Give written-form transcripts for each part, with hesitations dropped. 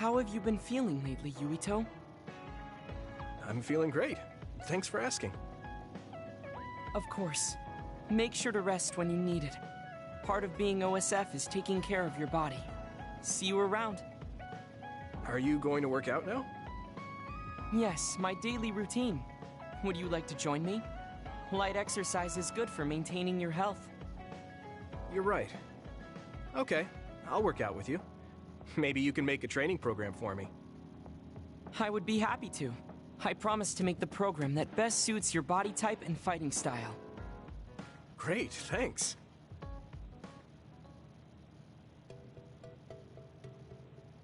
How have you been feeling lately, Yuito? I'm feeling great. Thanks for asking. Of course. Make sure to rest when you need it. Part of being OSF is taking care of your body. See you around. Are you going to work out now? Yes, my daily routine. Would you like to join me? Light exercise is good for maintaining your health. You're right. Okay, I'll work out with you. Maybe you can make a training program for me. I would be happy to. I promise to make the program that best suits your body type and fighting style. Great, thanks.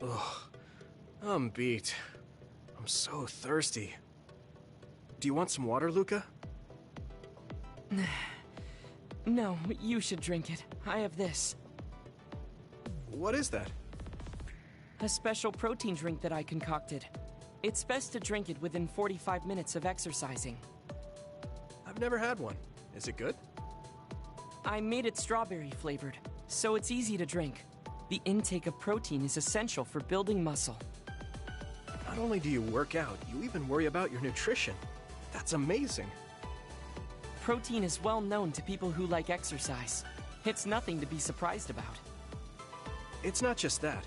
Ugh, I'm beat. I'm so thirsty. Do you want some water, Luca? No, you should drink it. I have this. What is that? A special protein drink that I concocted. It's best to drink it within 45 minutes of exercising. I've never had one. Is it good? I made it strawberry flavored, so it's easy to drink. The intake of protein is essential for building muscle. Not only do you work out, you even worry about your nutrition. That's amazing. Protein is well known to people who like exercise. It's nothing to be surprised about. It's not just that.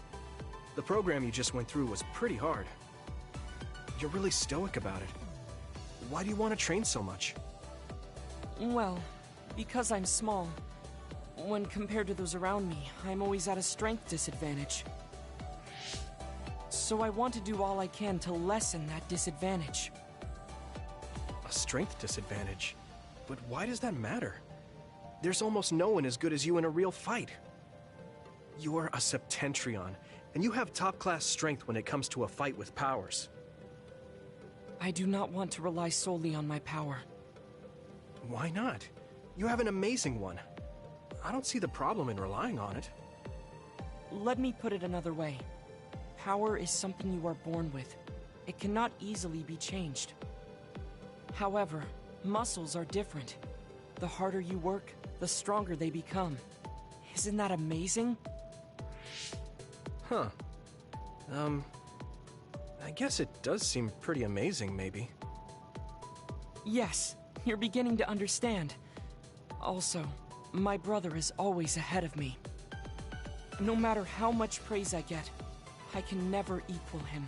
The program you just went through was pretty hard. You're really stoic about it. Why do you want to train so much? Well, because I'm small. When compared to those around me, I'm always at a strength disadvantage. So I want to do all I can to lessen that disadvantage. A strength disadvantage? But why does that matter? There's almost no one as good as you in a real fight. You're a Septentrion, and you have top-class strength when it comes to a fight with powers. I do not want to rely solely on my power. Why not? You have an amazing one. I don't see the problem in relying on it. Let me put it another way. Power is something you are born with. It cannot easily be changed. However, muscles are different. The harder you work, the stronger they become. Isn't that amazing? Huh. I guess it does seem pretty amazing, maybe. Yes, you're beginning to understand. Also, my brother is always ahead of me. No matter how much praise I get, I can never equal him.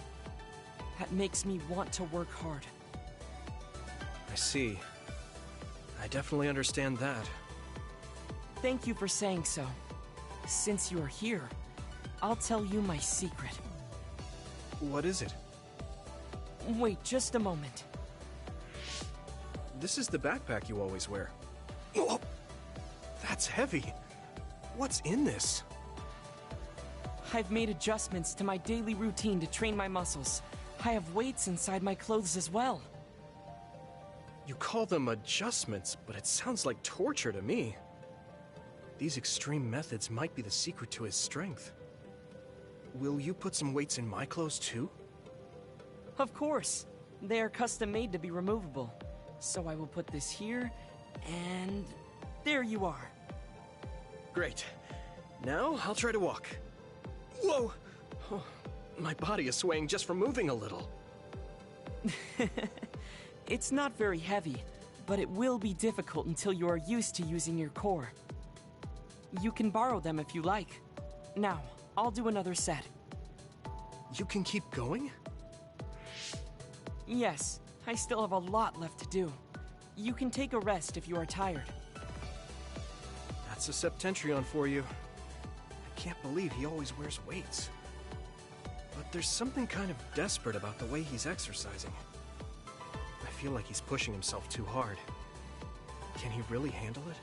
That makes me want to work hard. I see. I definitely understand that. Thank you for saying so. Since you are here, I'll tell you my secret. What is it? Wait just a moment. This is the backpack you always wear. Oh, that's heavy. What's in this? I've made adjustments to my daily routine to train my muscles. I have weights inside my clothes as well. You call them adjustments, but it sounds like torture to me. These extreme methods might be the secret to his strength. Will you put some weights in my clothes too? Of course. They are custom made to be removable. So I will put this here, and there you are. Great. Now I'll try to walk. Whoa! Oh, my body is swaying just from moving a little. It's not very heavy, but it will be difficult until you are used to using your core. You can borrow them if you like. Now, I'll do another set. You can keep going? Yes, I still have a lot left to do. You can take a rest if you are tired. That's a Septentrion for you. I can't believe he always wears weights. But there's something kind of desperate about the way he's exercising. I feel like he's pushing himself too hard. Can he really handle it?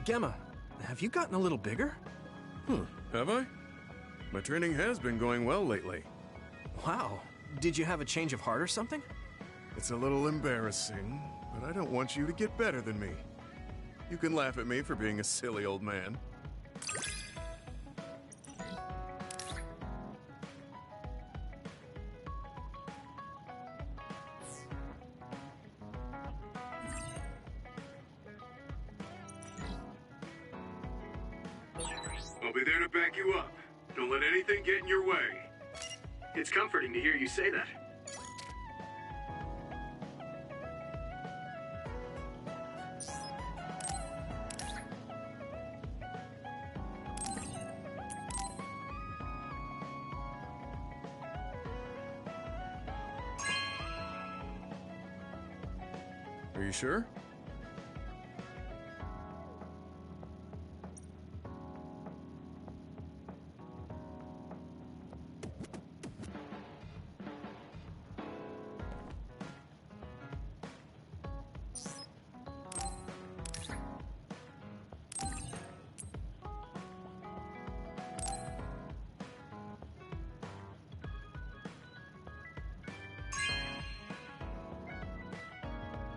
Gemma, have you gotten a little bigger? Have I? My training has been going well lately. Wow. Did you have a change of heart or something? It's a little embarrassing, but I don't want you to get better than me. You can laugh at me for being a silly old man. I'll be there to back you up. Don't let anything get in your way. It's comforting to hear you say that. Are you sure?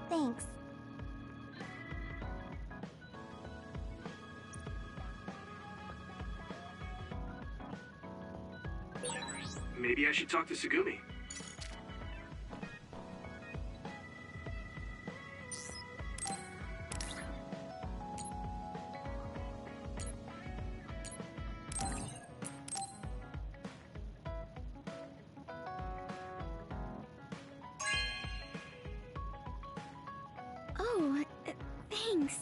Thanks. Maybe I should talk to Sugumi. Oh, thanks.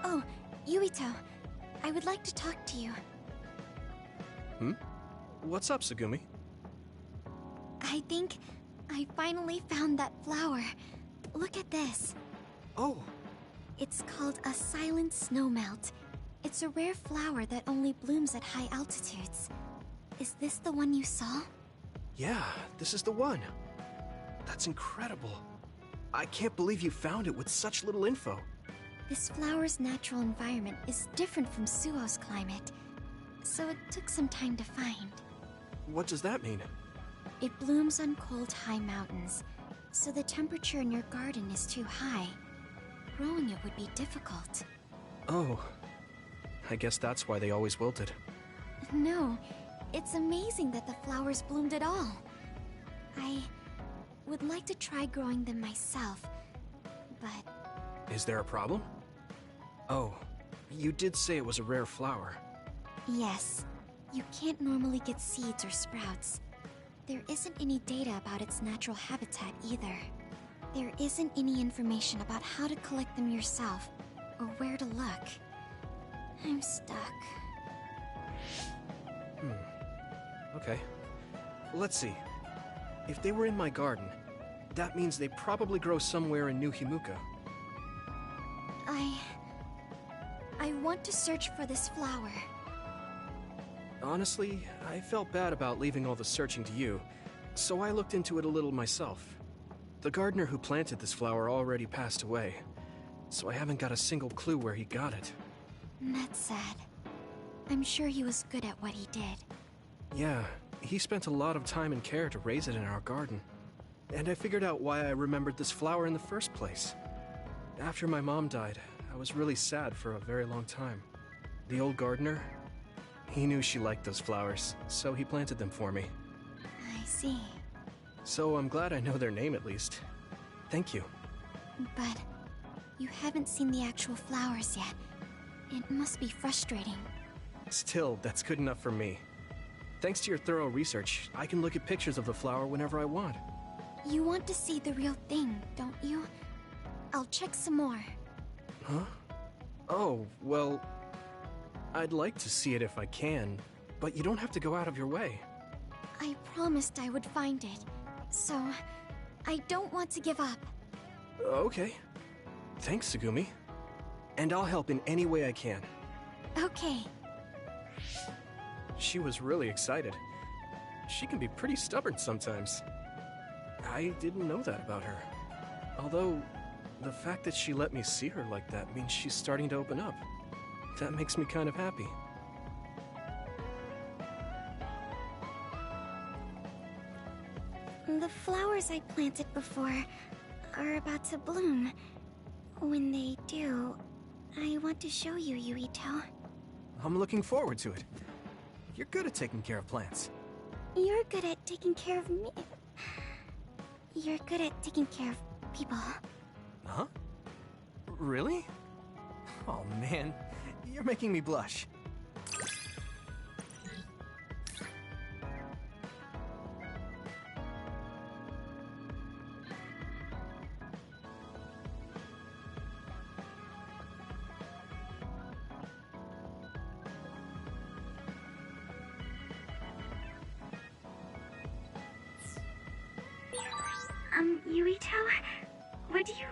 Oh, Yuito, I would like to talk to you. What's up, Sugumi? I think I finally found that flower. Look at this. Oh, It's called a silent snowmelt. It's a rare flower that only blooms at high altitudes. Is this the one you saw? yeah, this is the one. That's incredible. I can't believe you found it with such little info. This flower's natural environment is different from Suo's climate, so it took some time to find. What does that mean? It blooms on cold, high mountains, so the temperature in your garden is too high. Growing it would be difficult. Oh, I guess that's why they always wilted. No, it's amazing that the flowers bloomed at all. I would like to try growing them myself, but Is there a problem? Oh, you did say it was a rare flower. yes, you can't normally get seeds or sprouts. There isn't any data about its natural habitat either. There isn't any information about how to collect them yourself, or where to look. I'm stuck. Okay. Let's see. If they were in my garden, that means they probably grow somewhere in New Himuka. I want to search for this flower. Honestly, I felt bad about leaving all the searching to you, so I looked into it a little myself. The gardener who planted this flower already passed away, so I haven't got a single clue where he got it. That's sad. I'm sure he was good at what he did. Yeah, he spent a lot of time and care to raise it in our garden. And I figured out why I remembered this flower in the first place. After my mom died, I was really sad for a very long time. The old gardener, he knew she liked those flowers, so he planted them for me. I see. So I'm glad I know their name at least. Thank you. But you haven't seen the actual flowers yet. It must be frustrating. Still, that's good enough for me. Thanks to your thorough research, I can look at pictures of the flower whenever I want. You want to see the real thing, don't you? I'll check some more. Huh? Oh, well... I'd like to see it if I can, but you don't have to go out of your way. I promised I would find it, so I don't want to give up. Okay. Thanks, Tsugumi. And I'll help in any way I can. Okay. She was really excited. She can be pretty stubborn sometimes. I didn't know that about her. Although, the fact that she let me see her like that means she's starting to open up. That makes me kind of happy. The flowers I planted before are about to bloom. When they do, I want to show you, Yuito. I'm looking forward to it. You're good at taking care of plants. You're good at taking care of me. You're good at taking care of people. Huh? Really? Oh man, you're making me blush. Yuito, would you...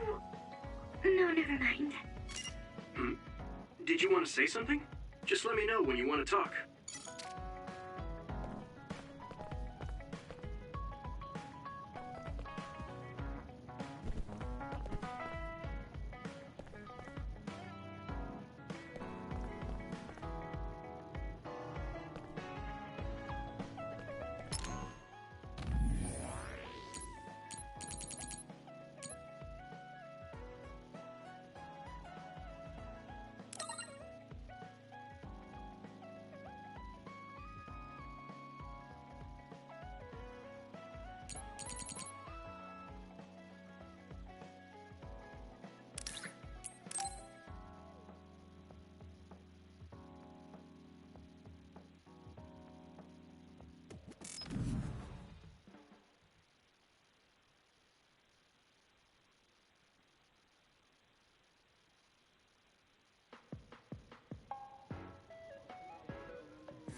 No, never mind. Did you want to say something? Just let me know when you want to talk.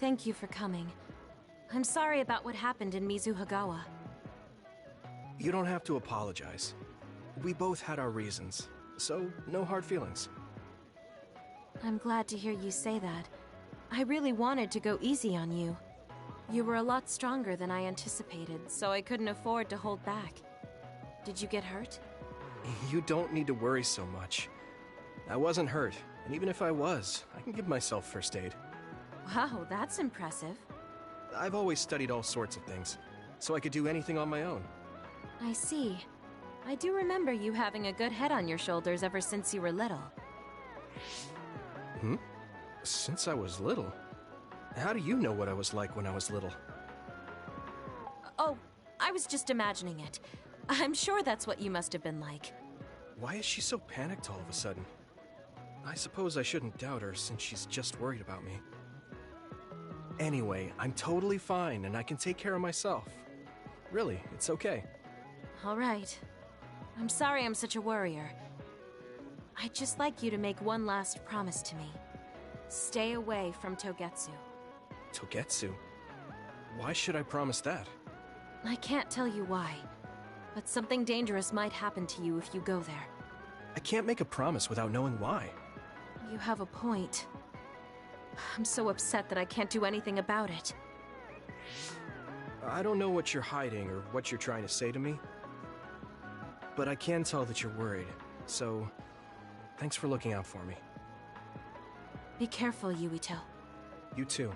Thank you for coming. I'm sorry about what happened in Mizuhagawa. You don't have to apologize. We both had our reasons, so no hard feelings. I'm glad to hear you say that. I really wanted to go easy on you. You were a lot stronger than I anticipated, so I couldn't afford to hold back. Did you get hurt? You don't need to worry so much. I wasn't hurt, and even if I was, I can give myself first aid. Wow, that's impressive. I've always studied all sorts of things, so I could do anything on my own. I see. I do remember you having a good head on your shoulders ever since you were little. Since I was little? How do you know what I was like when I was little? Oh, I was just imagining it. I'm sure that's what you must have been like. Why is she so panicked all of a sudden? I suppose I shouldn't doubt her since she's just worried about me. Anyway, I'm totally fine and I can take care of myself. Really, it's okay. All right. I'm sorry I'm such a worrier. I'd just like you to make one last promise to me. Stay away from Togetsu. Togetsu? Why should I promise that? I can't tell you why, but something dangerous might happen to you if you go there. I can't make a promise without knowing why. You have a point. I'm so upset that I can't do anything about it. I don't know what you're hiding or what you're trying to say to me, but I can tell that you're worried, so thanks for looking out for me. Be careful, Yuito. You too.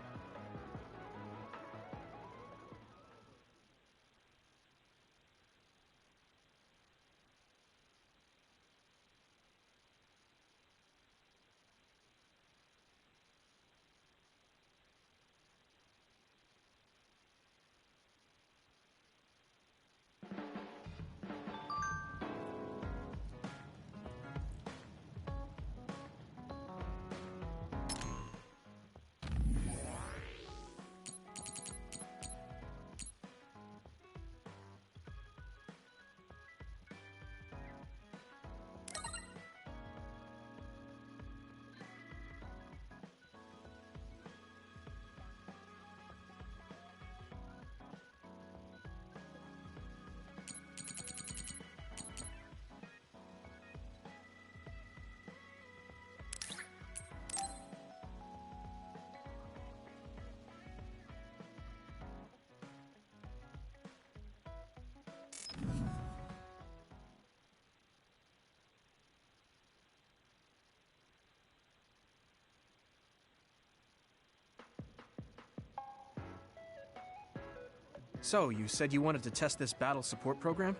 So, you said you wanted to test this battle support program?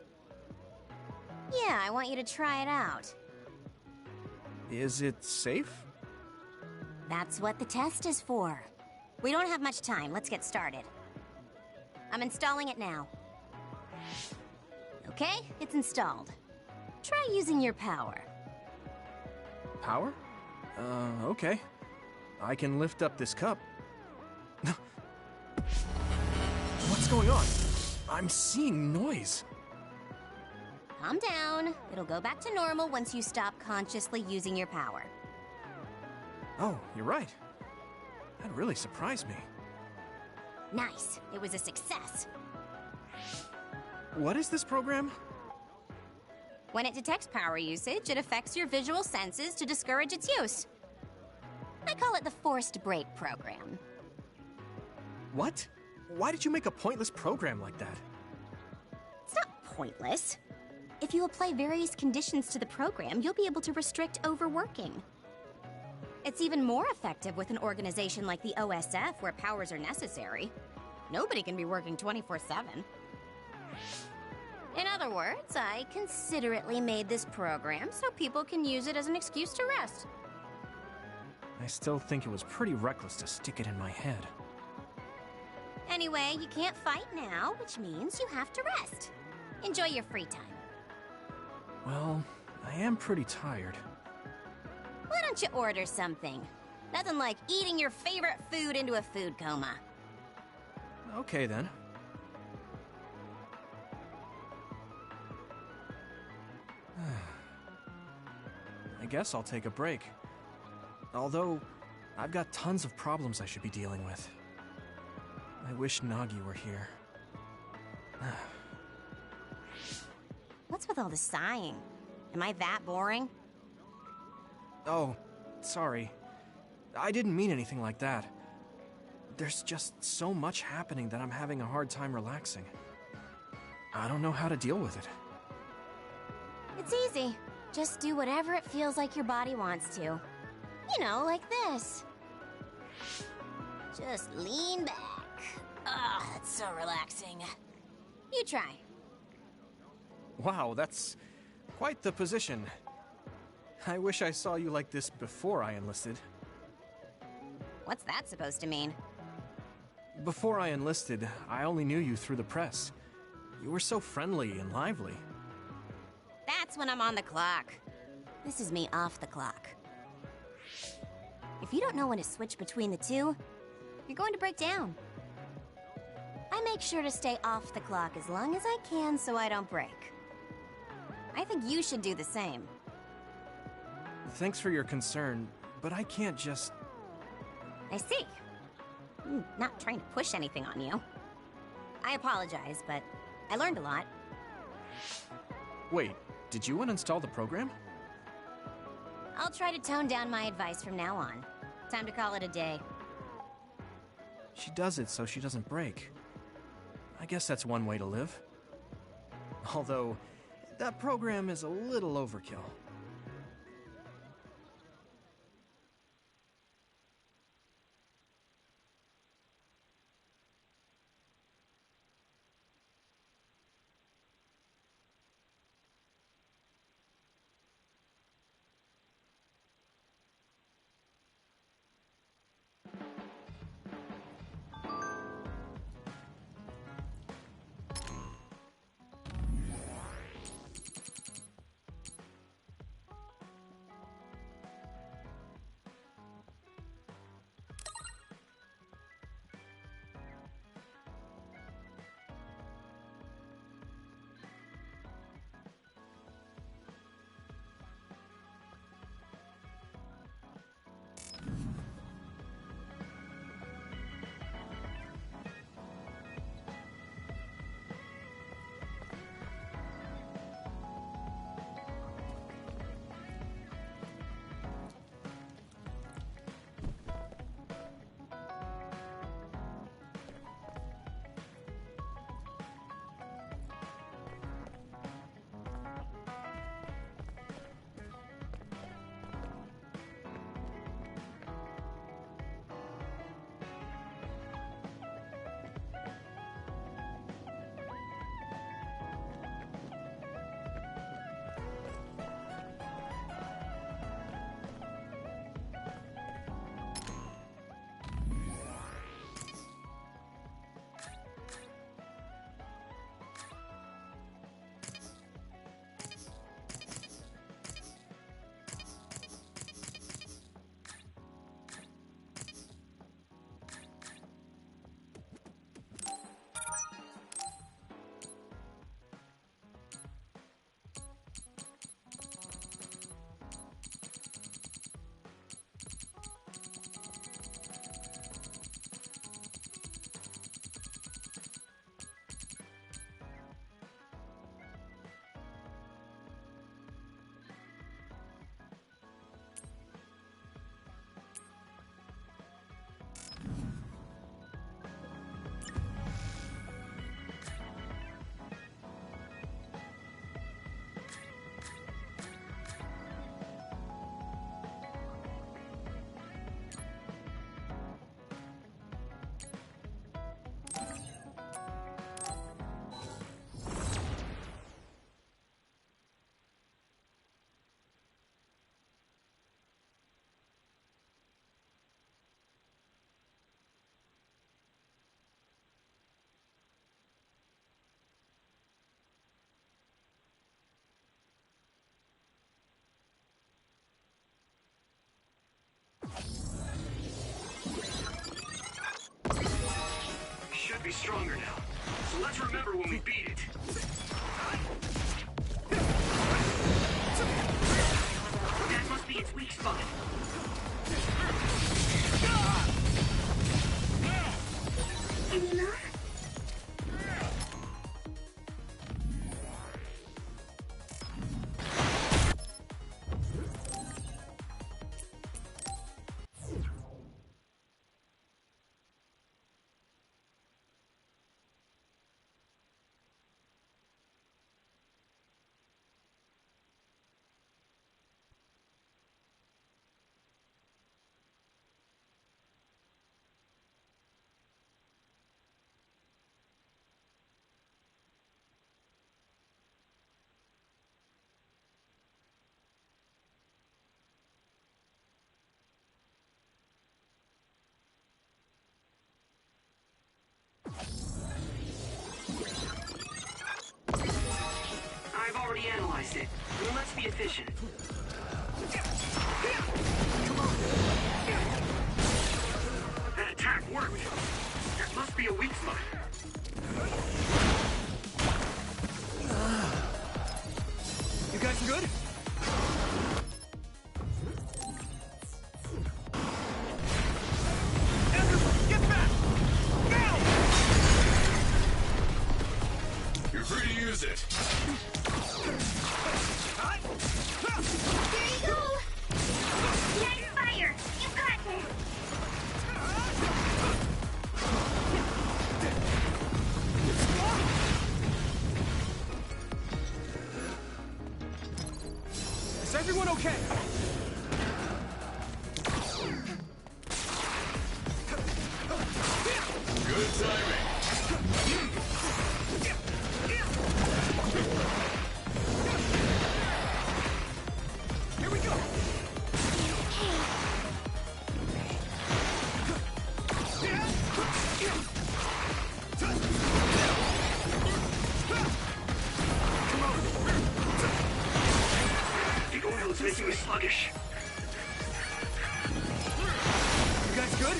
Yeah, I want you to try it out. Is it safe? That's what the test is for. We don't have much time. Let's get started. I'm installing it now. Okay, it's installed. Try using your power. Power? Okay. I can lift up this cup. What's going on? I'm seeing noise. Calm down. It'll go back to normal once you stop consciously using your power. Oh, you're right. That really surprised me. Nice. It was a success. What is this program? When it detects power usage, it affects your visual senses to discourage its use. I call it the forced break program. What? Why did you make a pointless program like that? It's not pointless. If you apply various conditions to the program, you'll be able to restrict overworking. It's even more effective with an organization like the OSF, where powers are necessary. Nobody can be working 24/7. In other words, I considerately made this program so people can use it as an excuse to rest. I still think it was pretty reckless to stick it in my head. Anyway, you can't fight now, which means you have to rest. Enjoy your free time. Well, I am pretty tired. Why don't you order something? Nothing like eating your favorite food into a food coma. Okay, then. I guess I'll take a break. Although, I've got tons of problems I should be dealing with. I wish Nagi were here. What's with all the sighing? Am I that boring? Oh, sorry. I didn't mean anything like that. There's just so much happening that I'm having a hard time relaxing. I don't know how to deal with it. It's easy. Just do whatever it feels like your body wants to. You know, like this. Just lean back. Ah, that's so relaxing. You try. Wow, that's quite the position. I wish I saw you like this before I enlisted. What's that supposed to mean? Before I enlisted, I only knew you through the press. You were so friendly and lively. That's when I'm on the clock. This is me off the clock. If you don't know when to switch between the two, you're going to break down. I make sure to stay off the clock as long as I can so I don't break. I think you should do the same. Thanks for your concern, but I can't just... I see. I'm not trying to push anything on you. I apologize, but I learned a lot. Wait, did you uninstall the program? I'll try to tone down my advice from now on. Time to call it a day. She does it so she doesn't break. I guess that's one way to live. Although, that program is a little overkill. be stronger now. So let's remember when we beat it. That must be its weak spot. Any move? I've already analyzed it. Well, let's be efficient. That attack worked. That must be a weak spot. You guys good? Everyone, get back! Now! You're free to use it. There you go! Nice fire! You got this! Is everyone okay? Good timing. Here we go! The oil's making me sluggish. You guys good?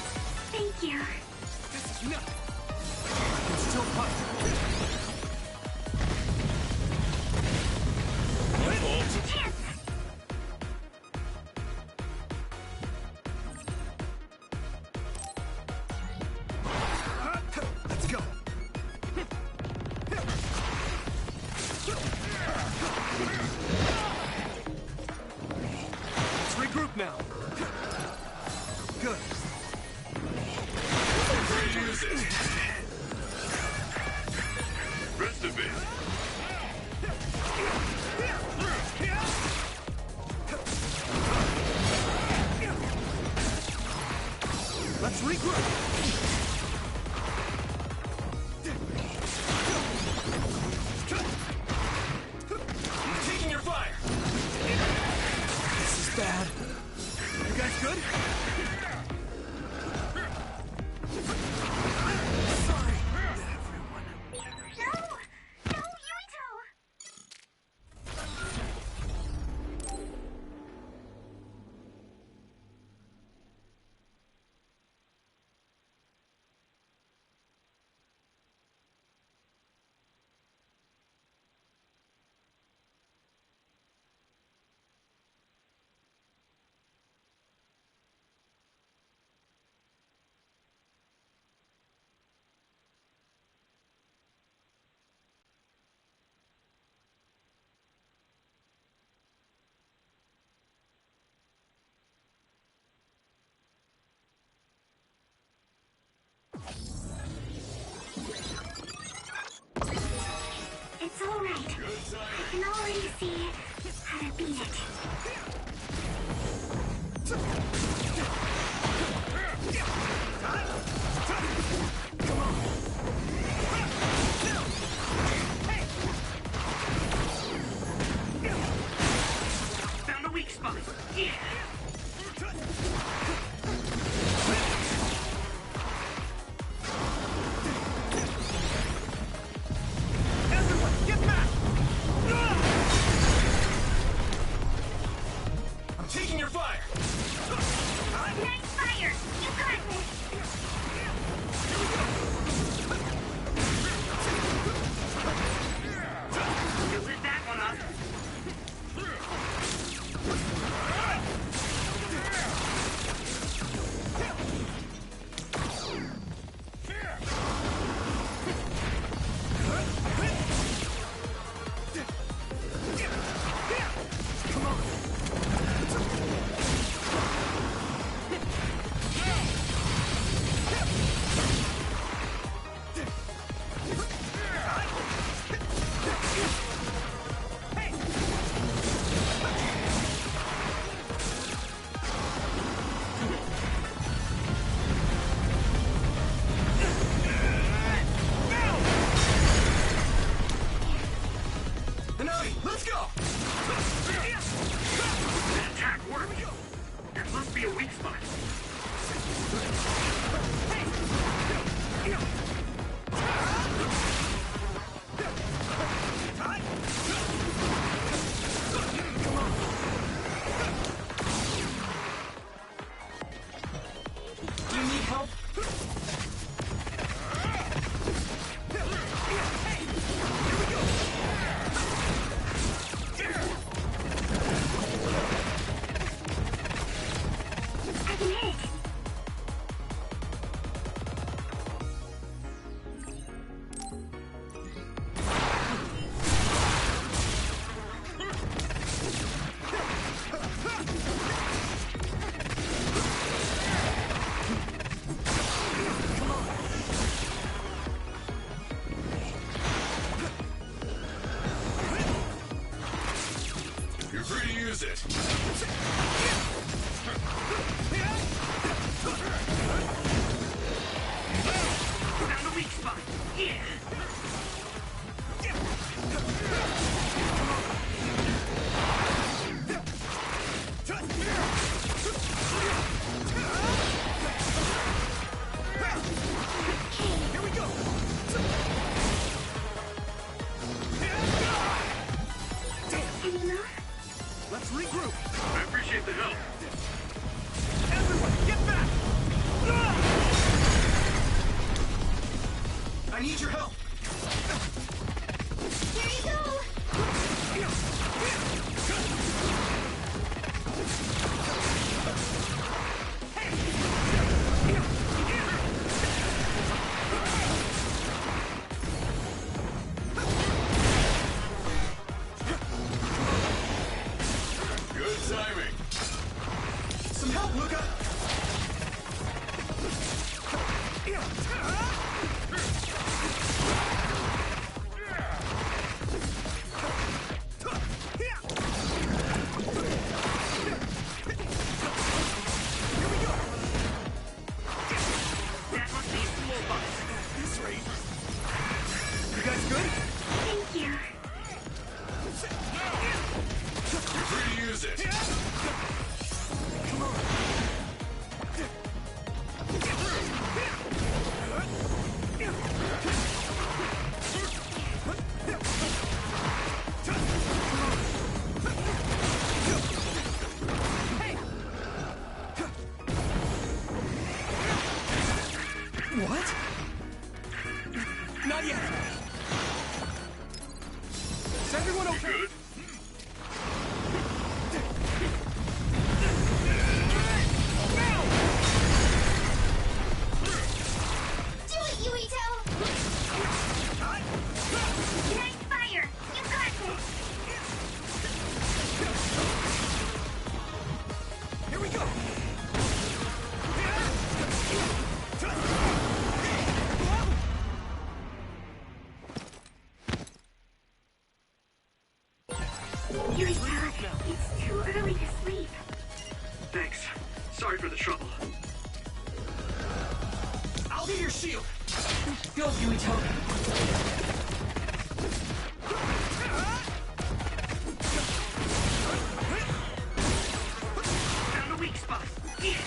Thank you. This is nothing. I can still punch. Chance! Let's go. Let's regroup now. Good. Free to use it. Rest a bit. Let's regroup. I'm taking your fire. This is bad. You guys good? Sorry, everyone. No! No, Yuito! It's all right. I can already see how to beat it. Found a weak spot. Yeah. Everyone, get back! I'm taking your fire. Nice fire! You got this! hasn't hit. You're free to use it. Found a weak spot. Yeah. Here we go! Let's regroup! I appreciate the help. Everyone, get back! I need your help! Here you go. Good timing. Some help, Luca! Here we go! That must be some more bugs. At this rate... You guys good? Thank you. You're free to use it. Come on! What? Not yet! Is everyone okay? Good. Do it, Yuito! Nice fire! You got this! Here we go! Yuito, it's too early to sleep. Thanks. Sorry for the trouble. I'll be your shield! Go, Yuito. Found a weak spot. Yeah.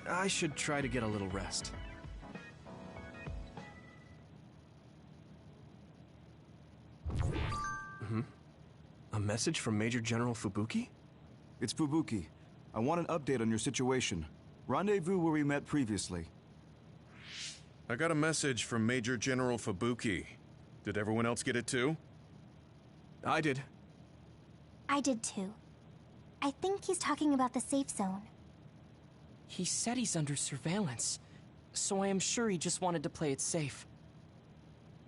I should try to get a little rest. A message from Major General Fubuki? It's Fubuki. I want an update on your situation. Rendezvous where we met previously. I got a message from Major General Fubuki. Did everyone else get it too? I did. I did too. I think he's talking about the safe zone. He said he's under surveillance, so I am sure he just wanted to play it safe.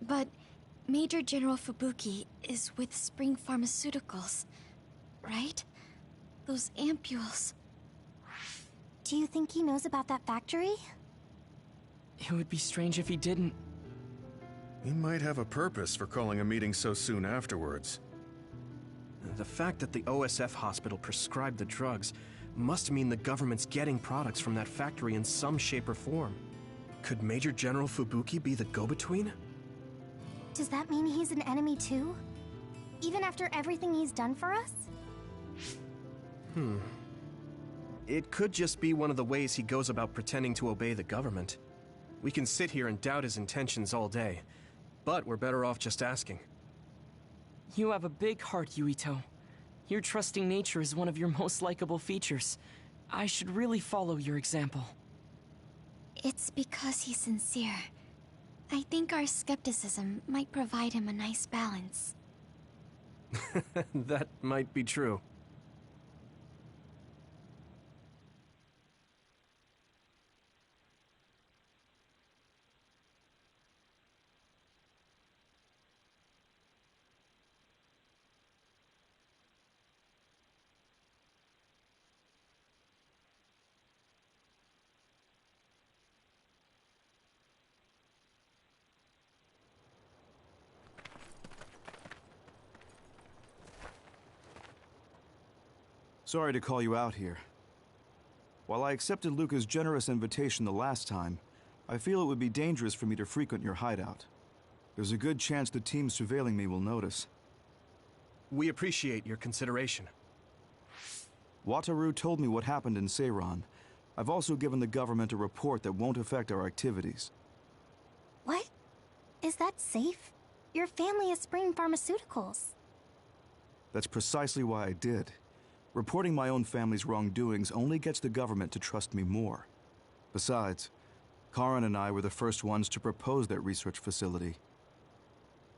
But Major General Fubuki is with Spring Pharmaceuticals, right? Those ampules. Do you think he knows about that factory? It would be strange if he didn't. He might have a purpose for calling a meeting so soon afterwards. The fact that the OSF hospital prescribed the drugs must mean the government's getting products from that factory in some shape or form. Could Major General Fubuki be the go-between? Does that mean he's an enemy too? Even after everything he's done for us? It could just be one of the ways he goes about pretending to obey the government. We can sit here and doubt his intentions all day, but we're better off just asking. You have a big heart, Yuito. Your trusting nature is one of your most likable features. I should really follow your example. It's because he's sincere. I think our skepticism might provide him a nice balance. That might be true. Sorry to call you out here. While I accepted Luca's generous invitation the last time, I feel it would be dangerous for me to frequent your hideout. There's a good chance the team surveilling me will notice. We appreciate your consideration. Wataru told me what happened in Seiran. I've also given the government a report that won't affect our activities. What? Is that safe? Your family is Spring Pharmaceuticals. That's precisely why I did. Reporting my own family's wrongdoings only gets the government to trust me more. Besides, Karin and I were the first ones to propose that research facility.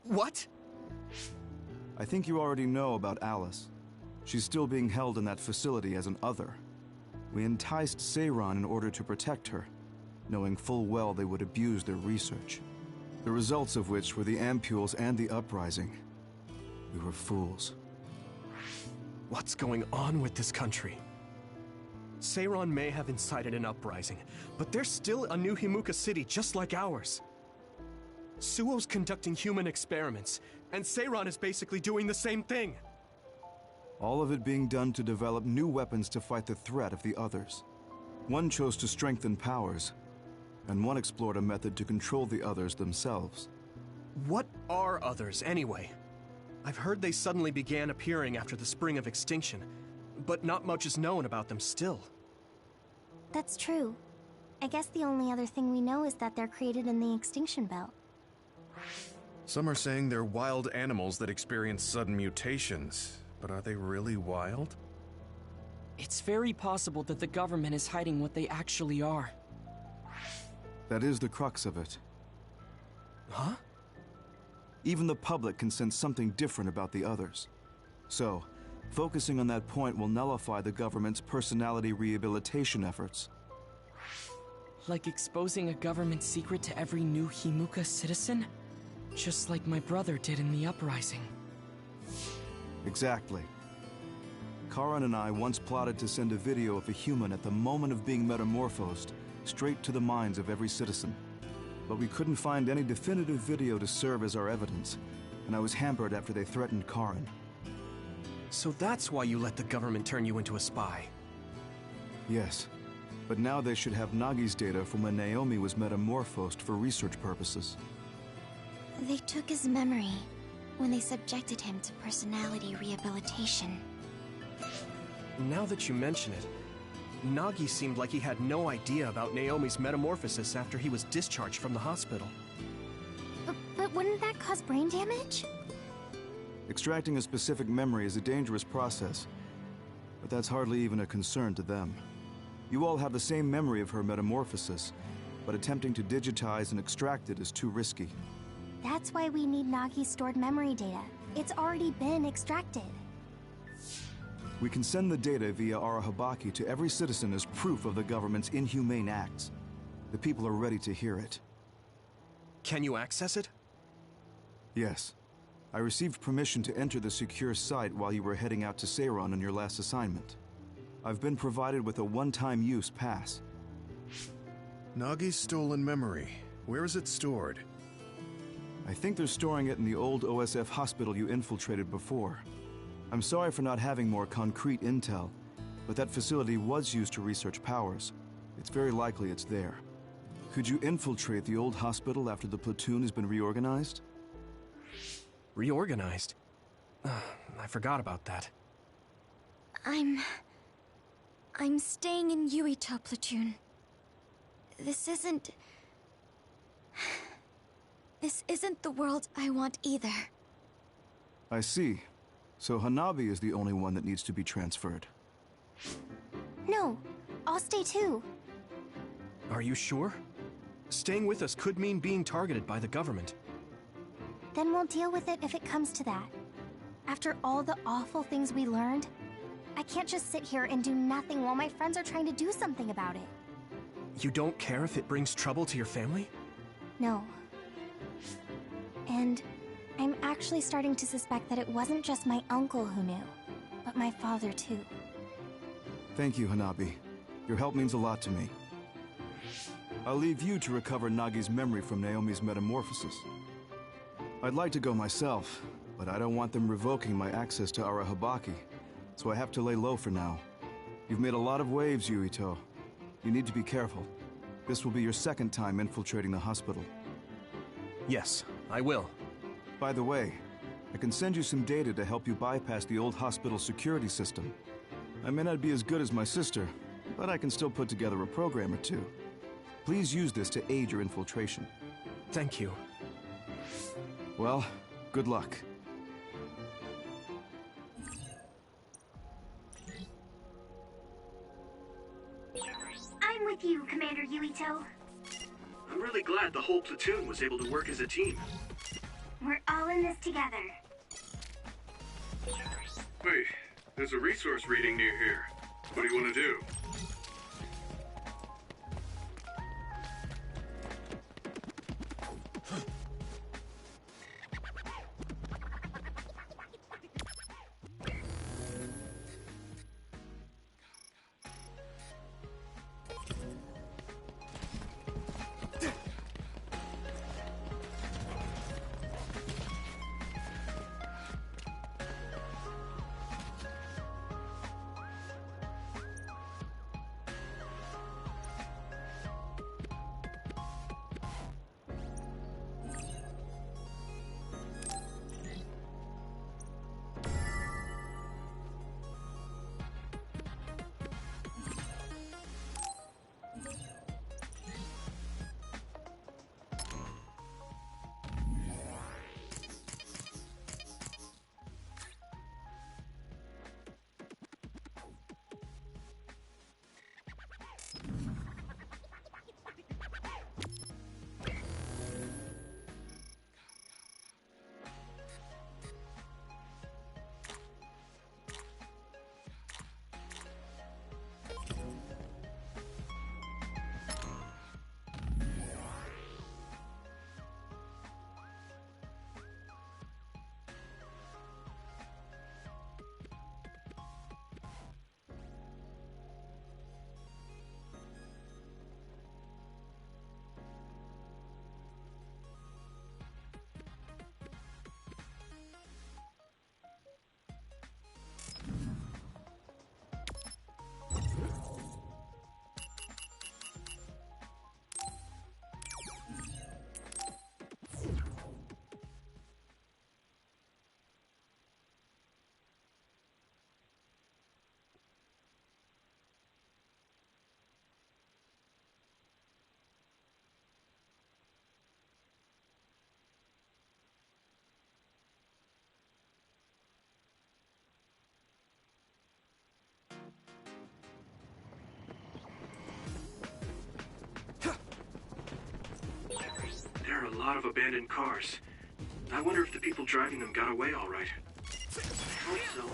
What? I think you already know about Alice. She's still being held in that facility as an other. We enticed Seiran in order to protect her, knowing full well they would abuse their research. The results of which were the ampules and the uprising. We were fools. What's going on with this country? Seiran may have incited an uprising, but there's still a new Himuka city just like ours. Suo's conducting human experiments, and Seiran is basically doing the same thing. All of it being done to develop new weapons to fight the threat of the others. One chose to strengthen powers, and one explored a method to control the others themselves. What are others, anyway? I've heard they suddenly began appearing after the Spring of Extinction, but not much is known about them still. That's true. I guess the only other thing we know is that they're created in the Extinction Belt. Some are saying they're wild animals that experience sudden mutations, but are they really wild? It's very possible that the government is hiding what they actually are. That is the crux of it. Huh? Even the public can sense something different about the others. So, focusing on that point will nullify the government's personality rehabilitation efforts. Like exposing a government secret to every new Himuka citizen? Just like my brother did in the uprising. Exactly. Karin and I once plotted to send a video of a human at the moment of being metamorphosed straight to the minds of every citizen. But we couldn't find any definitive video to serve as our evidence, and I was hampered after they threatened Karin. So that's why you let the government turn you into a spy? Yes, but now they should have Nagi's data from when Naomi was metamorphosed for research purposes. They took his memory when they subjected him to personality rehabilitation. Now that you mention it, Nagi seemed like he had no idea about Naomi's metamorphosis after he was discharged from the hospital. But wouldn't that cause brain damage? Extracting a specific memory is a dangerous process, but that's hardly even a concern to them. You all have the same memory of her metamorphosis, but attempting to digitize and extract it is too risky. That's why we need Nagi's stored memory data. It's already been extracted. We can send the data via Arahabaki to every citizen as proof of the government's inhumane acts. The people are ready to hear it. Can you access it? Yes. I received permission to enter the secure site while you were heading out to Seiron on your last assignment. I've been provided with a one-time use pass. Nagi's stolen memory. Where is it stored? I think they're storing it in the old OSF hospital you infiltrated before. I'm sorry for not having more concrete intel, but that facility was used to research powers. It's very likely it's there. Could you infiltrate the old hospital after the platoon has been reorganized? Reorganized? I forgot about that. I'm staying in Yuito platoon. This isn't the world I want either. I see. So Hanabi is the only one that needs to be transferred. No, I'll stay too. Are you sure? Staying with us could mean being targeted by the government. Then we'll deal with it if it comes to that. After all the awful things we learned, I can't just sit here and do nothing while my friends are trying to do something about it. You don't care if it brings trouble to your family? No. And I'm actually starting to suspect that it wasn't just my uncle who knew, but my father too. Thank you, Hanabi. Your help means a lot to me. I'll leave you to recover Nagi's memory from Naomi's metamorphosis. I'd like to go myself, but I don't want them revoking my access to Arahabaki, so I have to lay low for now. You've made a lot of waves, Yuito. You need to be careful. This will be your second time infiltrating the hospital. Yes, I will. By the way, I can send you some data to help you bypass the old hospital security system. I may not be as good as my sister, but I can still put together a program or two. Please use this to aid your infiltration. Thank you. Well, good luck. I'm with you, Commander Yuito. I'm really glad the whole platoon was able to work as a team. We're all in this together. Wait, there's a resource reading near here. What do you want to do? a lot of abandoned cars. I wonder if the people driving them got away all right. I hope so.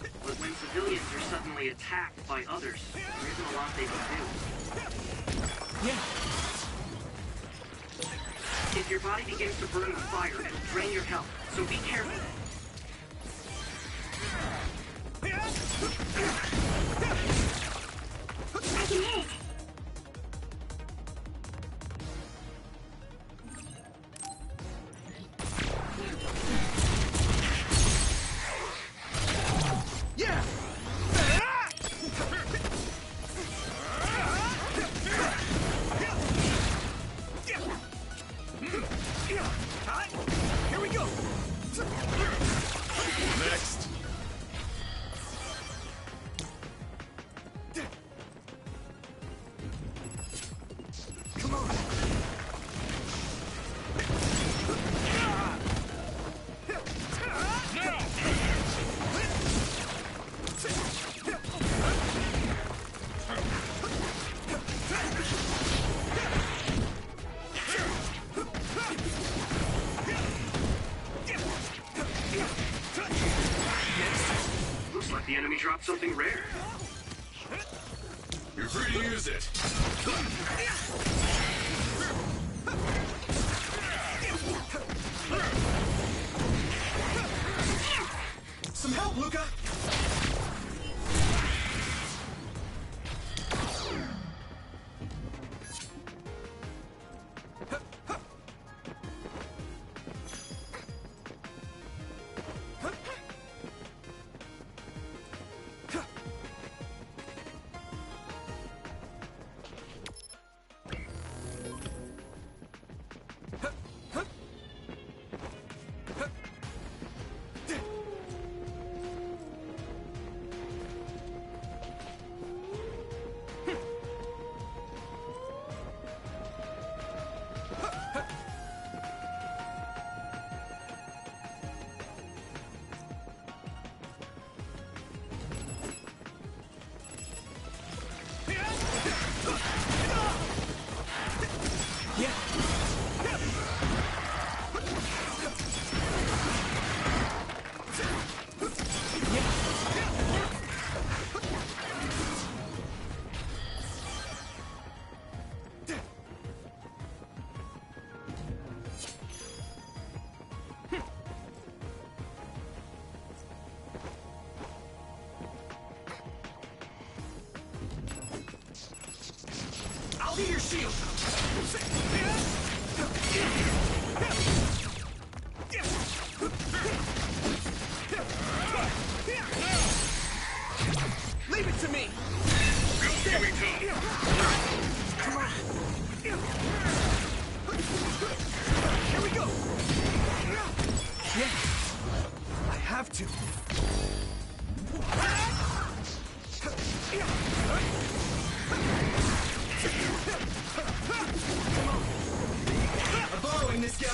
But when civilians are suddenly attacked by others, there isn't a lot they can do. Yeah. If your body begins to burn with fire, it'll drain your health, so be careful. I can hit. Yeah! Here we go! Next. Come on! Looks like the enemy dropped something rare. You're free to use it. Some help, Luca! I'll be your shield. Leave it to me! Here we go. Here we go! Yeah! I have to! I'm borrowing this guy!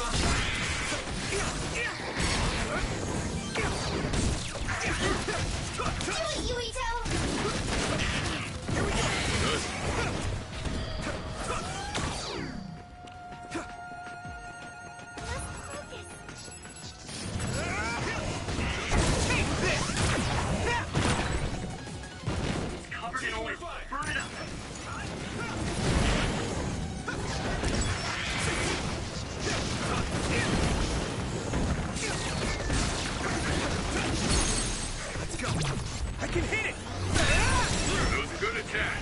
Do it, Yuito! Here we go! It's covered in oil. Burn it up. Let's go! I can hit it! That was a good attack.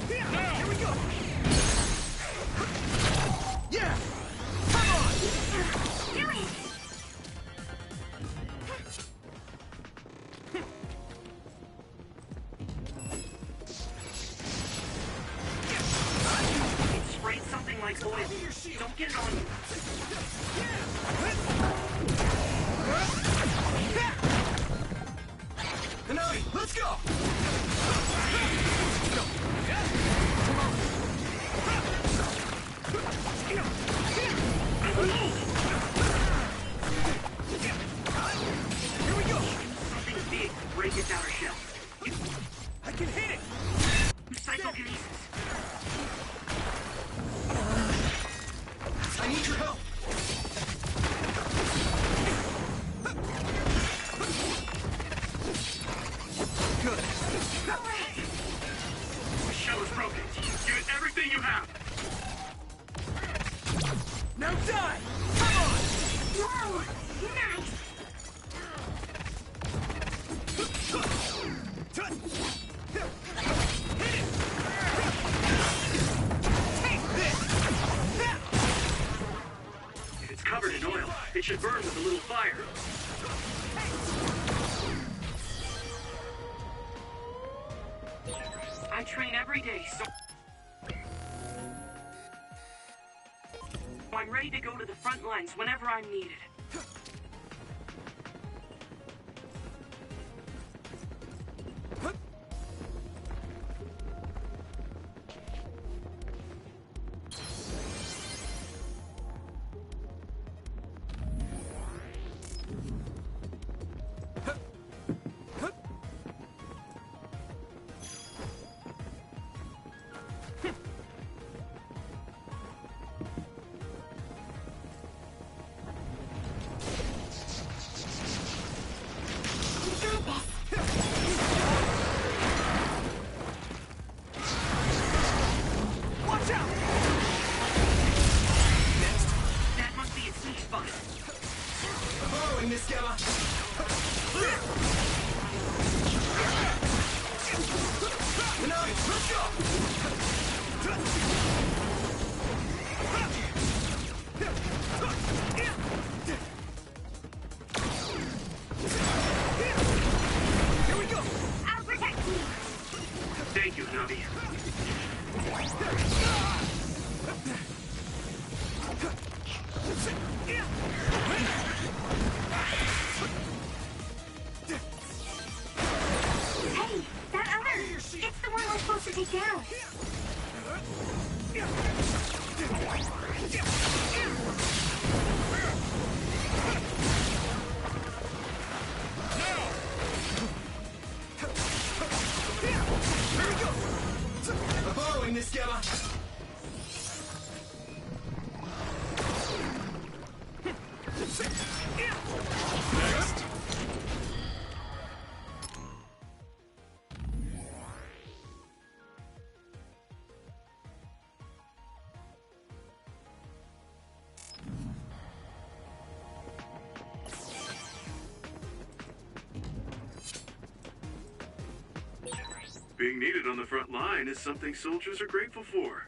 Here we go! Yeah! Come on! Do it! It sprayed something like oil. Don't get it on you. oil. It should burn with a little fire. I train every day, so I'm ready to go to the front lines whenever I'm needed. Thank you, Navi. Hey, that other! It's the one we're supposed to take down! Following this, Gamma! Next! Being needed on the front line is something soldiers are grateful for.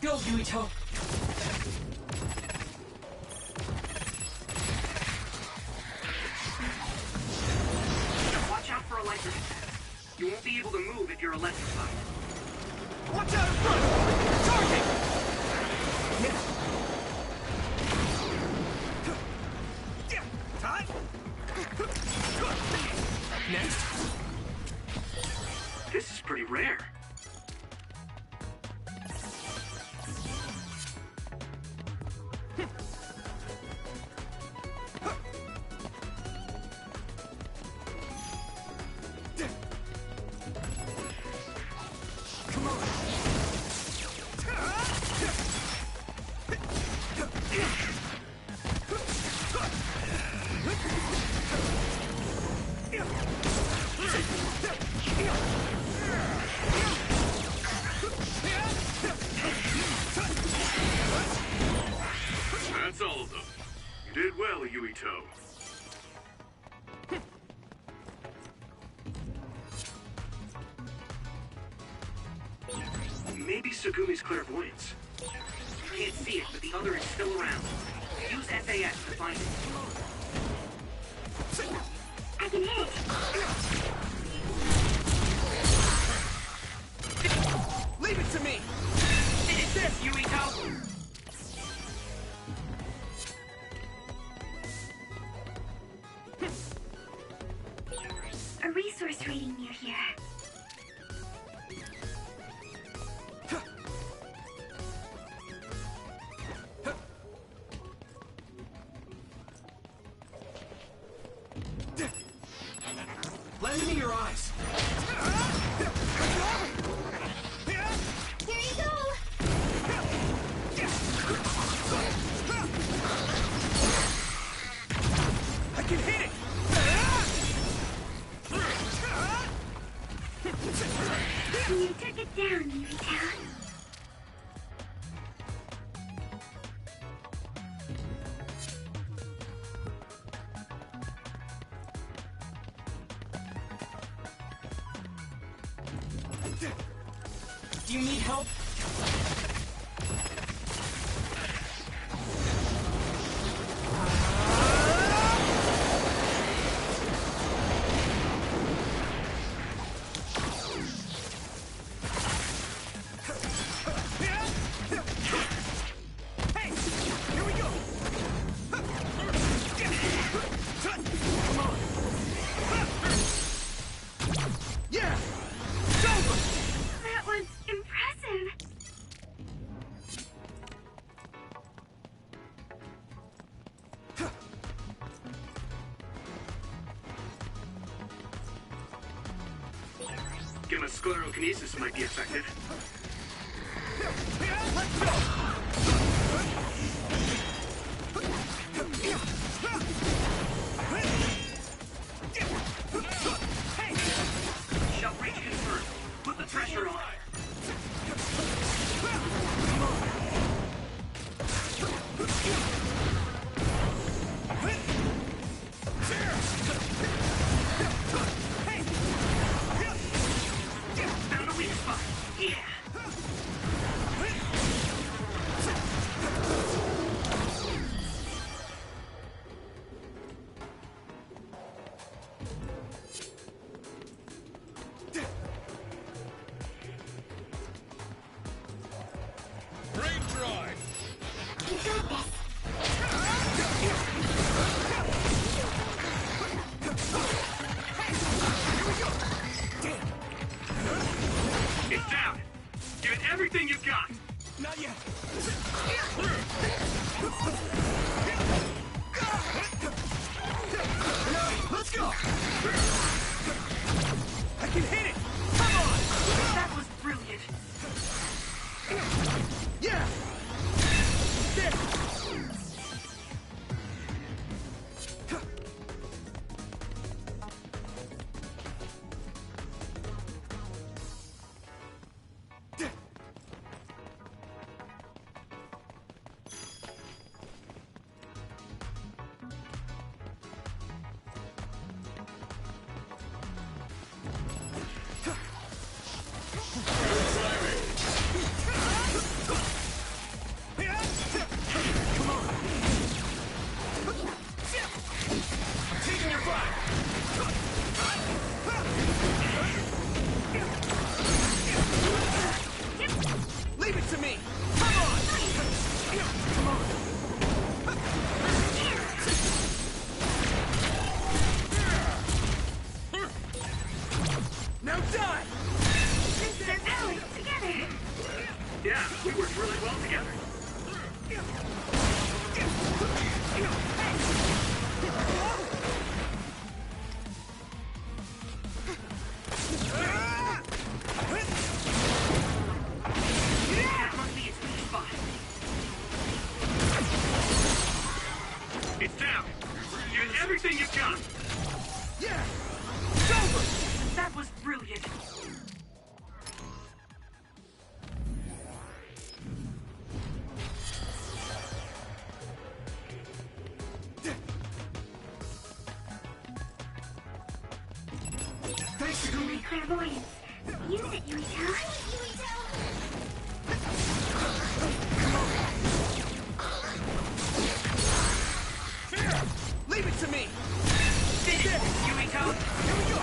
Go, Yuito! Watch out for electric attacks. You won't be able to move if you're electrified. Watch out in front! Target! Time! Next! This is pretty rare. That's all of them. You did well, Yuito. Maybe Sugumi's clairvoyance. You can't see it, but the other is still around. Use SAS to find it. I can hit! Leave it to me! Finish this, Yuito! A reset waiting near here. Let me in your eyes. Here you go! I can hit it! You took it down, Yurita. Do you need help? That was impressive. Gamma sclerokinesis might be effective. Shell breach confirmed. Put the pressure on. Found a weak spot. Yeah. You got this. It's down. Give it everything you've got. Not yet. Let's go. I can hit it. Come on. That was brilliant. Yeah. There. Taking your fire. Leave it to me. Come on. Come on. Now die. This is our power together. Yeah, we worked really well together. That must be its weak spot. It's down. Give it everything you've got. Yeah. It's over. That was brilliant. Thanks, Oh, my clairvoyance. Use it, Yurita. Leave it to me. Finish it, Yuriko. Here we go.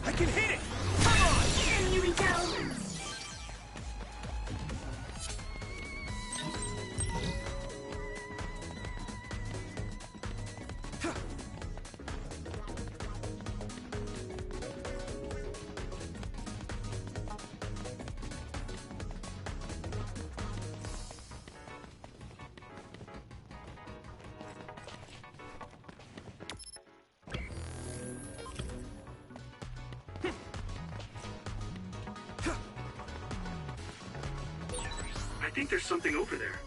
I can hit it. Come on. Get him, Yurito. I think there's something over there.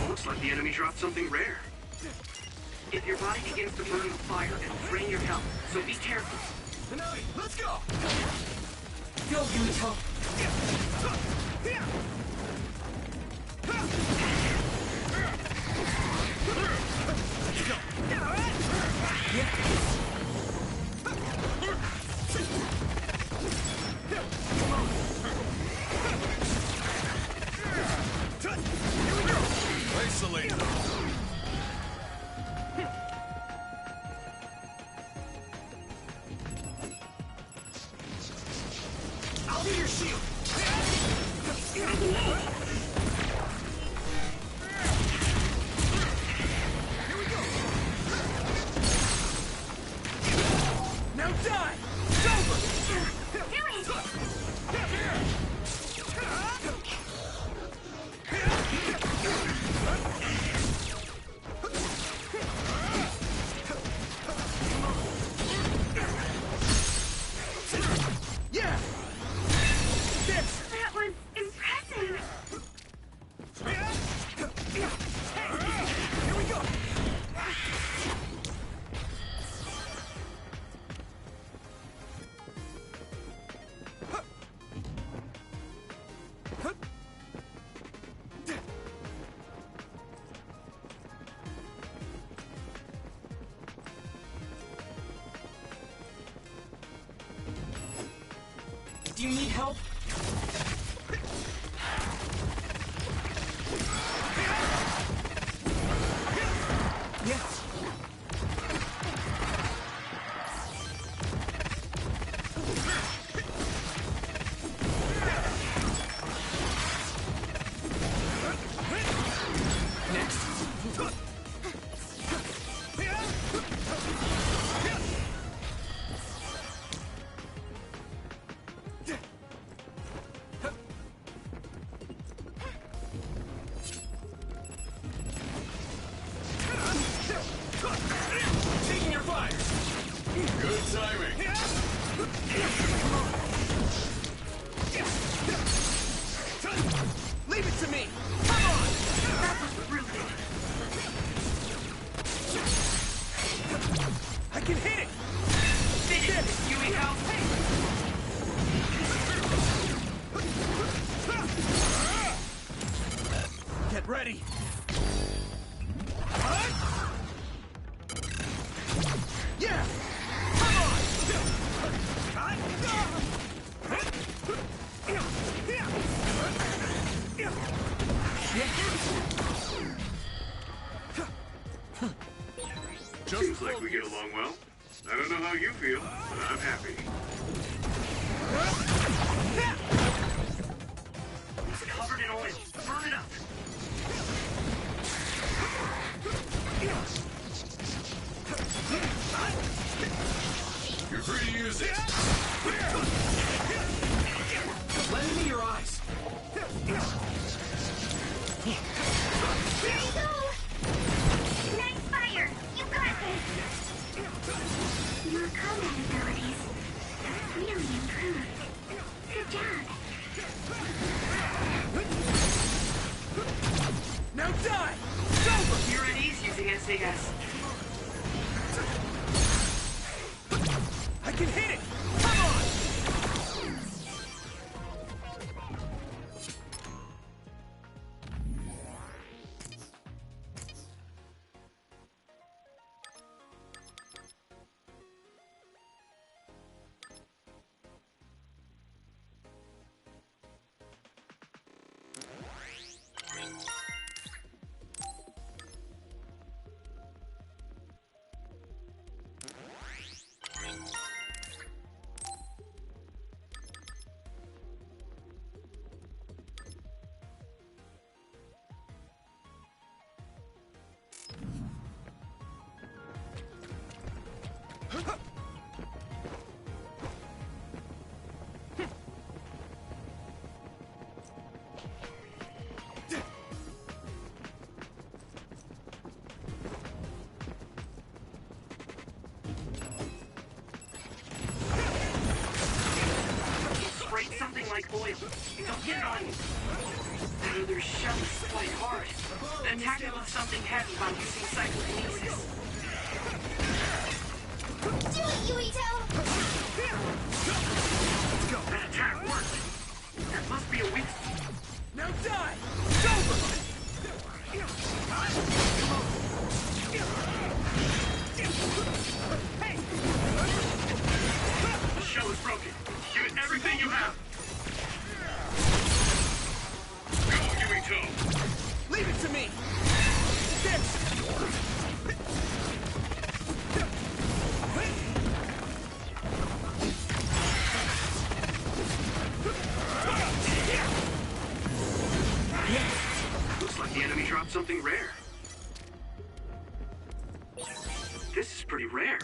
Looks like the enemy dropped something rare. If your body begins to burn with fire, it'll drain your health, so be careful. Let's go! Go, Yuto! Isolate. I'll be your shield! Here we go! Now die! It's over! Yeah! This! That was impressive. Here we go! Do you need help? Yes. Next. Taking your fire! Good timing. Leave it to me! Come on! I can hit it! Finish, Yui House! Get ready! Yeah! Come on! Seems like we get along well. I don't know how you feel, but I'm happy. It's covered in oil. Burn it up. You're free to use it. Let big ass. I can hit it! Come on! Sprayed something like oil. It'll get on you. Their shell is quite hard. Attack it with something heavy by using psychokinesis. Do it, Yuito! That attack worked. That must be a weak... Now die! It's over! Hey! The shell is broken. Give it everything you have. Go, Yuito! Leave it to me! This! Looks like the enemy dropped something rare. This is pretty rare.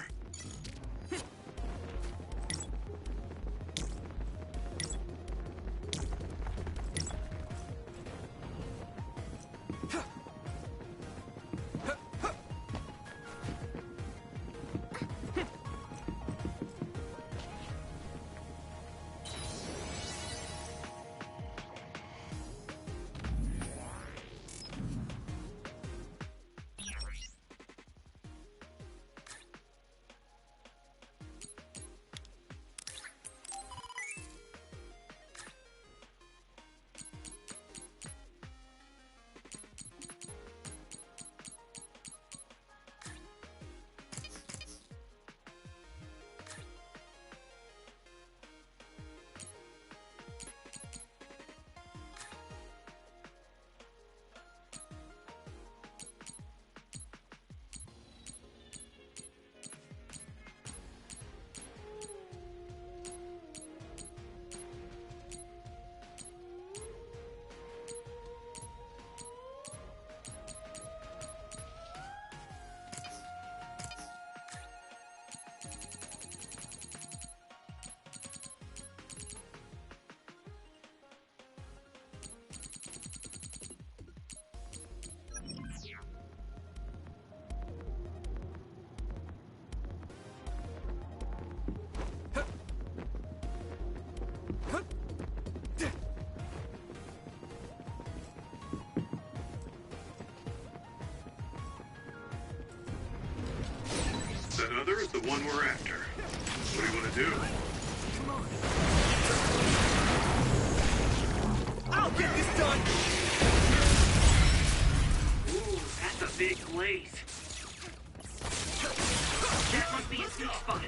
That other is the one we're after. What do you want to do? Come on. I'll get this done! Ooh, that's a big blaze. That must be its weak spot.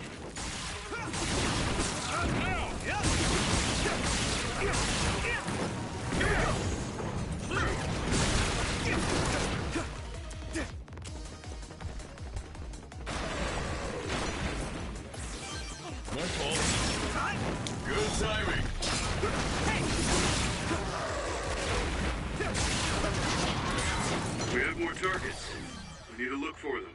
My fault. Good timing. We have more targets. We need to look for them.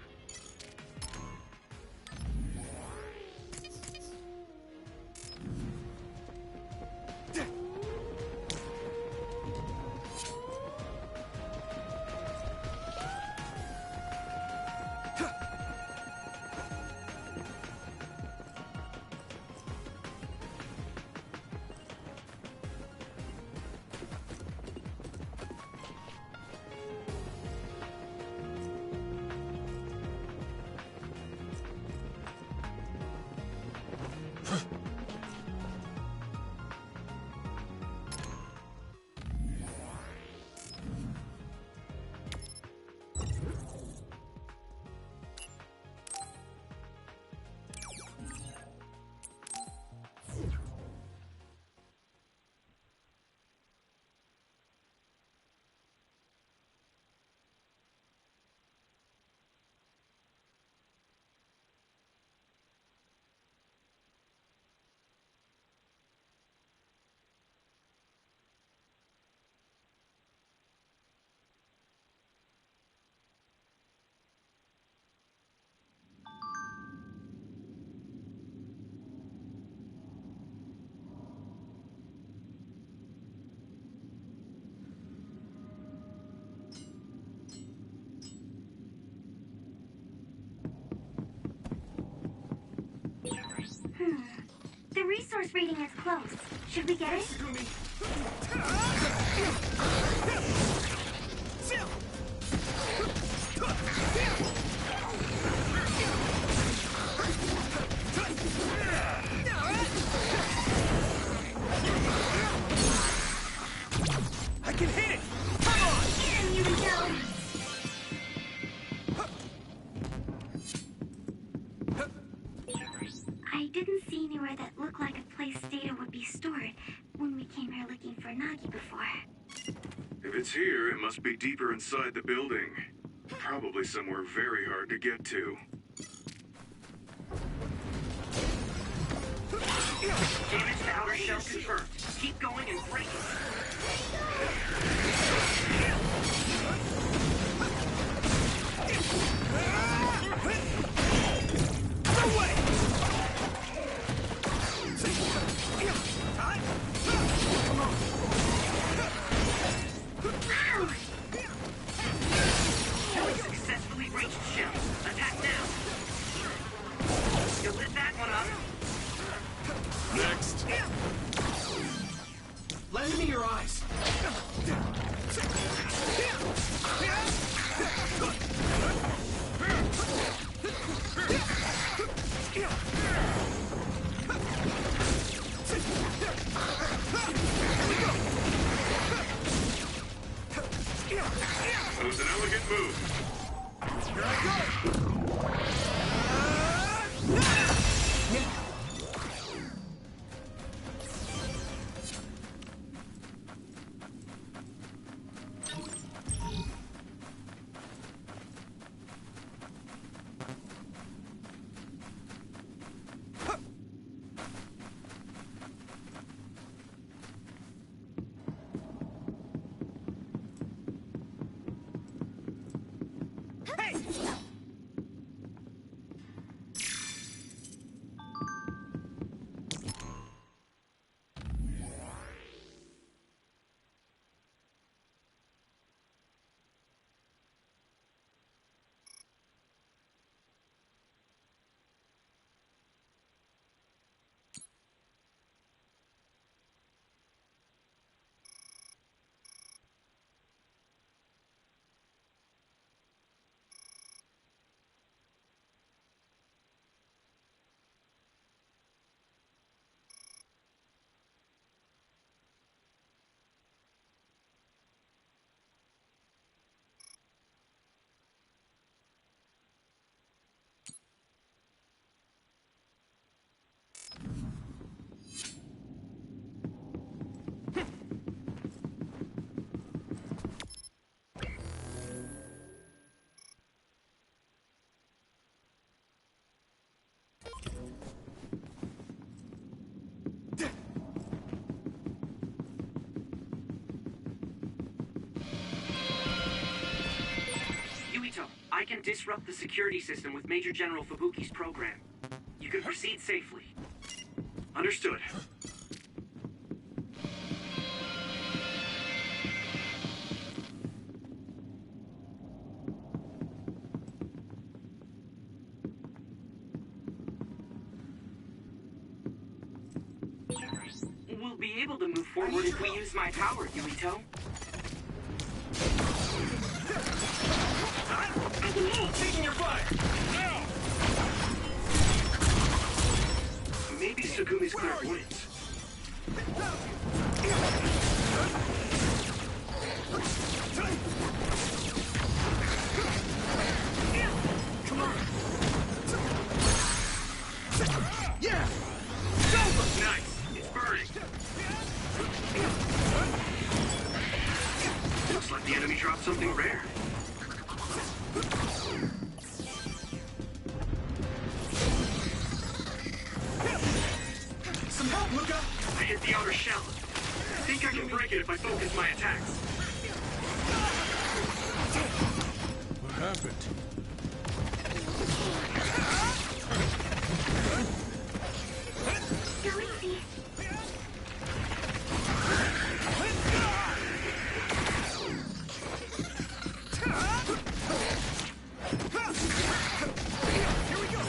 The resource reading is close. Should we get it? I can hit it! Come on! And here we go. I didn't see anywhere that looked like a place data would be stored when we came here looking for Nagi before. If it's here, it must be deeper inside the building. Probably somewhere very hard to get to. Damage to outer shell confirmed. Keep going and break it. No way! Successfully breached shell. Attack now. You lit that one up. Next. Lend me your eyes. That was an elegant move. Here I go! I can disrupt the security system with Major General Fubuki's program. You can proceed safely. Understood. We'll be able to move forward if we use my power, Yuito. Taking your fire! Now! Maybe Sugumi's clairvoyance. Come on! Yeah! It's over! Nice! It's burning! Looks like the enemy dropped something rare. Some help, Luca! I hit the outer shell. I think I can break it if I focus my attacks. What happened? Go easy. Here we go!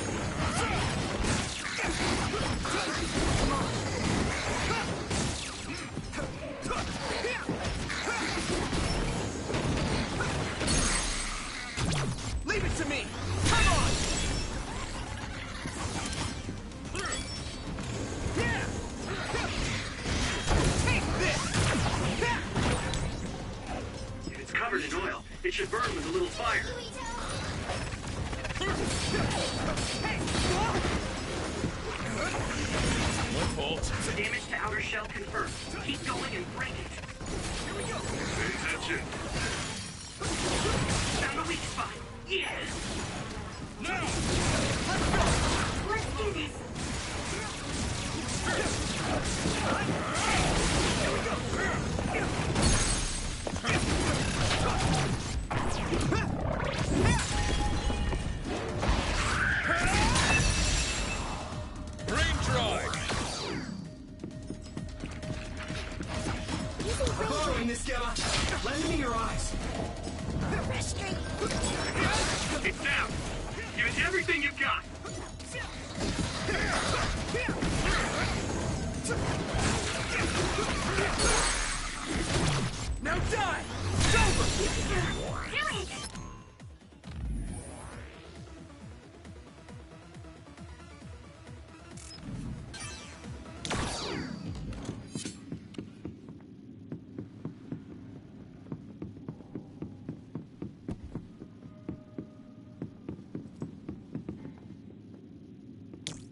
should burn with a little fire. My fault. Damage to outer shell confirmed. Keep going and break it. Here we go. Pay attention. Found a weak spot. Yes! Now! Let's do this. Brain dry! I'm borrowing this, Gemma. Lend me your eyes. Frustrating. It's down. Give it everything you've got. Now die! It's over! Do it!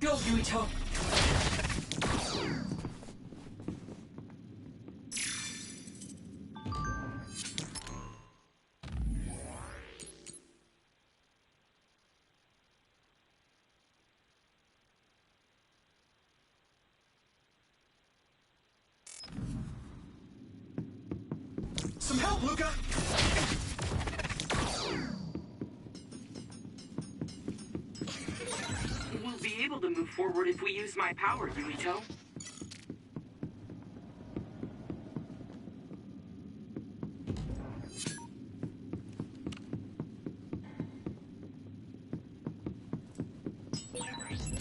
Go, Yuito! Some help, Luca! We'll be able to move forward if we use my power, Yuito.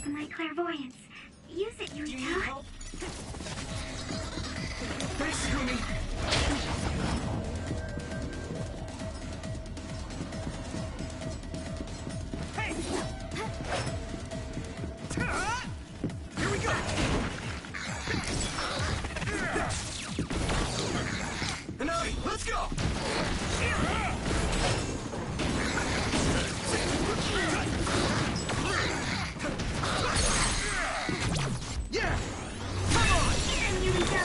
My clairvoyance. Use it, Do you need Yuito. help? Thanks, Kumi! Hey! Here we go! Hanami, let's go! Yeah! Come on! Get him, Yuito.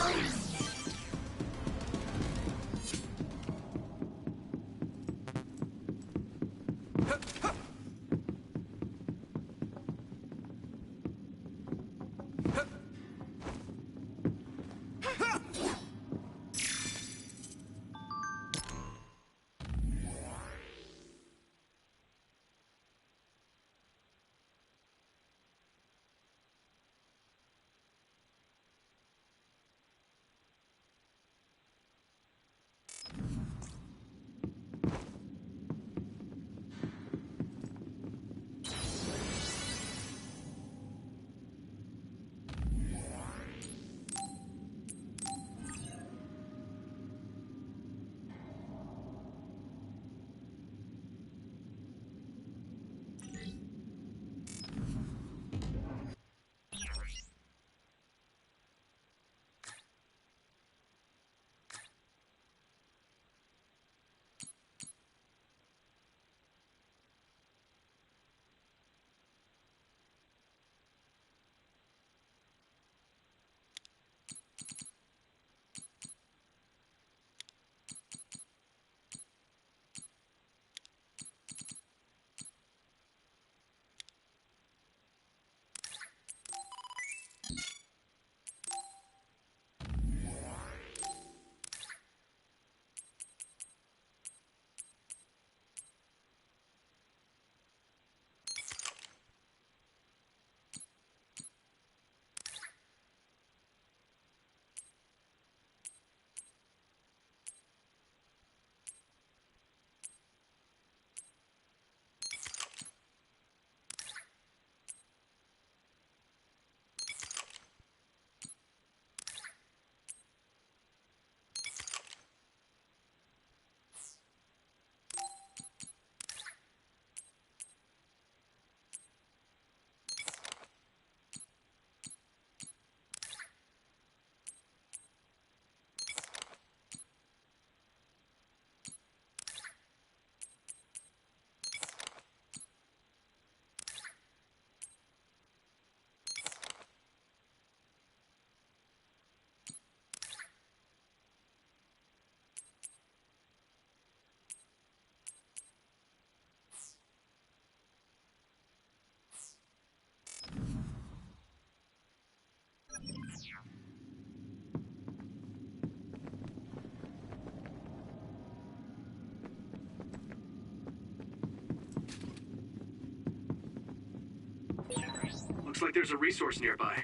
like there's a resource nearby.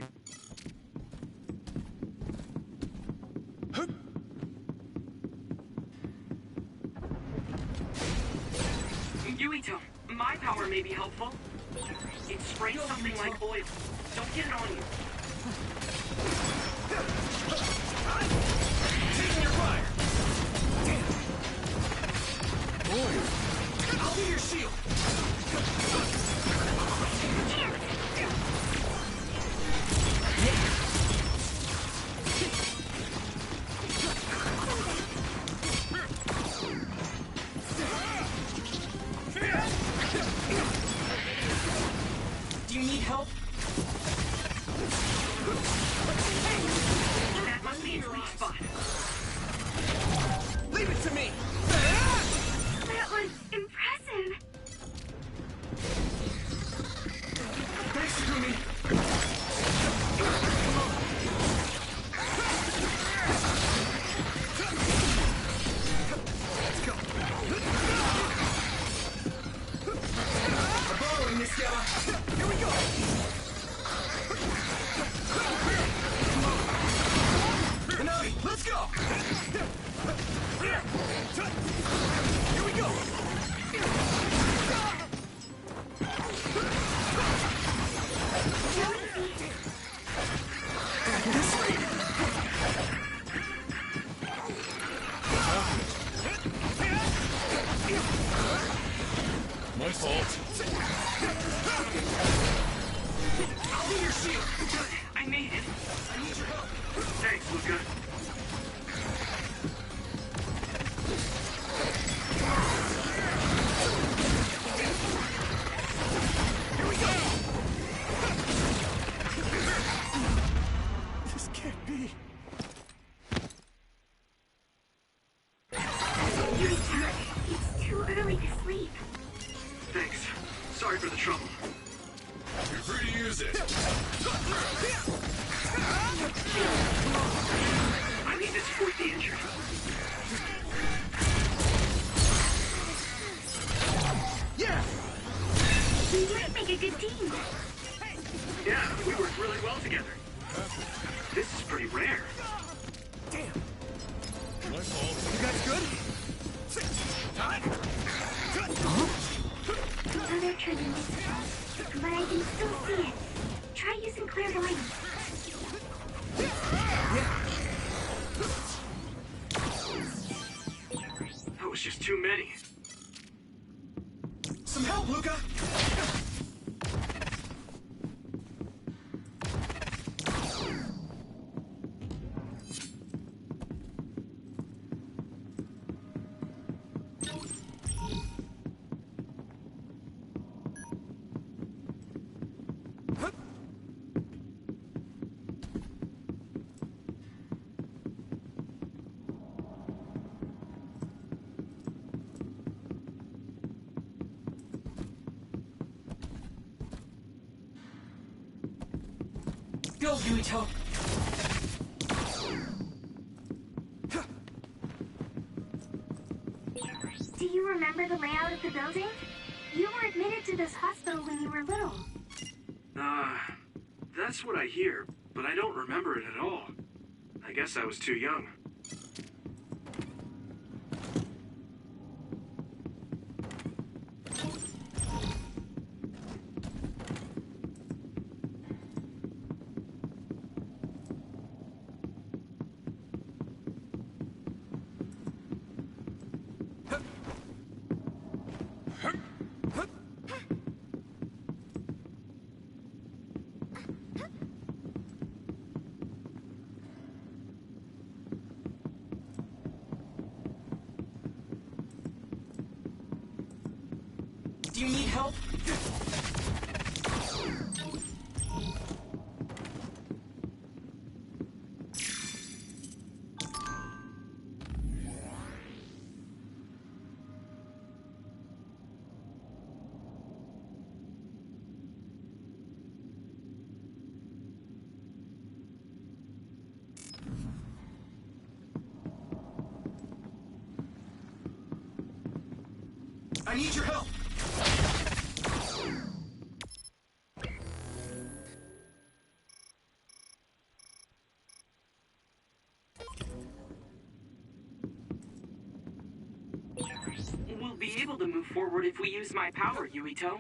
Yuito, my power may be helpful. It sprays something like oil. Don't get it on you. Taking your fire! Oil. I'll be your shield. Do you need help? That must be its weak spot. Leave it to me! That was impressive. Thanks, Kumi. Let's go! I'm borrowing this guy! Here we go! Hanami, let's go! Here we go! This way! My fault. I'll be your shield. Good. I made it. I need your help. Thanks, Luca. Here we go! This can't be. Yuito, it's too early to sleep. Thanks. Sorry for the trouble. You're free to use it. I need to support the injured. Yeah! We might make a good team. Yeah, we work really well together. This is pretty rare. Damn! My fault. You guys good? Time! The other turn invisible, but I can still see it. Try using clairvoyance. That was just too many. Some help, Luca! Go, Yuito! Do you remember the layout of the building? You were admitted to this hospital when you were little. That's what I hear, but I don't remember it at all. I guess I was too young. Do you need help? I need your help! able to move forward if we use my power, Yuito.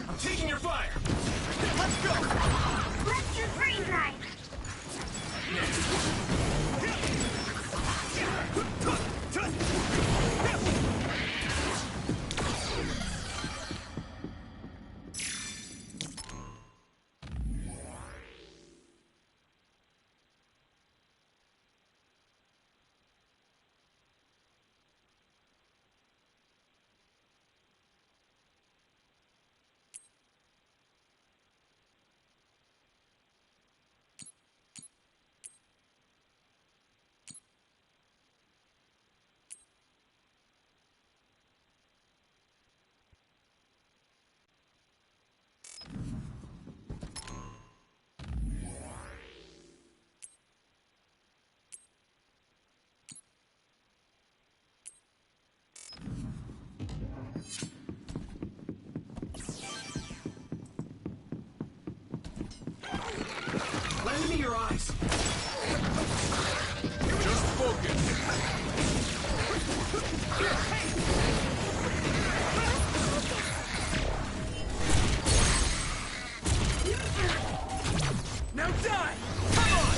I'm taking your fire! Let's go! Let's do freeze drive. Lend me your eyes! Just focus! Now die! Come on!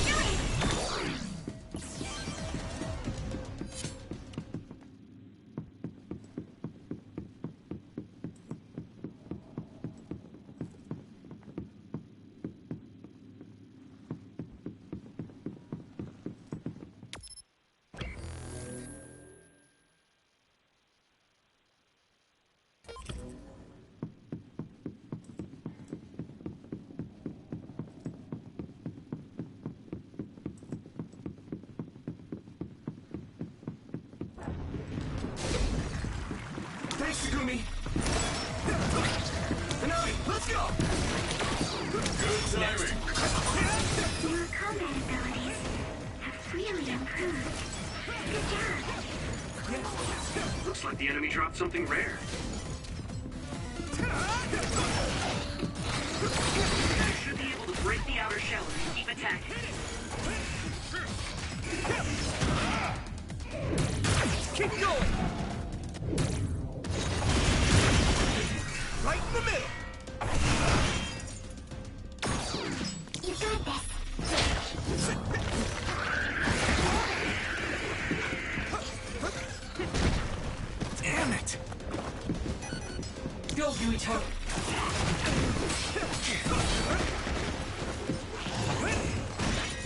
Thanks, Takumi! Hanami, let's go! Good timing! Your combat abilities have really improved. Good job. Looks like the enemy dropped something rare. You should be able to break the outer shell and keep attacking. Keep going! Right in the middle! You got this. Damn it! Go, Yuito!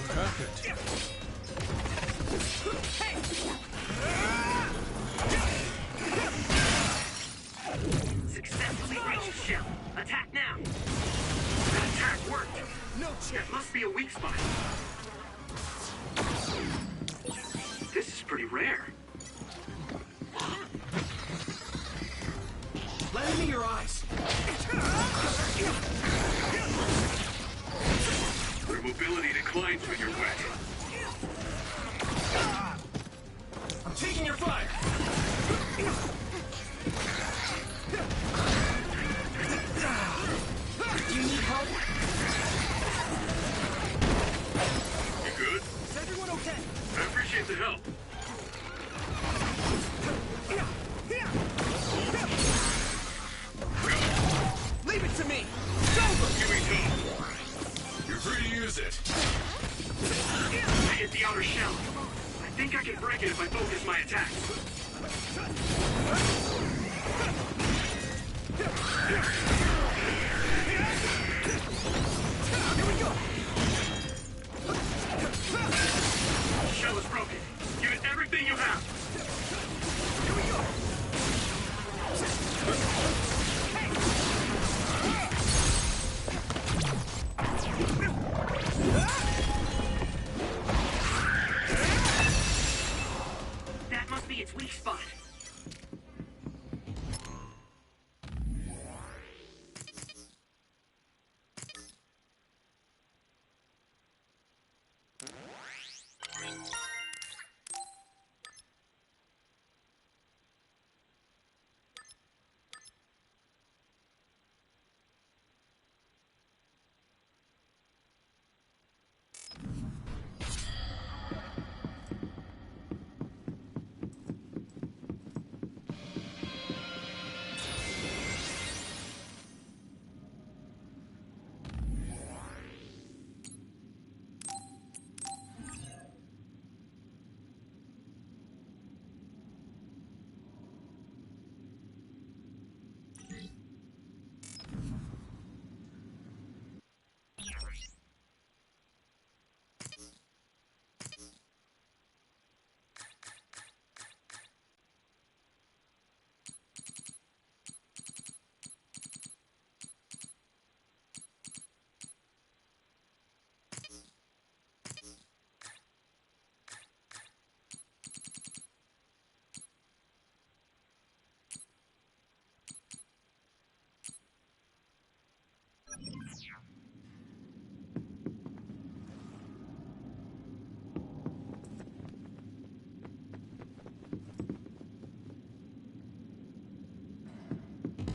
What happened? Successfully reached shell. Attack now. That attack worked. No chance! That must be a weak spot. This is pretty rare. Lend me your eyes! Your mobility declines when you're wet. I'm taking your fire! Do you need help? You good? Is everyone okay? I appreciate the help. Leave it to me! Yuito! You're free to use it! I hit the outer shell. I think I can break it if I focus my attacks. Here we go! Shell is broken. Give it everything you have. Here we go!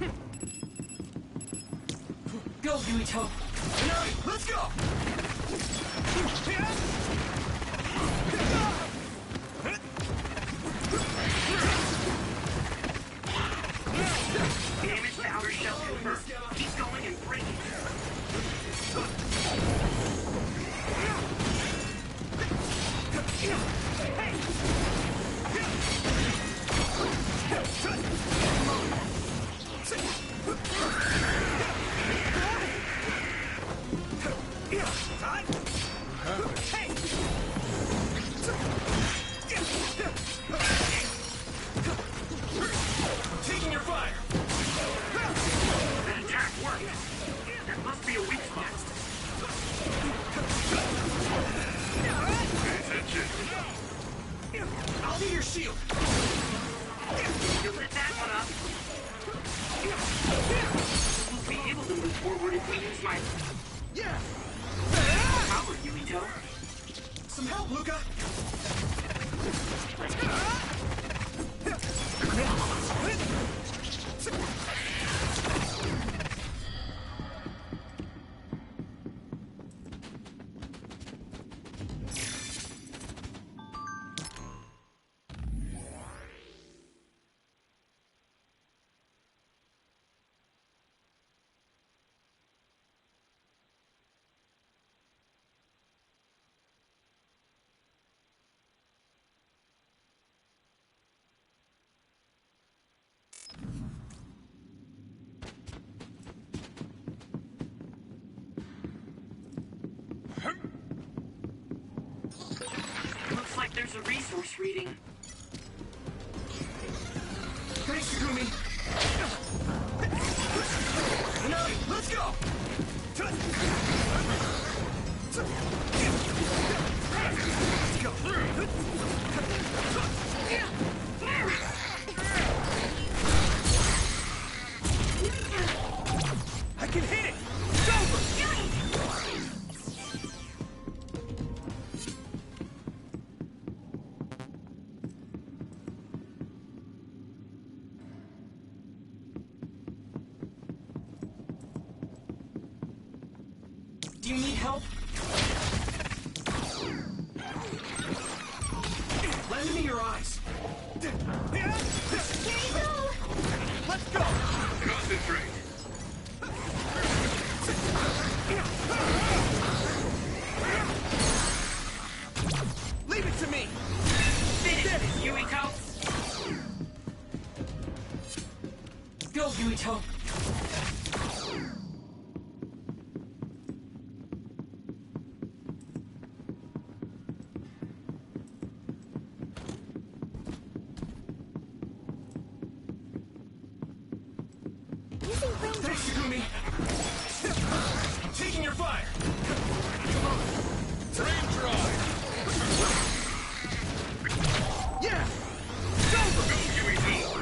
Go, Yuito! Minami, let's go! Damage the outer shell confirmed. Keep going and break it. Taking your fire! That attack worked. There must be a weak spot. Pay attention. I'll be your shield! You lit that one up. We'll be able to move forward if we use my Yeah! power, Yuito. Some help, Luca! Looks like there's a resource reading. Thanks, Takumi! Minami, let's go! I can hit it! It's over! Do you need help? Lend me your eyes! Let's go! Concentrate. Leave it to me! Finish this, Yuito! Go, Yuito. Thanks, Takumi! I'm taking your fire! Flame drive! Yeah! It's over! Go, Yuito.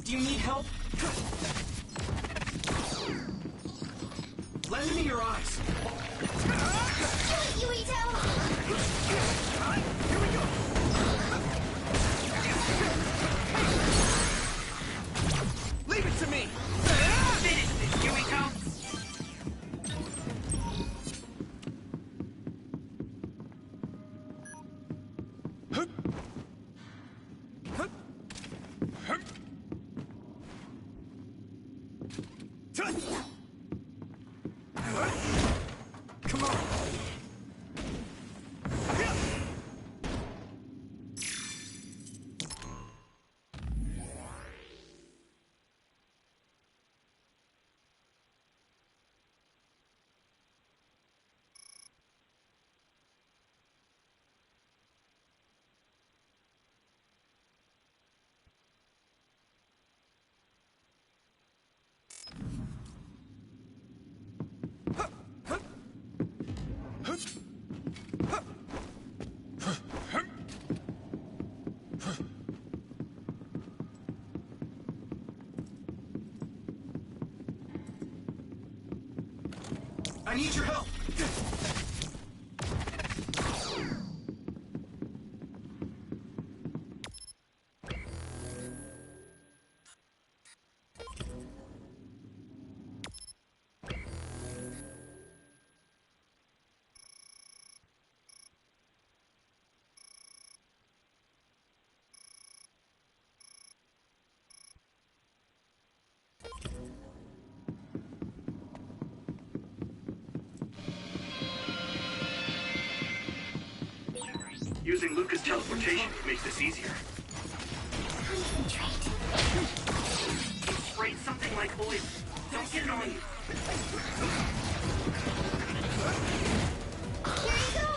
Do you need help? Lend me your eyes! Yuito! Here we go! Leave it to me! Finish this, Yuito! Come on! I need your help! Using Luca's teleportation would make this easier. Concentrate. He sprayed something like oil. Don't get it on you. Here you go!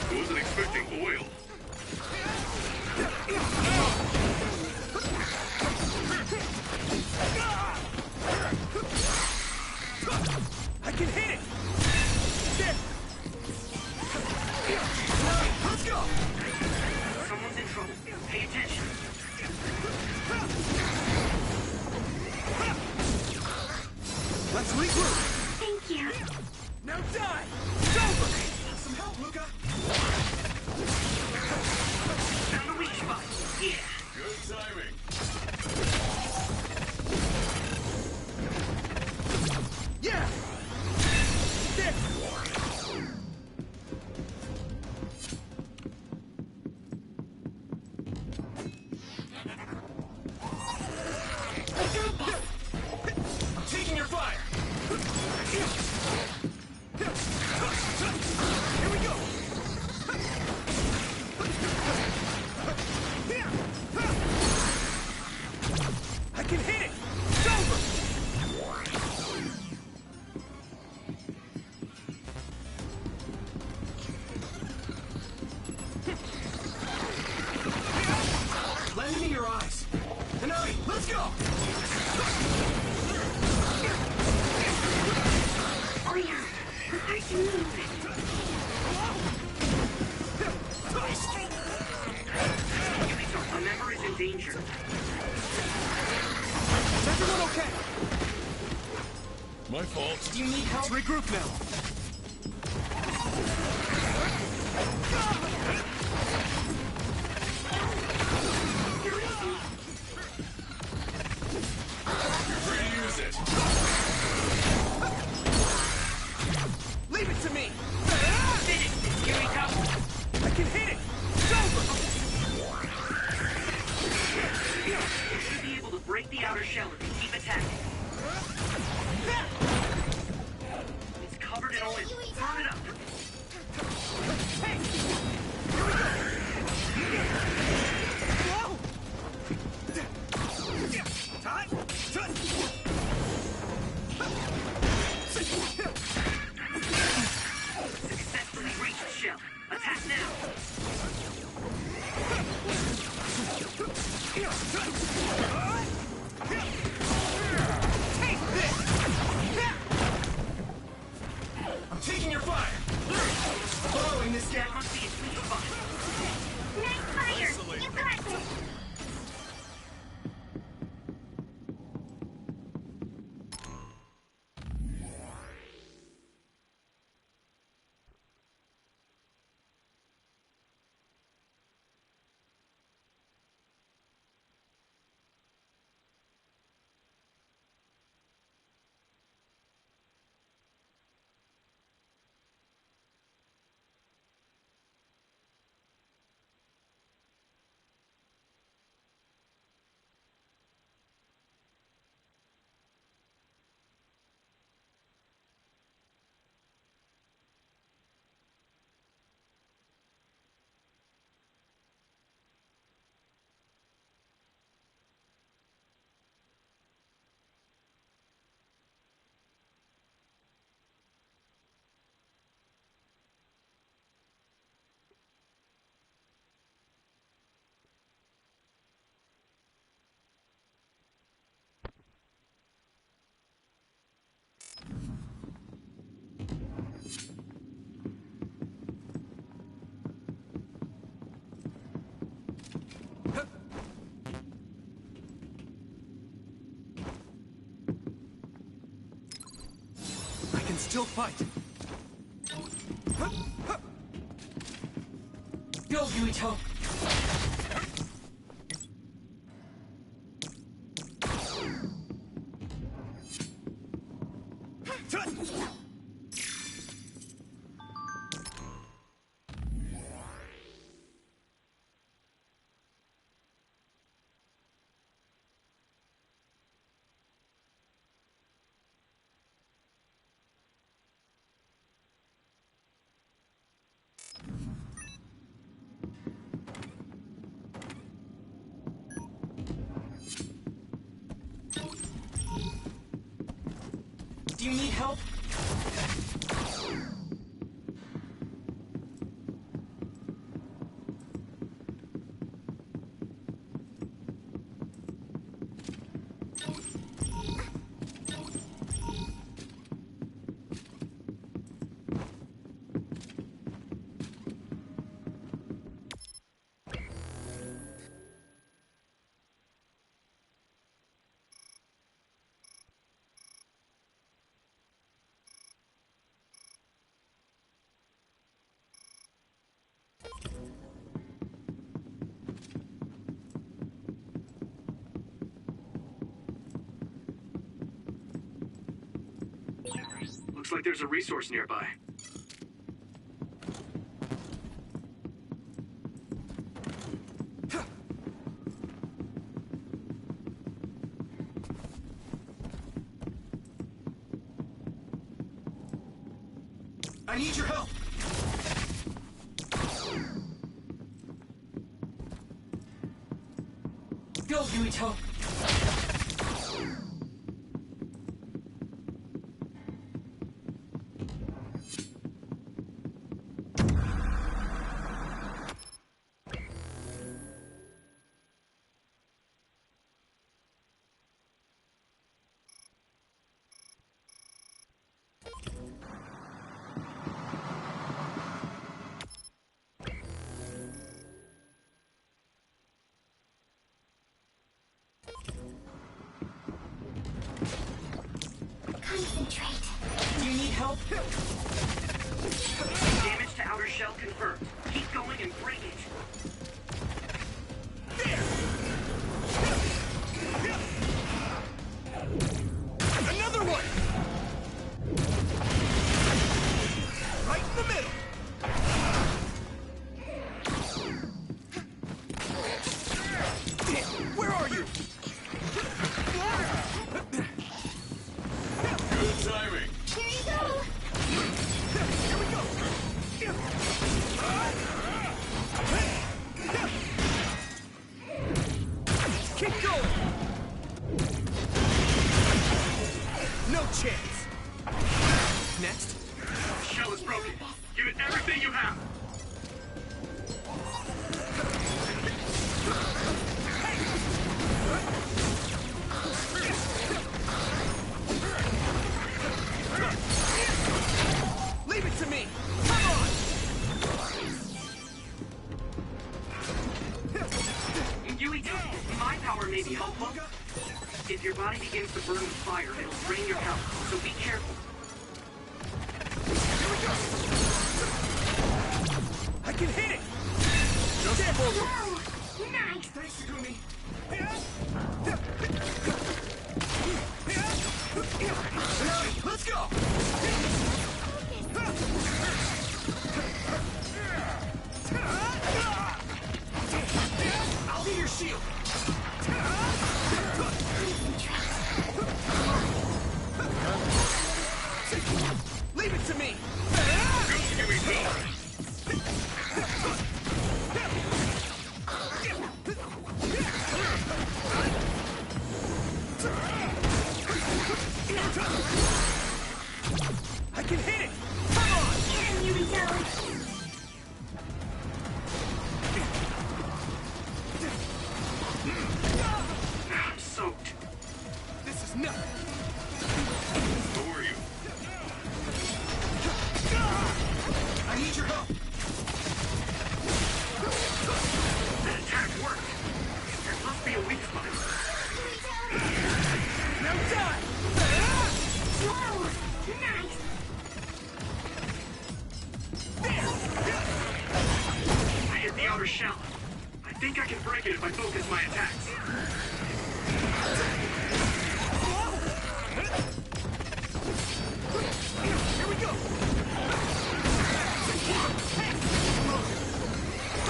I wasn't expecting oil. I can hit it! There! Let's go! Someone's in trouble. Pay attention. Let's regroup! Thank you. Now die! It's over! Some help, Luca! Found the weak spot. Yeah. Good timing. Yeah! There! I'm taking your fire! Here we go! I can hit it! It's over! Lend me your eyes. Hanami, let's go! Oh yeah, the part to move. Yukito, a member is in danger. Is everyone okay? My fault. Do you need help? Let's regroup now. Free to use it. Leave it to me! Finish! Here we go! I can hit it! It's over! You should be able to break the outer shell if you keep attacking. It's covered in oil. Burn it up. Hey! Here we go! Whoa! Time! Successfully reached the shell. Attack now. Take this! I'm taking your fire! Following this That down. must be a sweet spot. Nice fire! You got this! still fight. Go, Yuito! Do you need help? Looks like there's a resource nearby. I need your help! Go, Yuito! Concentrate. Do you need help? Damage to outer shell confirmed. Keep going and break it. Another one! Right in the middle! Where are you? Good timing. Here you go! Here we go! Keep going! No chance! Next. The shell is broken. Give it everything you have. Leave it to me! Come on! Yuito, my power may be helpful. If your body begins to burn with fire, it'll drain your health, so be careful. I can hit it! Just forward! Whoa! Nice! Thanks, Takumi. Let's go! I'll be your shield! Leave it to me! I can hit it! Come on! Here we go! I'm soaked. This is nothing! Who are you? I need your help. That attack worked. There must be a weak spot. Now die! Whoa! Nice! rather shallow. I think I can break it if I focus my attacks. Here we go!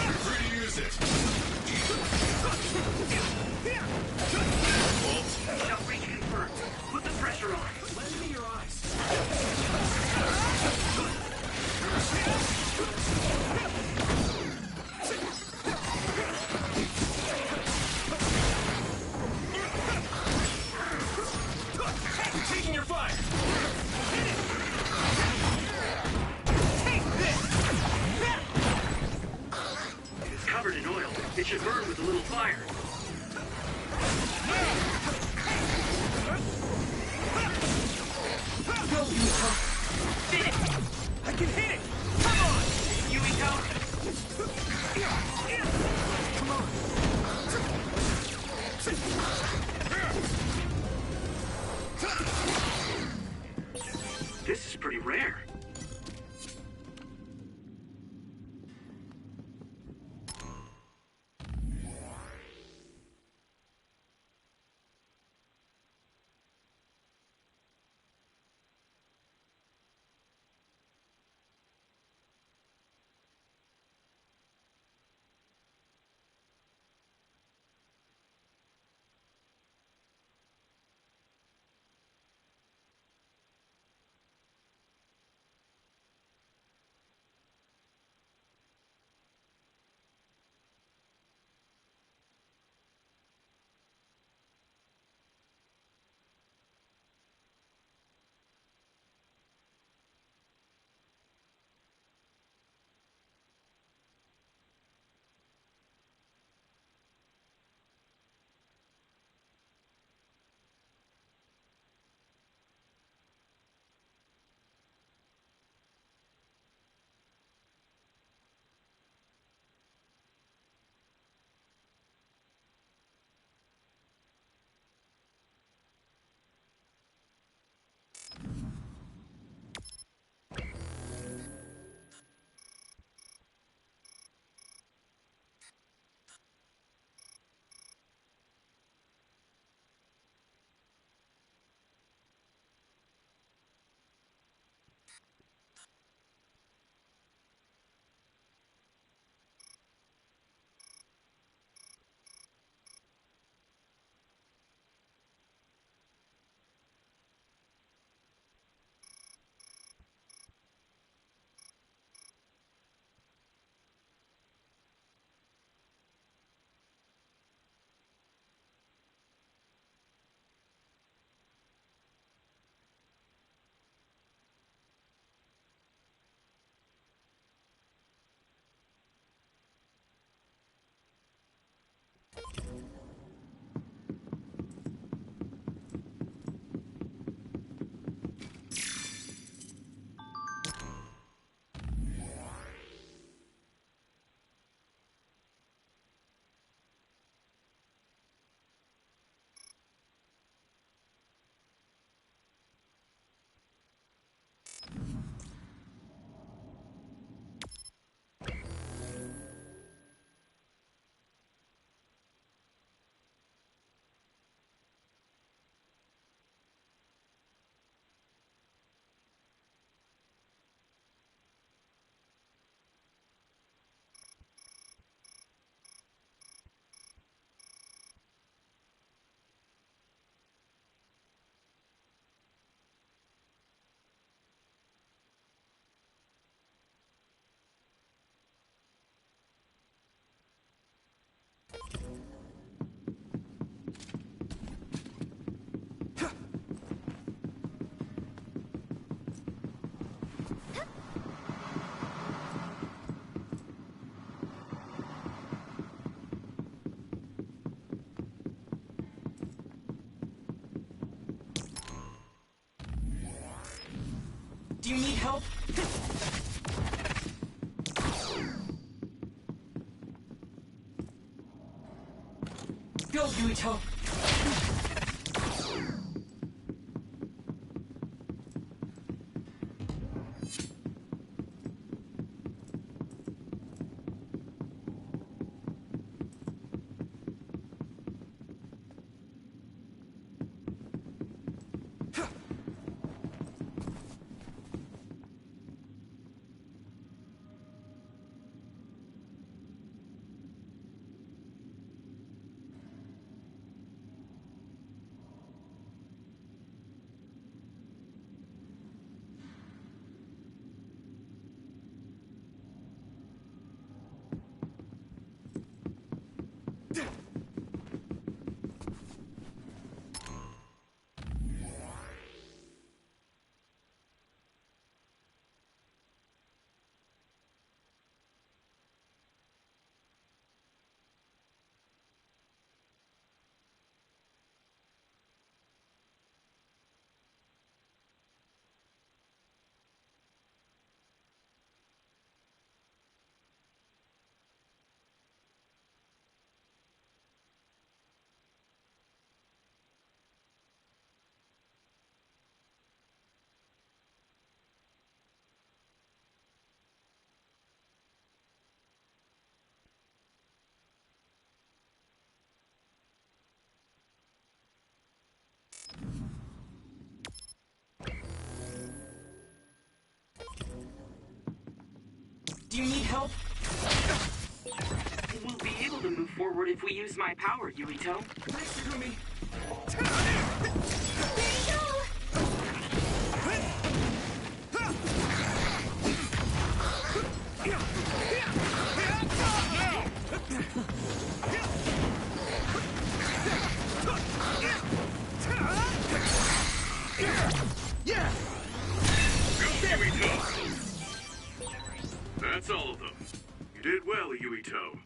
You're free to use it. Shell reach confirmed. Put the pressure on. Lend me your eyes. I'm taking your fire. It's covered in oil. It should burn with a little fire. Go, Yuko. Finish! I can hit it. Come on. Yuiko! Come on. This is pretty rare. Do you need help? Go, Yuito! Do you need help? We'll be able to move forward if we use my power, Yuito. Thanks, Takumi. That's all of them. You did well, Yuito.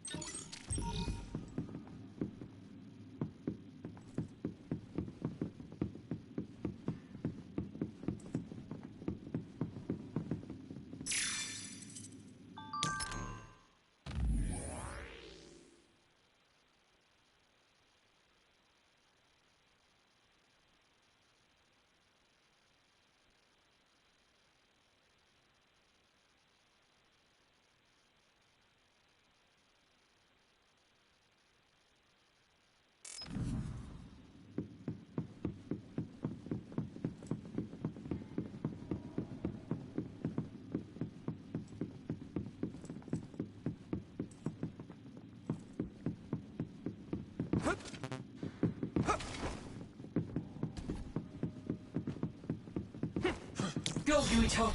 Go, Yuito!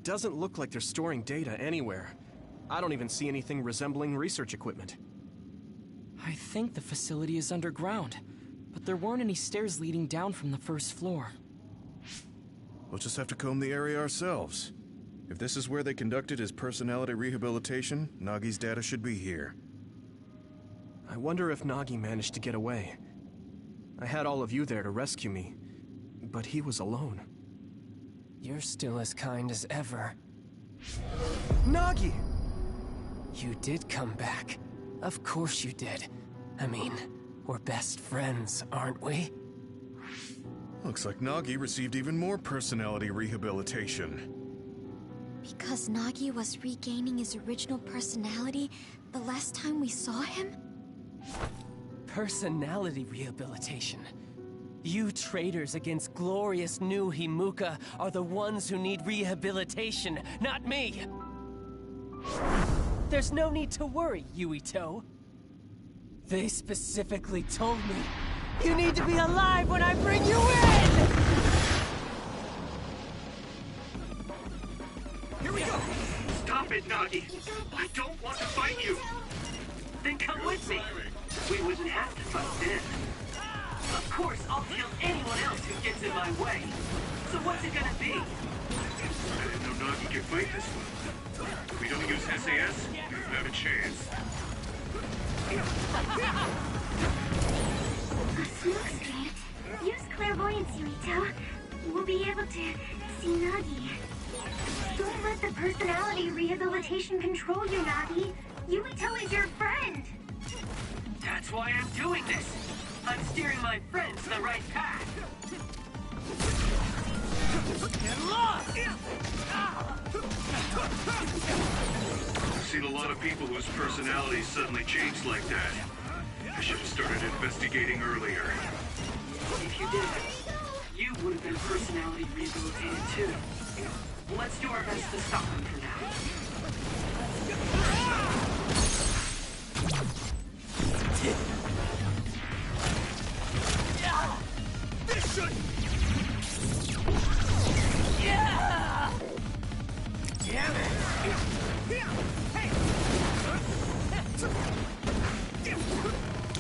It doesn't look like they're storing data anywhere. I don't even see anything resembling research equipment. I think the facility is underground, but there weren't any stairs leading down from the first floor. We'll just have to comb the area ourselves. If this is where they conducted his personality rehabilitation, Nagi's data should be here. I wonder if Nagi managed to get away. I had all of you there to rescue me, but he was alone. You're still as kind as ever. Nagi! You did come back. Of course you did. I mean, we're best friends, aren't we? Looks like Nagi received even more personality rehabilitation. Because Nagi was regaining his original personality the last time we saw him? Personality rehabilitation. You traitors against glorious new Himuka are the ones who need rehabilitation, not me! There's no need to worry, Yuito. They specifically told me you need to be alive when I bring you in! Here we go! Stop it, Nagi! I don't want to fight you! Then come with me! We wouldn't have to fight then. Of course, I'll kill anyone else who gets in my way. So what's it gonna be? I didn't know Nagi could fight this one. If we don't use SAS, we don't have a chance. A smoke screen. Use clairvoyance, Yuito. We'll be able to see Nagi. Don't let the personality rehabilitation control you, Nagi. Yuito is your friend. That's why I'm doing this. I'm steering my friends the right path. Get lost! I've seen a lot of people whose personalities suddenly changed like that. I should have started investigating earlier. If you did, you would have been personality rehabilitated too. Let's do our best to stop them for now. This should... Yeah! Damn it! Hey!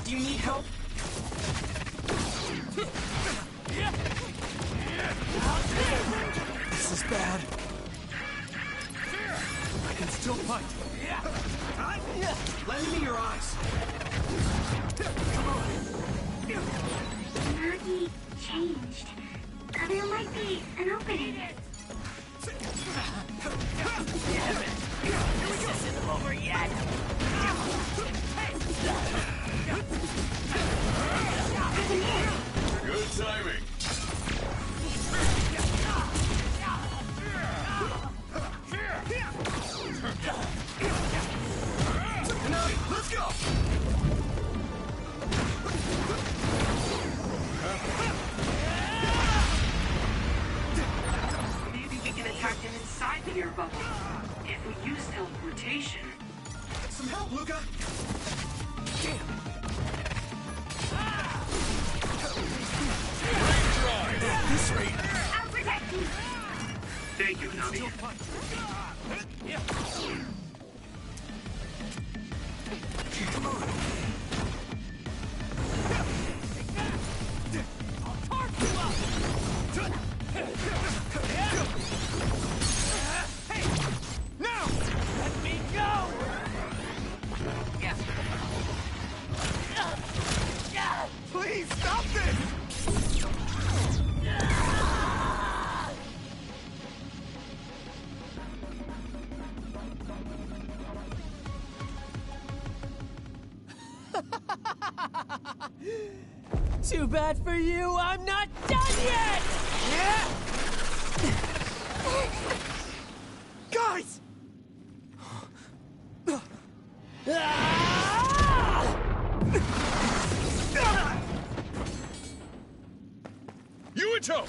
Do you need help? This is bad. I can still fight. Lend me your eyes. Nagi changed. There might be an opening. Damn it! This isn't over yet! Good timing. Let's go! Maybe we can attack them inside the air bubble. If we use teleportation. Some help, Luca! Damn! At this rate... I'll protect you. Thank you, Nami. Come on! Hey! Now! Let me go! Please stop this! Too bad for you, I'm not done yet! Yeah! Guys! Yuito!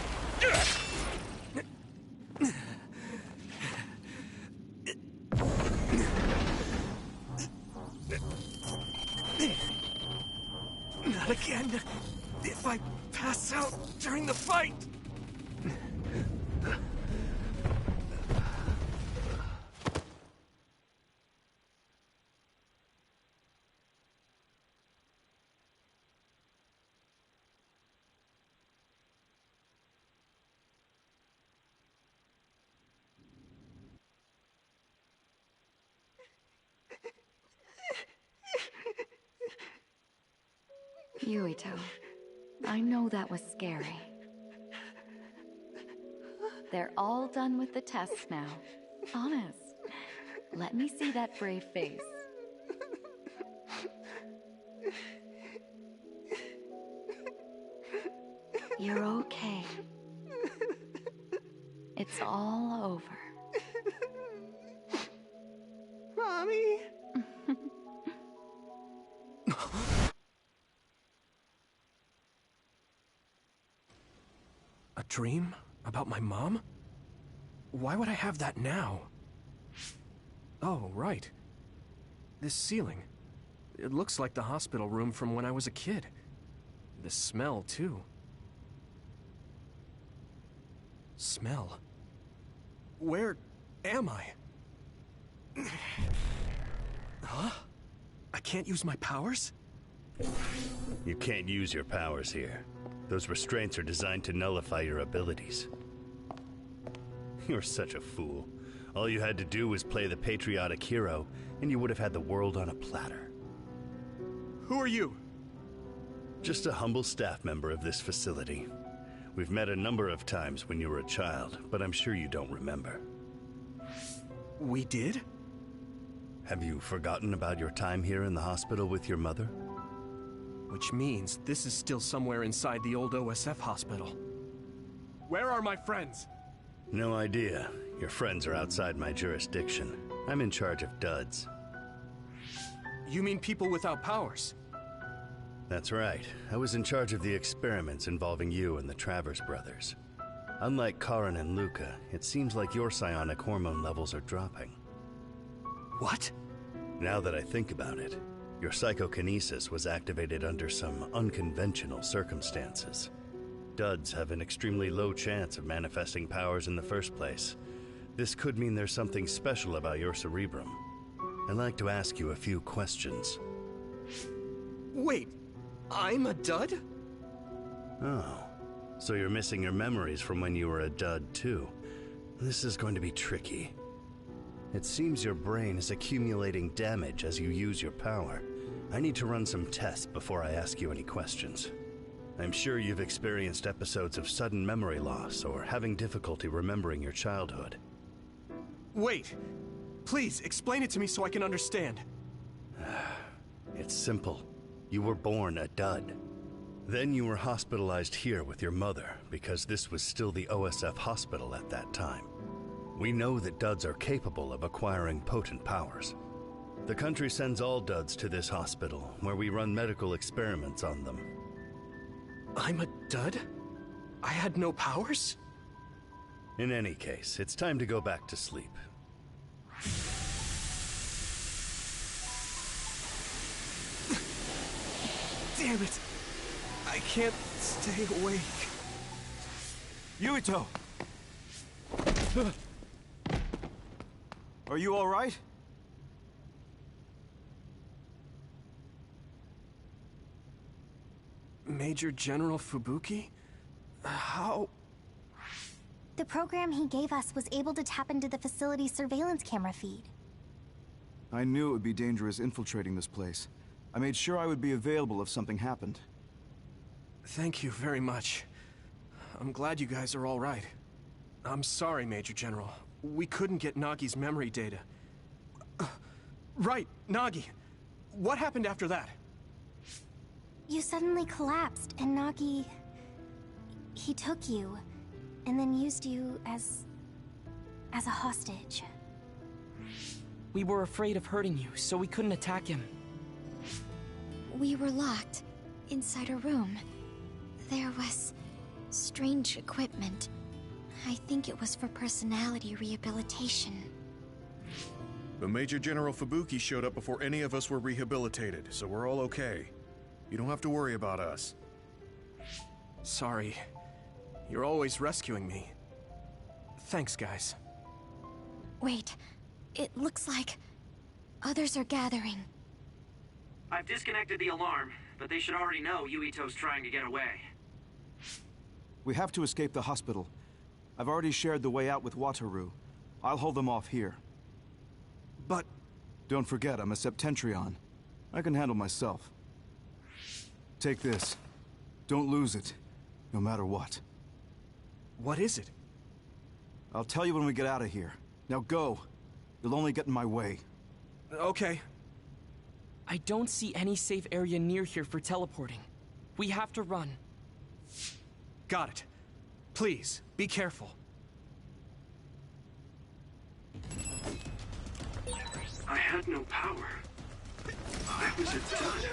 Not again. If I pass out during the fight. Yuito, I know that was scary. They're all done with the tests now. Honest. Let me see that brave face. You're okay. It's all over. Mommy! A dream? About my mom? Why would I have that now? Oh, right. This ceiling. It looks like the hospital room from when I was a kid. The smell, too. Smell? Where am I? Huh? I can't use my powers? You can't use your powers here. Those restraints are designed to nullify your abilities. You're such a fool. All you had to do was play the patriotic hero, and you would have had the world on a platter. Who are you? Just a humble staff member of this facility. We've met a number of times when you were a child, but I'm sure you don't remember. We did? Have you forgotten about your time here in the hospital with your mother? Which means this is still somewhere inside the old OSF hospital. Where are my friends? No idea. Your friends are outside my jurisdiction. I'm in charge of duds. You mean people without powers? That's right. I was in charge of the experiments involving you and the Travers brothers. Unlike Karin and Luca, it seems like your psionic hormone levels are dropping. What? Now that I think about it, your psychokinesis was activated under some unconventional circumstances. Duds have an extremely low chance of manifesting powers in the first place. This could mean there's something special about your cerebrum. I'd like to ask you a few questions. Wait, I'm a dud? Oh, so you're missing your memories from when you were a dud too. This is going to be tricky. It seems your brain is accumulating damage as you use your power. I need to run some tests before I ask you any questions. I'm sure you've experienced episodes of sudden memory loss or having difficulty remembering your childhood. Wait! Please, explain it to me so I can understand. It's simple. You were born a dud. Then you were hospitalized here with your mother because this was still the OSF hospital at that time. We know that duds are capable of acquiring potent powers. The country sends all duds to this hospital, where we run medical experiments on them. I'm a dud? I had no powers? In any case, it's time to go back to sleep. Damn it! I can't stay awake. Yuito! Are you all right? Major General Fubuki? How? The program he gave us was able to tap into the facility's surveillance camera feed. I knew it would be dangerous infiltrating this place. I made sure I would be available if something happened. Thank you very much. I'm glad you guys are all right. I'm sorry, Major General. We couldn't get Nagi's memory data. Right, Nagi. What happened after that? You suddenly collapsed, and Nagi... he took you, and then used you as a hostage. We were afraid of hurting you, so we couldn't attack him. We were locked inside a room. There was strange equipment. I think it was for personality rehabilitation. But Major General Fubuki showed up before any of us were rehabilitated, so we're all okay. You don't have to worry about us. Sorry. You're always rescuing me. Thanks, guys. Wait, it looks like others are gathering. I've disconnected the alarm, but they should already know Yuito's trying to get away. We have to escape the hospital. I've already shared the way out with Wataru. I'll hold them off here. But... Don't forget, I'm a Septentrion. I can handle myself. Take this. Don't lose it, no matter what. What is it? I'll tell you when we get out of here. Now go. You'll only get in my way. Okay. I don't see any safe area near here for teleporting. We have to run. Got it. Please, be careful. I had no power. I was a dud.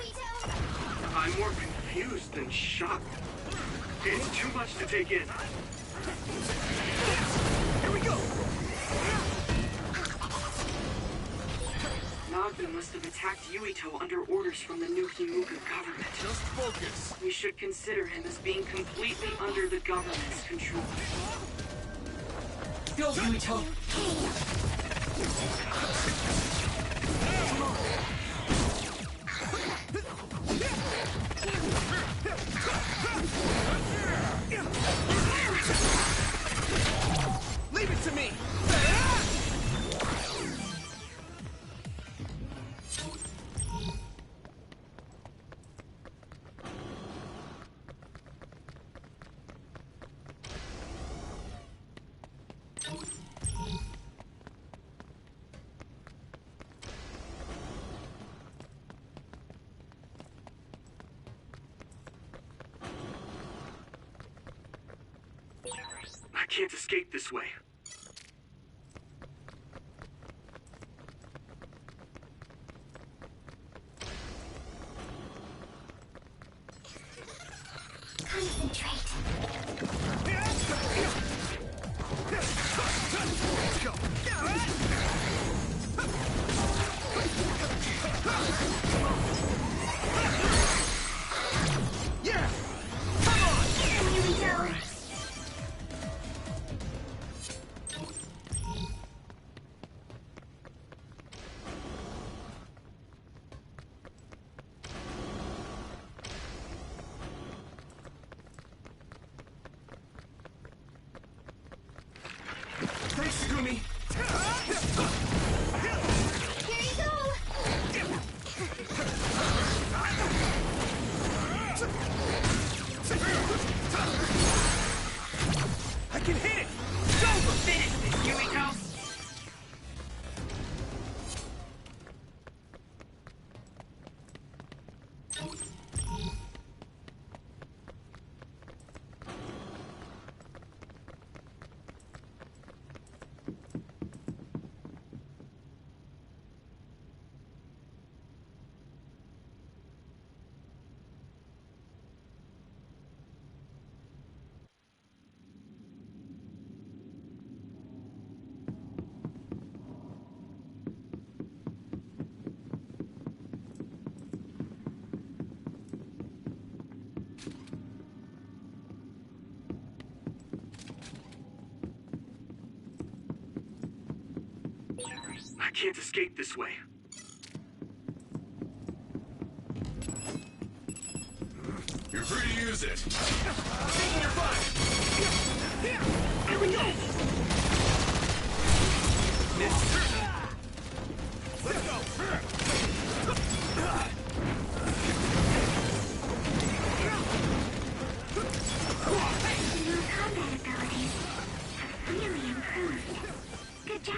I'm more confused than shocked. It's too much to take in. Here we go! Nagla must have attacked Yuito under orders from the new Himuka government. Just focus. We should consider him as being completely under the government's control. Go, Yuito! Leave it to me! I can't escape this way. Concentrate. Yeah! Come on! Here we go. Thanks, Gumi! Here you go. I can hit it! Go! Finish this, Yuito! I can't escape this way. You're free to use it. Taking your fire! Here we go! Let's go! Your combat abilities have really improved. Good job.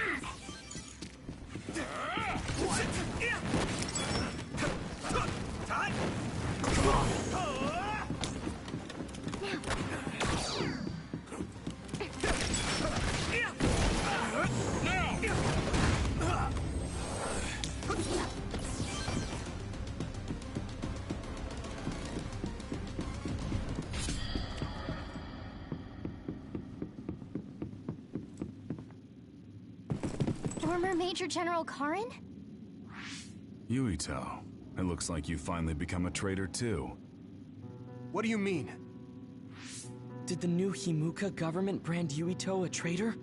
Former Major General Karin? Yuito, it looks like you finally become a traitor too. What do you mean? Did the new Himuka government brand Yuito a traitor?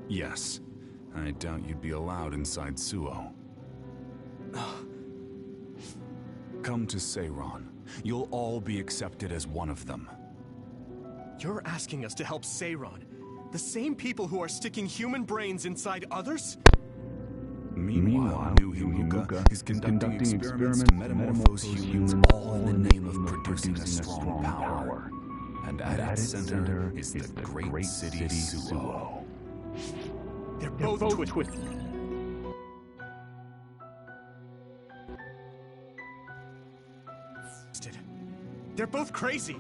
Yes. I doubt you'd be allowed inside Suo. Come to Seiran. You'll all be accepted as one of them. You're asking us to help Seiran, the same people who are sticking human brains inside others? Meanwhile, new Himuka is conducting experiments to metamorphose humans, all in the name of producing a strong power. And at its center is the great city Suo. They're both twisted. They're both crazy.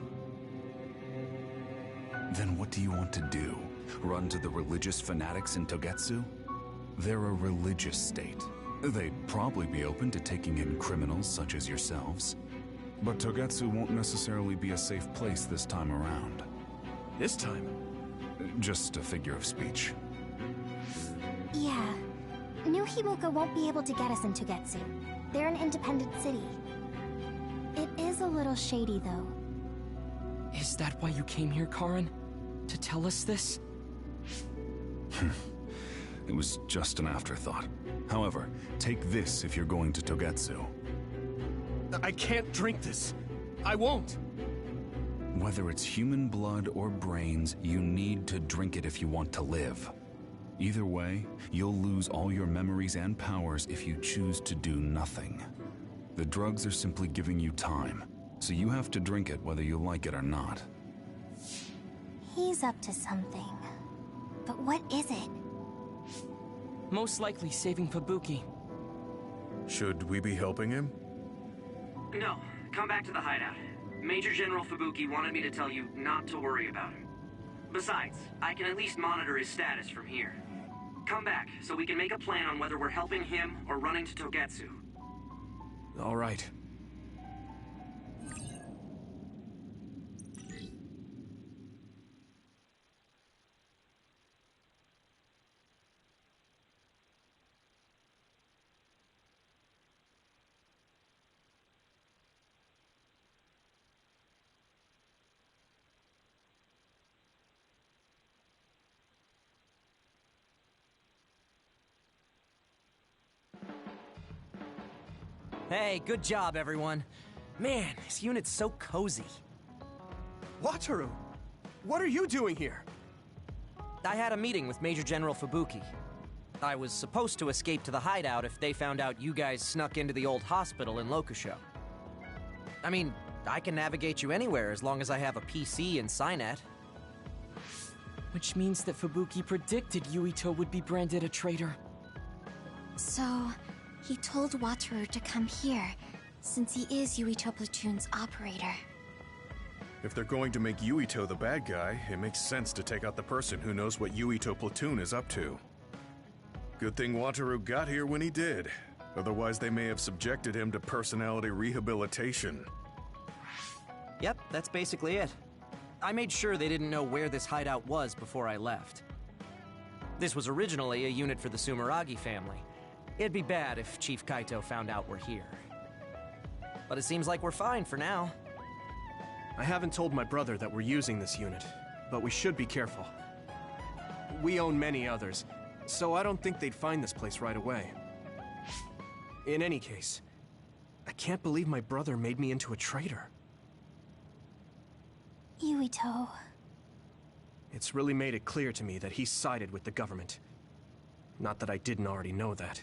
Then what do you want to do? Run to the religious fanatics in Togetsu? They're a religious state. They'd probably be open to taking in criminals such as yourselves. But Togetsu won't necessarily be a safe place this time around. This time? Just a figure of speech. Yeah. New Himuka won't be able to get us in Togetsu. They're an independent city. It is a little shady, though. Is that why you came here, Karin? To tell us this? It was just an afterthought. However, take this if you're going to Togetsu. I can't drink this. I won't. Whether it's human blood or brains, you need to drink it if you want to live. Either way, you'll lose all your memories and powers if you choose to do nothing. The drugs are simply giving you time, so you have to drink it whether you like it or not. He's up to something. But what is it? Most likely saving Fubuki. Should we be helping him? No, come back to the hideout. Major General Fubuki wanted me to tell you not to worry about him. Besides, I can at least monitor his status from here. Come back, so we can make a plan on whether we're helping him or running to Togetsu. All right. Hey, good job, everyone. Man, this unit's so cozy. Wataru! What are you doing here? I had a meeting with Major General Fubuki. I was supposed to escape to the hideout if they found out you guys snuck into the old hospital in Lokusho. I mean, I can navigate you anywhere as long as I have a PC and Cynet. Which means that Fubuki predicted Yuito would be branded a traitor. So, he told Wataru to come here, since he is Yuito Platoon's operator. If they're going to make Yuito the bad guy, it makes sense to take out the person who knows what Yuito Platoon is up to. Good thing Wataru got here when he did. Otherwise, they may have subjected him to personality rehabilitation. Yep, that's basically it. I made sure they didn't know where this hideout was before I left. This was originally a unit for the Sumeragi family. It'd be bad if Chief Kaito found out we're here. But it seems like we're fine for now. I haven't told my brother that we're using this unit, but we should be careful. We own many others, so I don't think they'd find this place right away. In any case, I can't believe my brother made me into a traitor. Yuito. It's really made it clear to me that he sided with the government. Not that I didn't already know that.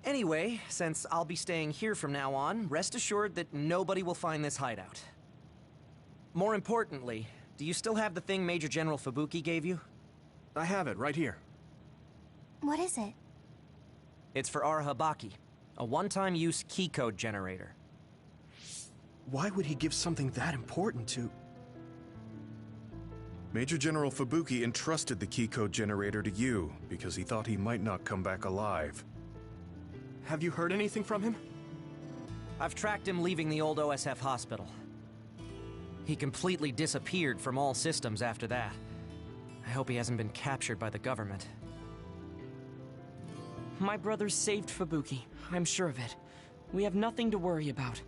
Anyway, since I'll be staying here from now on, rest assured that nobody will find this hideout. More importantly, do you still have the thing Major General Fubuki gave you? I have it right here. What is it? It's for Arahabaki, a one-time use key code generator. Why would he give something that important to... Major General Fubuki entrusted the key code generator to you because he thought he might not come back alive. Have you heard anything from him? I've tracked him leaving the old OSF hospital. He completely disappeared from all systems after that. I hope he hasn't been captured by the government. My brother saved Fubuki. I'm sure of it. We have nothing to worry about.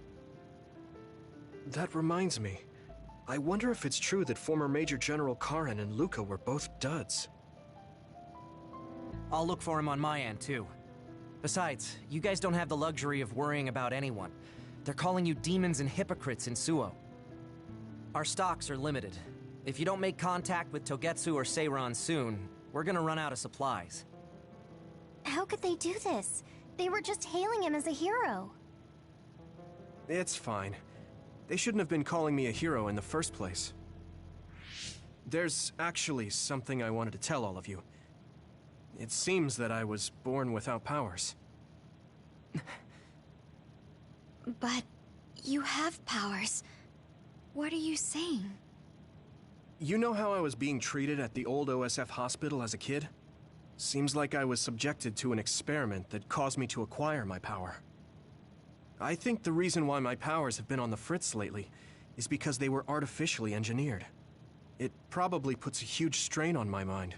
That reminds me. I wonder if it's true that former Major General Karin and Luca were both duds. I'll look for him on my end, too. Besides, you guys don't have the luxury of worrying about anyone. They're calling you demons and hypocrites in Suo. Our stocks are limited. If you don't make contact with Togetsu or Seiran soon, we're gonna run out of supplies. How could they do this? They were just hailing him as a hero. It's fine. They shouldn't have been calling me a hero in the first place. There's actually something I wanted to tell all of you. It seems that I was born without powers. But you have powers. What are you saying? You know how I was being treated at the old OSF hospital as a kid? Seems like I was subjected to an experiment that caused me to acquire my power. I think the reason why my powers have been on the fritz lately is because they were artificially engineered. It probably puts a huge strain on my mind.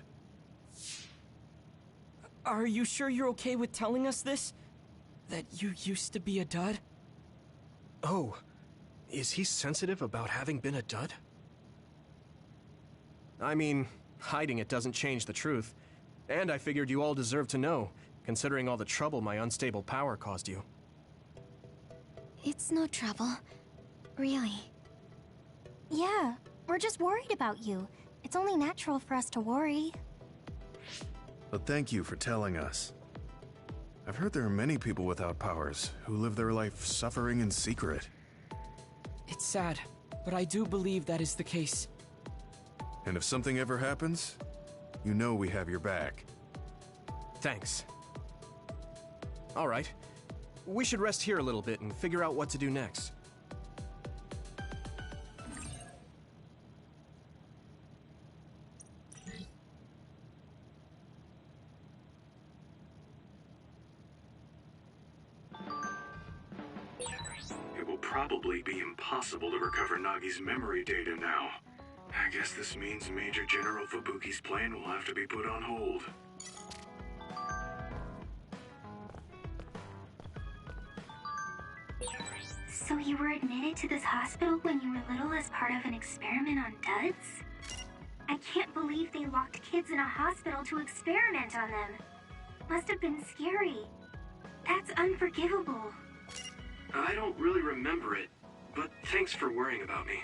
Are you sure you're okay with telling us this? That you used to be a dud? Oh, is he sensitive about having been a dud? I mean, hiding it doesn't change the truth. And I figured you all deserve to know, considering all the trouble my unstable power caused you. It's no trouble. Really. Yeah, we're just worried about you. It's only natural for us to worry. But thank you for telling us. I've heard there are many people without powers who live their life suffering in secret. It's sad, but I do believe that is the case. And if something ever happens, you know we have your back. Thanks. All right. We should rest here a little bit and figure out what to do next. It will probably be impossible to recover Nagi's memory data now. I guess this means Major General Fubuki's plan will have to be put on hold. So you were admitted to this hospital when you were little as part of an experiment on duds? I can't believe they locked kids in a hospital to experiment on them. Must have been scary. That's unforgivable. I don't really remember it, but thanks for worrying about me.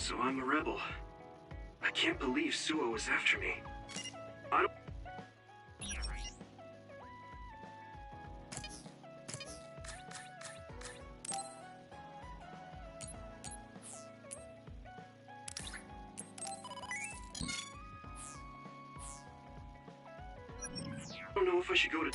So I'm a rebel. I can't believe Suo is after me. I don't... I don't know if I should go to...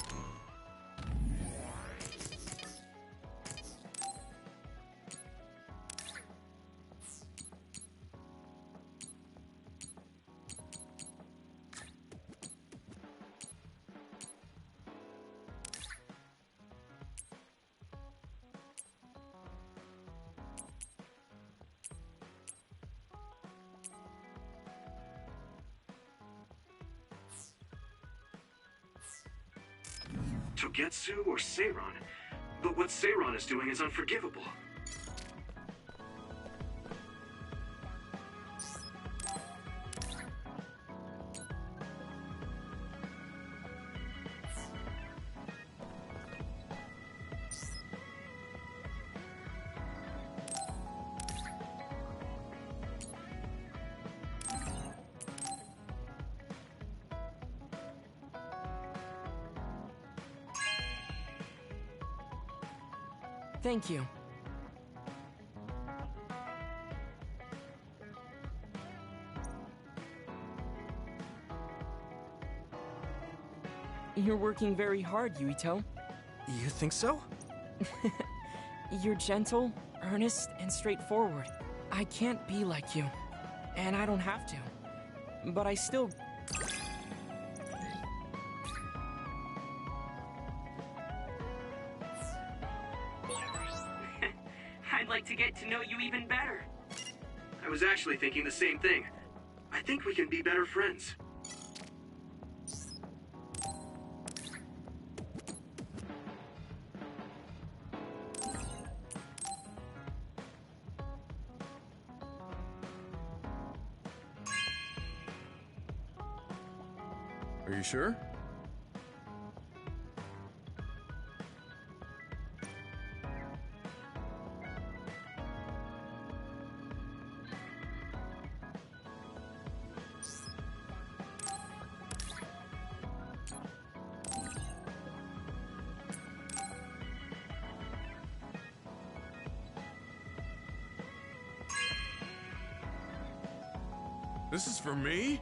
Togetsu or Seiron. But what Seiron is doing is unforgivable. Thank you. You're working very hard, Yuito. You think so? You're gentle, earnest, and straightforward. I can't be like you, and I don't have to. But I still... I'd like to get to know you even better. I was actually thinking the same thing. I think we can be better friends. Are you sure? This is for me?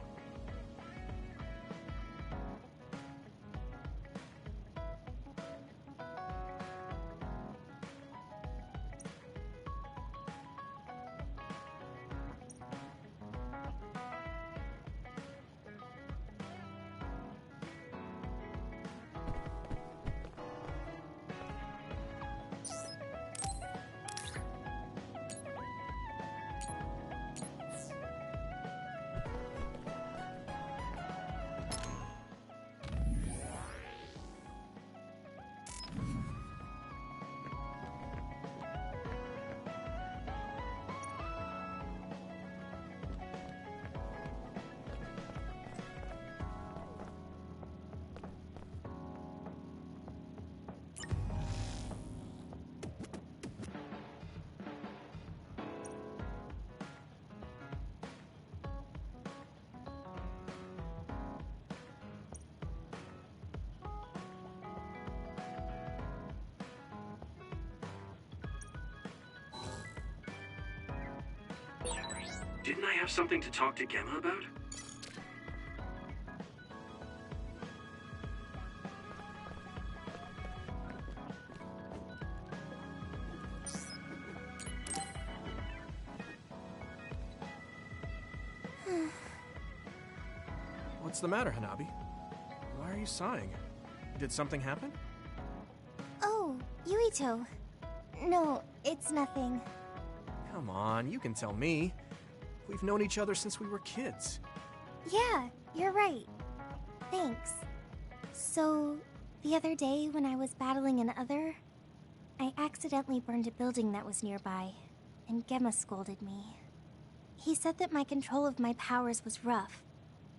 Didn't I have something to talk to Gemma about? What's the matter, Hanabi? Why are you sighing? Did something happen? Oh, Yuito. No, it's nothing. Come on, you can tell me. We've known each other since we were kids. Yeah, you're right. Thanks. So, the other day when I was battling an other, I accidentally burned a building that was nearby, and Gemma scolded me. He said that my control of my powers was rough,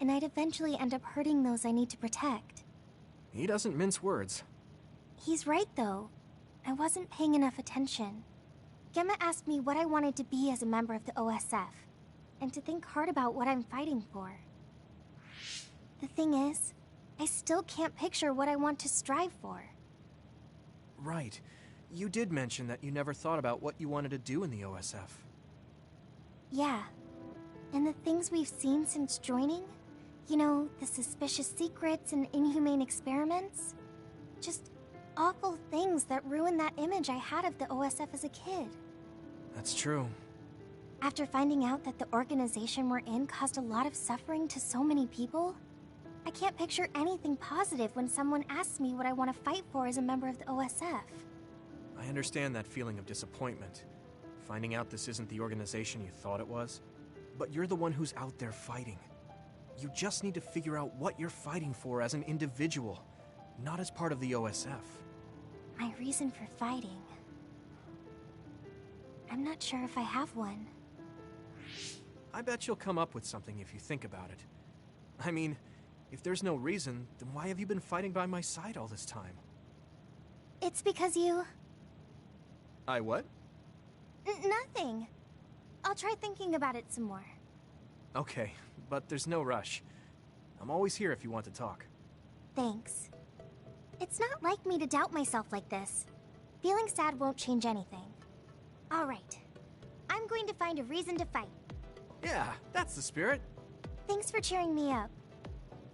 and I'd eventually end up hurting those I need to protect. He doesn't mince words. He's right, though. I wasn't paying enough attention. Gemma asked me what I wanted to be as a member of the OSF, and to think hard about what I'm fighting for. The thing is, I still can't picture what I want to strive for. Right. You did mention that you never thought about what you wanted to do in the OSF. Yeah. And the things we've seen since joining? You know, the suspicious secrets and inhumane experiments? Just awful things that ruined that image I had of the OSF as a kid. That's true. After finding out that the organization we're in caused a lot of suffering to so many people, I can't picture anything positive when someone asks me what I want to fight for as a member of the OSF. I understand that feeling of disappointment. Finding out this isn't the organization you thought it was. But you're the one who's out there fighting. You just need to figure out what you're fighting for as an individual, not as part of the OSF. My reason for fighting... I'm not sure if I have one. I bet you'll come up with something if you think about it. I mean, if there's no reason, then why have you been fighting by my side all this time? It's because you... I what? Nothing. I'll try thinking about it some more. Okay, but there's no rush. I'm always here if you want to talk. Thanks. It's not like me to doubt myself like this. Feeling sad won't change anything. All right. I'm going to find a reason to fight. Yeah, that's the spirit. Thanks for cheering me up.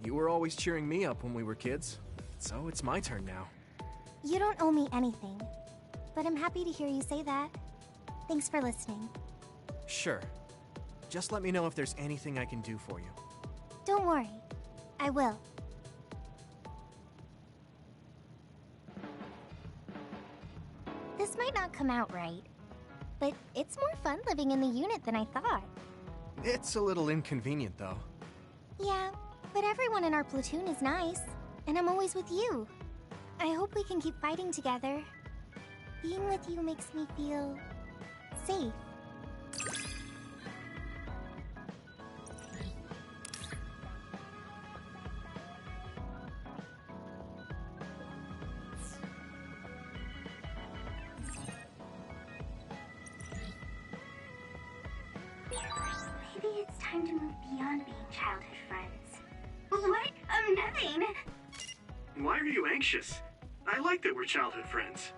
You were always cheering me up when we were kids, so it's my turn now. You don't owe me anything, but I'm happy to hear you say that. Thanks for listening. Sure. Just let me know if there's anything I can do for you. Don't worry. I will. This might not come out right, but it's more fun living in the unit than I thought. It's a little inconvenient, though. Yeah, but everyone in our platoon is nice, and I'm always with you. I hope we can keep fighting together. Being with you makes me feel... safe. Maybe it's time to move beyond being childhood friends. What? Nothing. Why are you anxious? I like that we're childhood friends.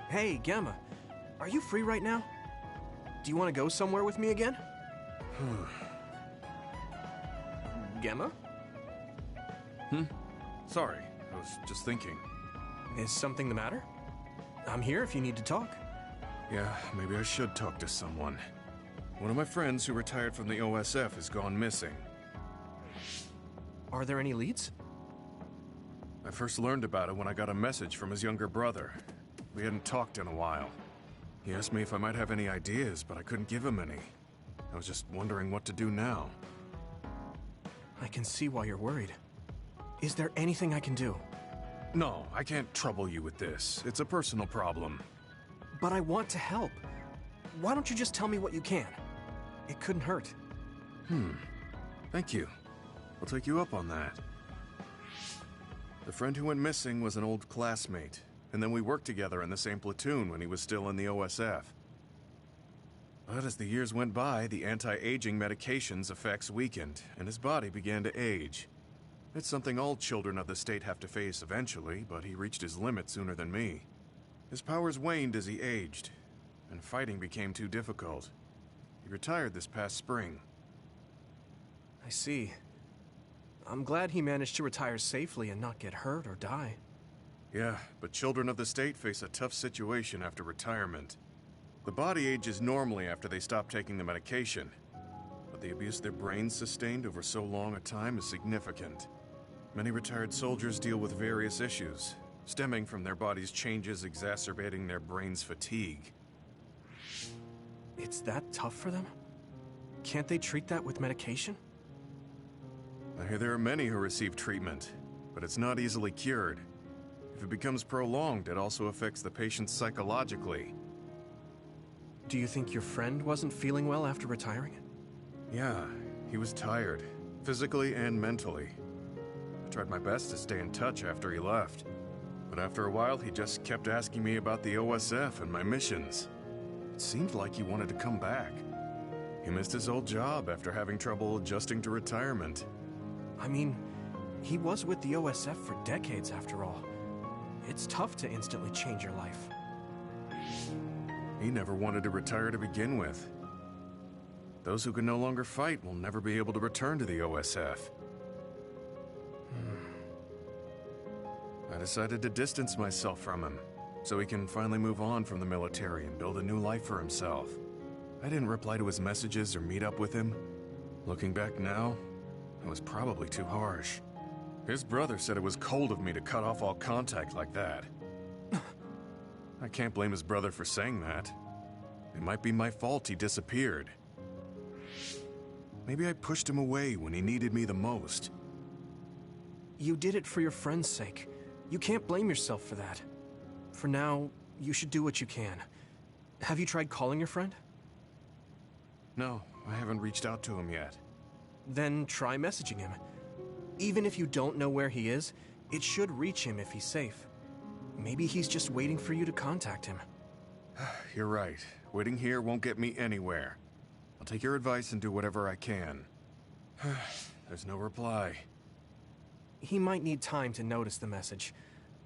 Hey, Gamma. Are you free right now? Do you want to go somewhere with me again? Gamma? Sorry, I was just thinking. Is something the matter? I'm here if you need to talk. Yeah, maybe I should talk to someone. One of my friends who retired from the OSF has gone missing. Are there any leads? I first learned about it when I got a message from his younger brother. We hadn't talked in a while. He asked me if I might have any ideas, but I couldn't give him any. I was just wondering what to do now. I can see why you're worried. Is there anything I can do? No, I can't trouble you with this. It's a personal problem. But I want to help. Why don't you just tell me what you can? It couldn't hurt. Thank you. I'll take you up on that. The friend who went missing was an old classmate, and then we worked together in the same platoon when he was still in the OSF. But as the years went by, the anti-aging medication's effects weakened, and his body began to age. It's something all children of the state have to face eventually, but he reached his limit sooner than me. His powers waned as he aged, and fighting became too difficult. He retired this past spring. I see. I'm glad he managed to retire safely and not get hurt or die. Yeah, but children of the state face a tough situation after retirement. The body ages normally after they stop taking the medication, but the abuse their brains sustained over so long a time is significant. Many retired soldiers deal with various issues, stemming from their body's changes exacerbating their brain's fatigue. It's that tough for them? Can't they treat that with medication? I hear there are many who receive treatment, but it's not easily cured. If it becomes prolonged, it also affects the patient psychologically. Do you think your friend wasn't feeling well after retiring? Yeah, he was tired, physically and mentally. I tried my best to stay in touch after he left. But after a while, he just kept asking me about the OSF and my missions. It seemed like he wanted to come back. He missed his old job after having trouble adjusting to retirement. I mean, he was with the OSF for decades after all. It's tough to instantly change your life. He never wanted to retire to begin with. Those who can no longer fight will never be able to return to the OSF. I decided to distance myself from him, so he can finally move on from the military and build a new life for himself. I didn't reply to his messages or meet up with him. Looking back now, I was probably too harsh. His brother said it was cold of me to cut off all contact like that. I can't blame his brother for saying that. It might be my fault he disappeared. Maybe I pushed him away when he needed me the most. You did it for your friend's sake. You can't blame yourself for that. For now, you should do what you can. Have you tried calling your friend? No, I haven't reached out to him yet. Then try messaging him. Even if you don't know where he is, it should reach him if he's safe. Maybe he's just waiting for you to contact him. You're right. Waiting here won't get me anywhere. I'll take your advice and do whatever I can. There's no reply. He might need time to notice the message.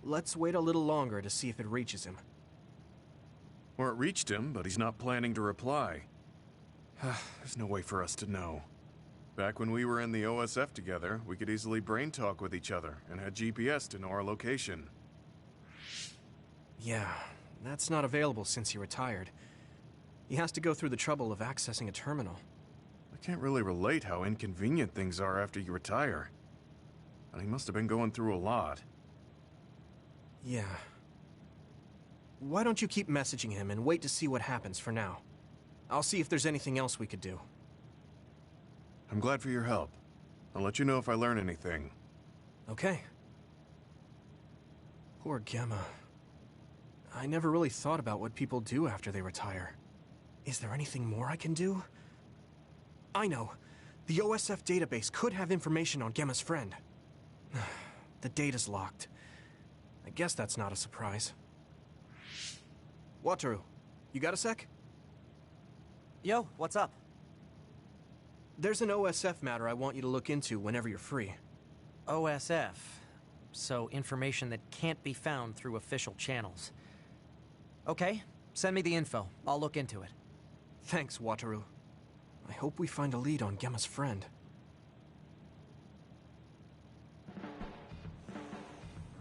Let's wait a little longer to see if it reaches him. Or it reached him, but he's not planning to reply. There's no way for us to know. Back when we were in the OSF together, we could easily brain talk with each other and had GPS to know our location. Yeah, that's not available since he retired. He has to go through the trouble of accessing a terminal. I can't really relate how inconvenient things are after you retire. But he must have been going through a lot. Yeah. Why don't you keep messaging him and wait to see what happens for now? I'll see if there's anything else we could do. I'm glad for your help. I'll let you know if I learn anything. Okay. Poor Gemma. I never really thought about what people do after they retire. Is there anything more I can do? I know. The OSF database could have information on Gemma's friend. The data's locked. I guess that's not a surprise. Wataru, you got a sec? Yo, what's up? There's an OSF matter I want you to look into whenever you're free. OSF. So information that can't be found through official channels. Okay, send me the info. I'll look into it. Thanks, Wataru. I hope we find a lead on Gemma's friend.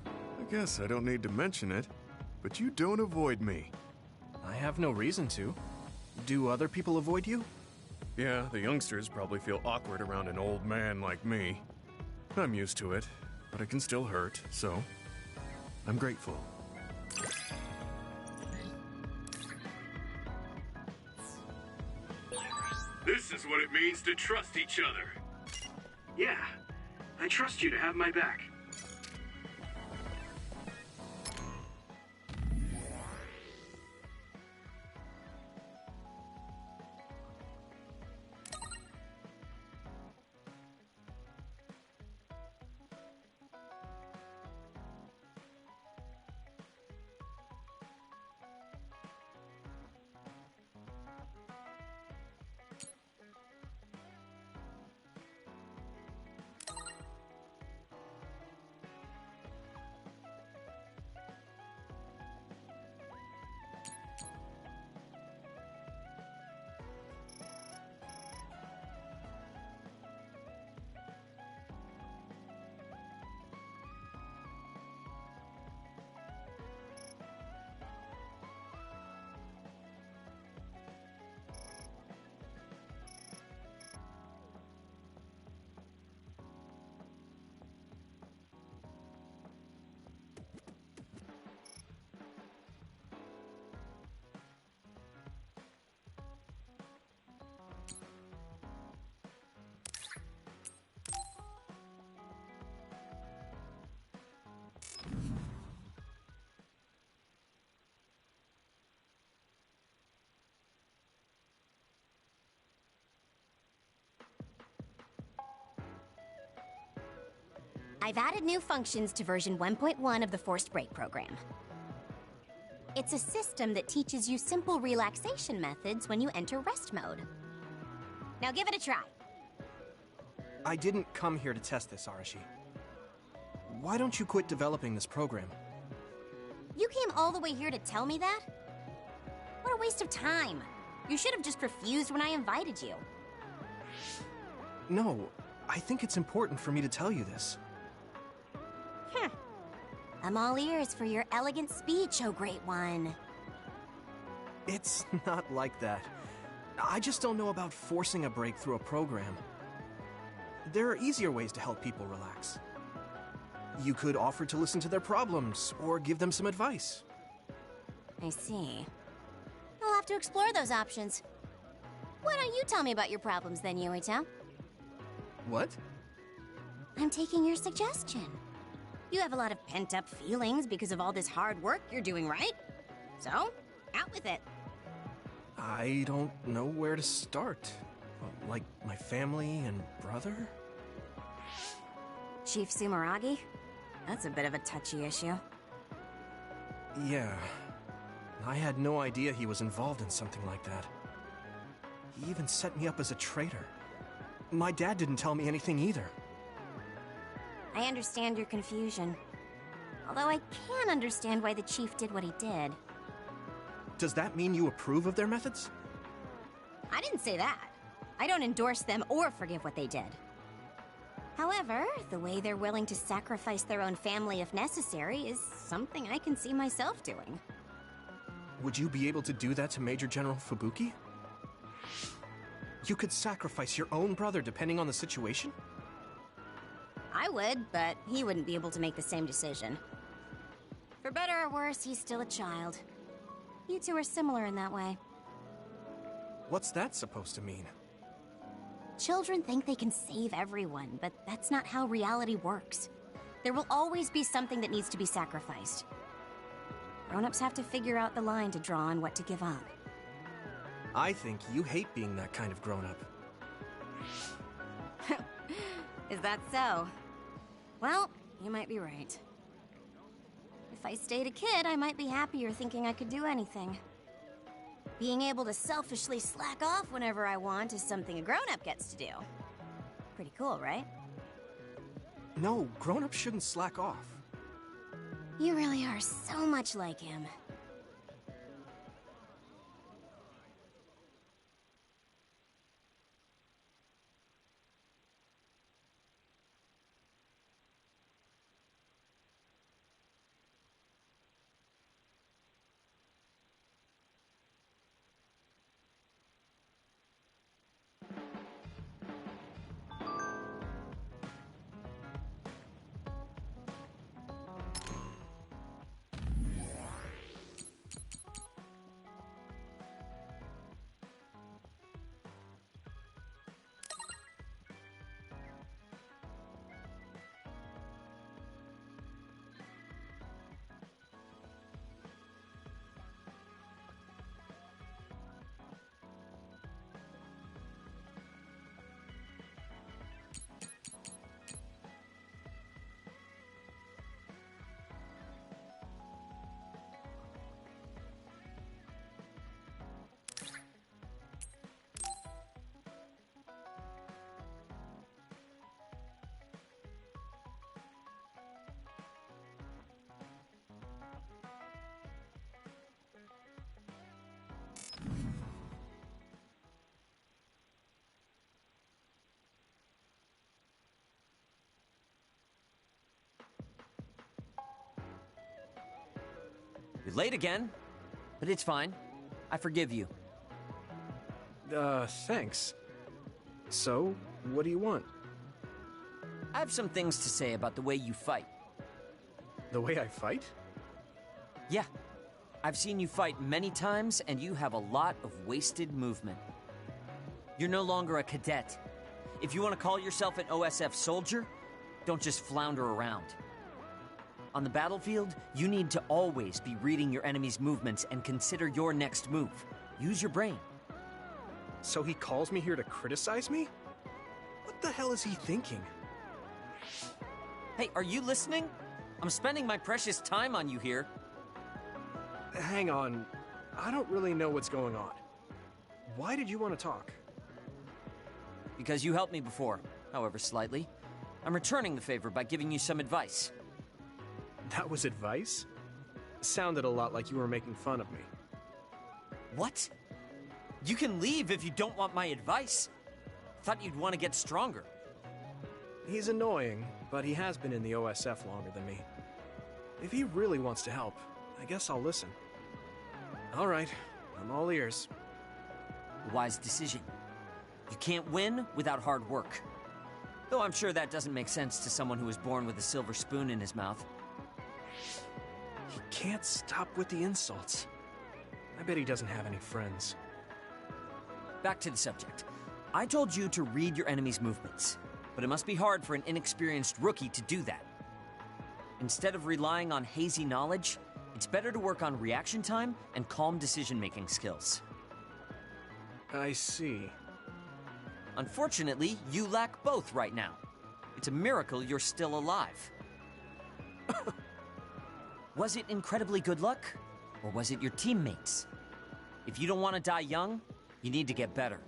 I guess I don't need to mention it, but you don't avoid me. I have no reason to. Do other people avoid you? Yeah, the youngsters probably feel awkward around an old man like me. I'm used to it, but it can still hurt, so I'm grateful. This is what it means to trust each other. Yeah, I trust you to have my back. I've added new functions to version 1.1 of the Forced Break program. It's a system that teaches you simple relaxation methods when you enter rest mode. Now give it a try. I didn't come here to test this, Arashi. Why don't you quit developing this program? You came all the way here to tell me that? What a waste of time. You should have just refused when I invited you. No, I think it's important for me to tell you this. I'm all ears for your elegant speech, oh great one. It's not like that. I just don't know about forcing a break through a program. There are easier ways to help people relax. You could offer to listen to their problems, or give them some advice. I see. I'll have to explore those options. Why don't you tell me about your problems then, Yuito? What? I'm taking your suggestion. You have a lot of pent-up feelings because of all this hard work you're doing, right? So, out with it. I don't know where to start. Like my family and brother? Chief Sumeragi? That's a bit of a touchy issue. Yeah. I had no idea he was involved in something like that. He even set me up as a traitor. My dad didn't tell me anything either. I understand your confusion. Although I can understand why the chief did what he did. Does that mean you approve of their methods? I didn't say that. I don't endorse them or forgive what they did. However, the way they're willing to sacrifice their own family if necessary is something I can see myself doing. Would you be able to do that to Major General Fubuki? You could sacrifice your own brother depending on the situation? I would, but he wouldn't be able to make the same decision. For better or worse, he's still a child. You two are similar in that way. What's that supposed to mean? Children think they can save everyone, but that's not how reality works. There will always be something that needs to be sacrificed. Grown-ups have to figure out the line to draw on what to give up. I think you hate being that kind of grown-up. Is that so? Well, you might be right. If I stayed a kid, I might be happier thinking I could do anything. Being able to selfishly slack off whenever I want is something a grown-up gets to do. Pretty cool, right? No, grown-ups shouldn't slack off. You really are so much like him. You're late again, but it's fine. I forgive you. Thanks. So, what do you want? I have some things to say about the way you fight. The way I fight? Yeah. I've seen you fight many times, and you have a lot of wasted movement. You're no longer a cadet. If you want to call yourself an OSF soldier, don't just flounder around. On the battlefield, you need to always be reading your enemy's movements and consider your next move. Use your brain. So he calls me here to criticize me? What the hell is he thinking? Hey, are you listening? I'm spending my precious time on you here. Hang on. I don't really know what's going on. Why did you want to talk? Because you helped me before, however slightly. I'm returning the favor by giving you some advice. That was advice? Sounded a lot like you were making fun of me. What? You can leave if you don't want my advice. Thought you'd want to get stronger. He's annoying, but he has been in the OSF longer than me. If he really wants to help, I guess I'll listen. All right, I'm all ears. A wise decision. You can't win without hard work. Though I'm sure that doesn't make sense to someone who was born with a silver spoon in his mouth. He can't stop with the insults. I bet he doesn't have any friends. Back to the subject. I told you to read your enemy's movements, but it must be hard for an inexperienced rookie to do that. Instead of relying on hazy knowledge, it's better to work on reaction time and calm decision-making skills. I see. Unfortunately, you lack both right now. It's a miracle you're still alive. Was it incredibly good luck? Or was it your teammates? If you don't want to die young, you need to get better.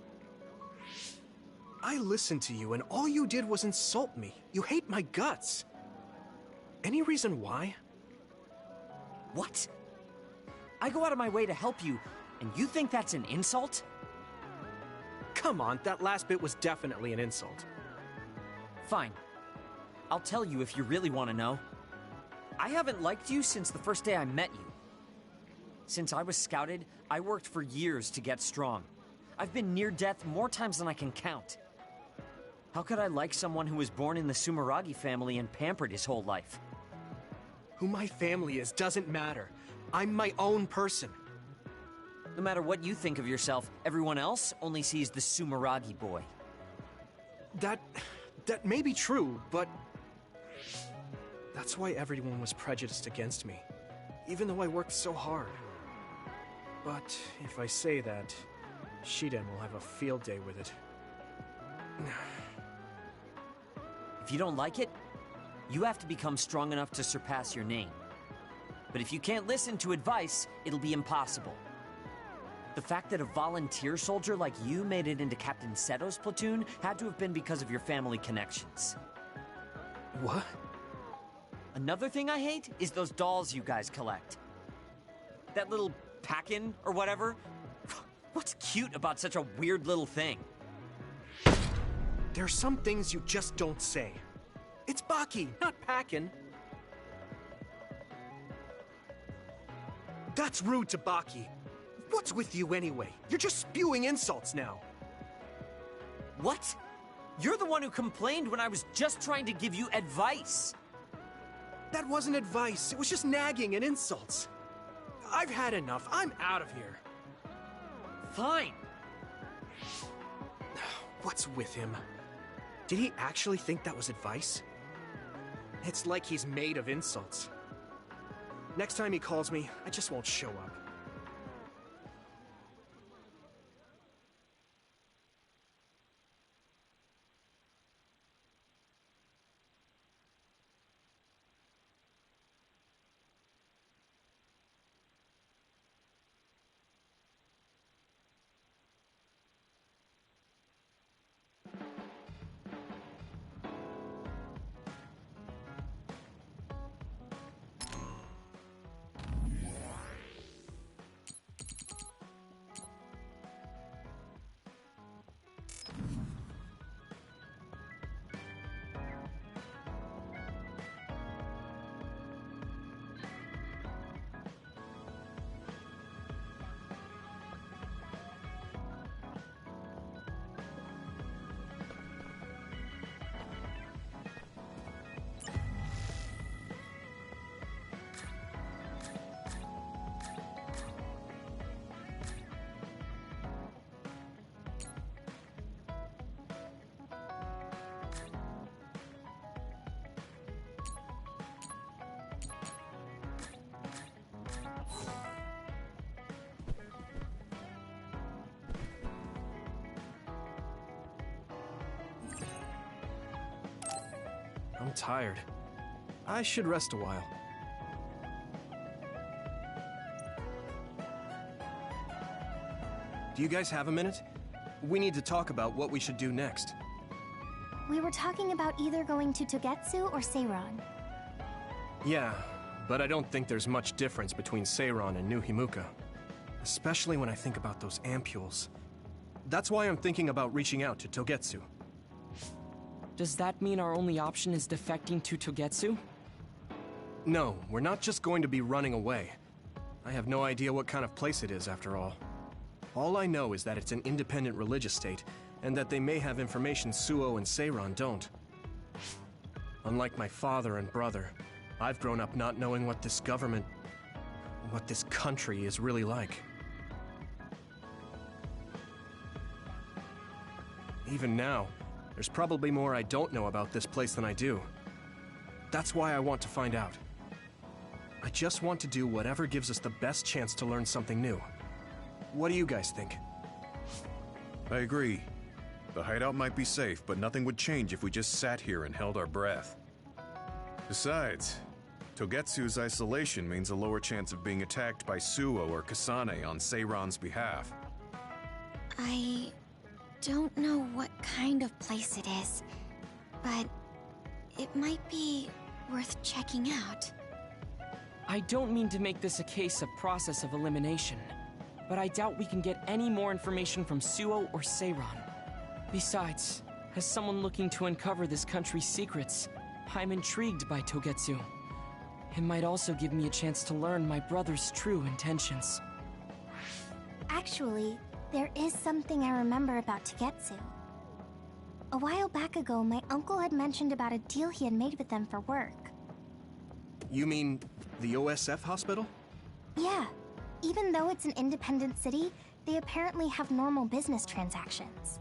I listened to you and all you did was insult me. You hate my guts. Any reason why? What? I go out of my way to help you, and you think that's an insult? Come on, that last bit was definitely an insult. Fine. I'll tell you if you really want to know. I haven't liked you since the first day I met you. Since I was scouted, I worked for years to get strong. I've been near death more times than I can count. How could I like someone who was born in the Sumeragi family and pampered his whole life? Who my family is doesn't matter. I'm my own person. No matter what you think of yourself, everyone else only sees the Sumeragi boy. That may be true, but that's why everyone was prejudiced against me, even though I worked so hard. But if I say that, Shiden will have a field day with it. If you don't like it, you have to become strong enough to surpass your name. But if you can't listen to advice, it'll be impossible. The fact that a volunteer soldier like you made it into Captain Seto's platoon had to have been because of your family connections. What? Another thing I hate is those dolls you guys collect. That little pack-in or whatever. What's cute about such a weird little thing? There are some things you just don't say. It's Baki, not Packin. That's rude to Baki. What's with you anyway? You're just spewing insults now. What? You're the one who complained when I was just trying to give you advice. That wasn't advice. It was just nagging and insults. I've had enough. I'm out of here. Fine. What's with him? Did he actually think that was advice? It's like he's made of insults. Next time he calls me, I just won't show up. I'm tired. I should rest a while. Do you guys have a minute? We need to talk about what we should do next. We were talking about either going to Togetsu or Seiran. Yeah, but I don't think there's much difference between Seiran and New Himuka. Especially when I think about those ampules. That's why I'm thinking about reaching out to Togetsu. Does that mean our only option is defecting to Togetsu? No, we're not just going to be running away. I have no idea what kind of place it is, after all. All I know is that it's an independent religious state, and that they may have information Suo and Seiran don't. Unlike my father and brother, I've grown up not knowing what this government, what this country is really like. Even now, there's probably more I don't know about this place than I do. That's why I want to find out. I just want to do whatever gives us the best chance to learn something new. What do you guys think? I agree. The hideout might be safe, but nothing would change if we just sat here and held our breath. Besides, Togetsu's isolation means a lower chance of being attacked by Suo or Kasane on Seiran's behalf. I don't know what kind of place it is, but it might be worth checking out. I don't mean to make this a case of process of elimination, but I doubt we can get any more information from Suo or Seiran. Besides, as someone looking to uncover this country's secrets, I'm intrigued by Togetsu. It might also give me a chance to learn my brother's true intentions. Actually, there is something I remember about Togetsu. A while back ago, my uncle had mentioned about a deal he had made with them for work. You mean the OSF hospital? Yeah. Even though it's an independent city, they apparently have normal business transactions.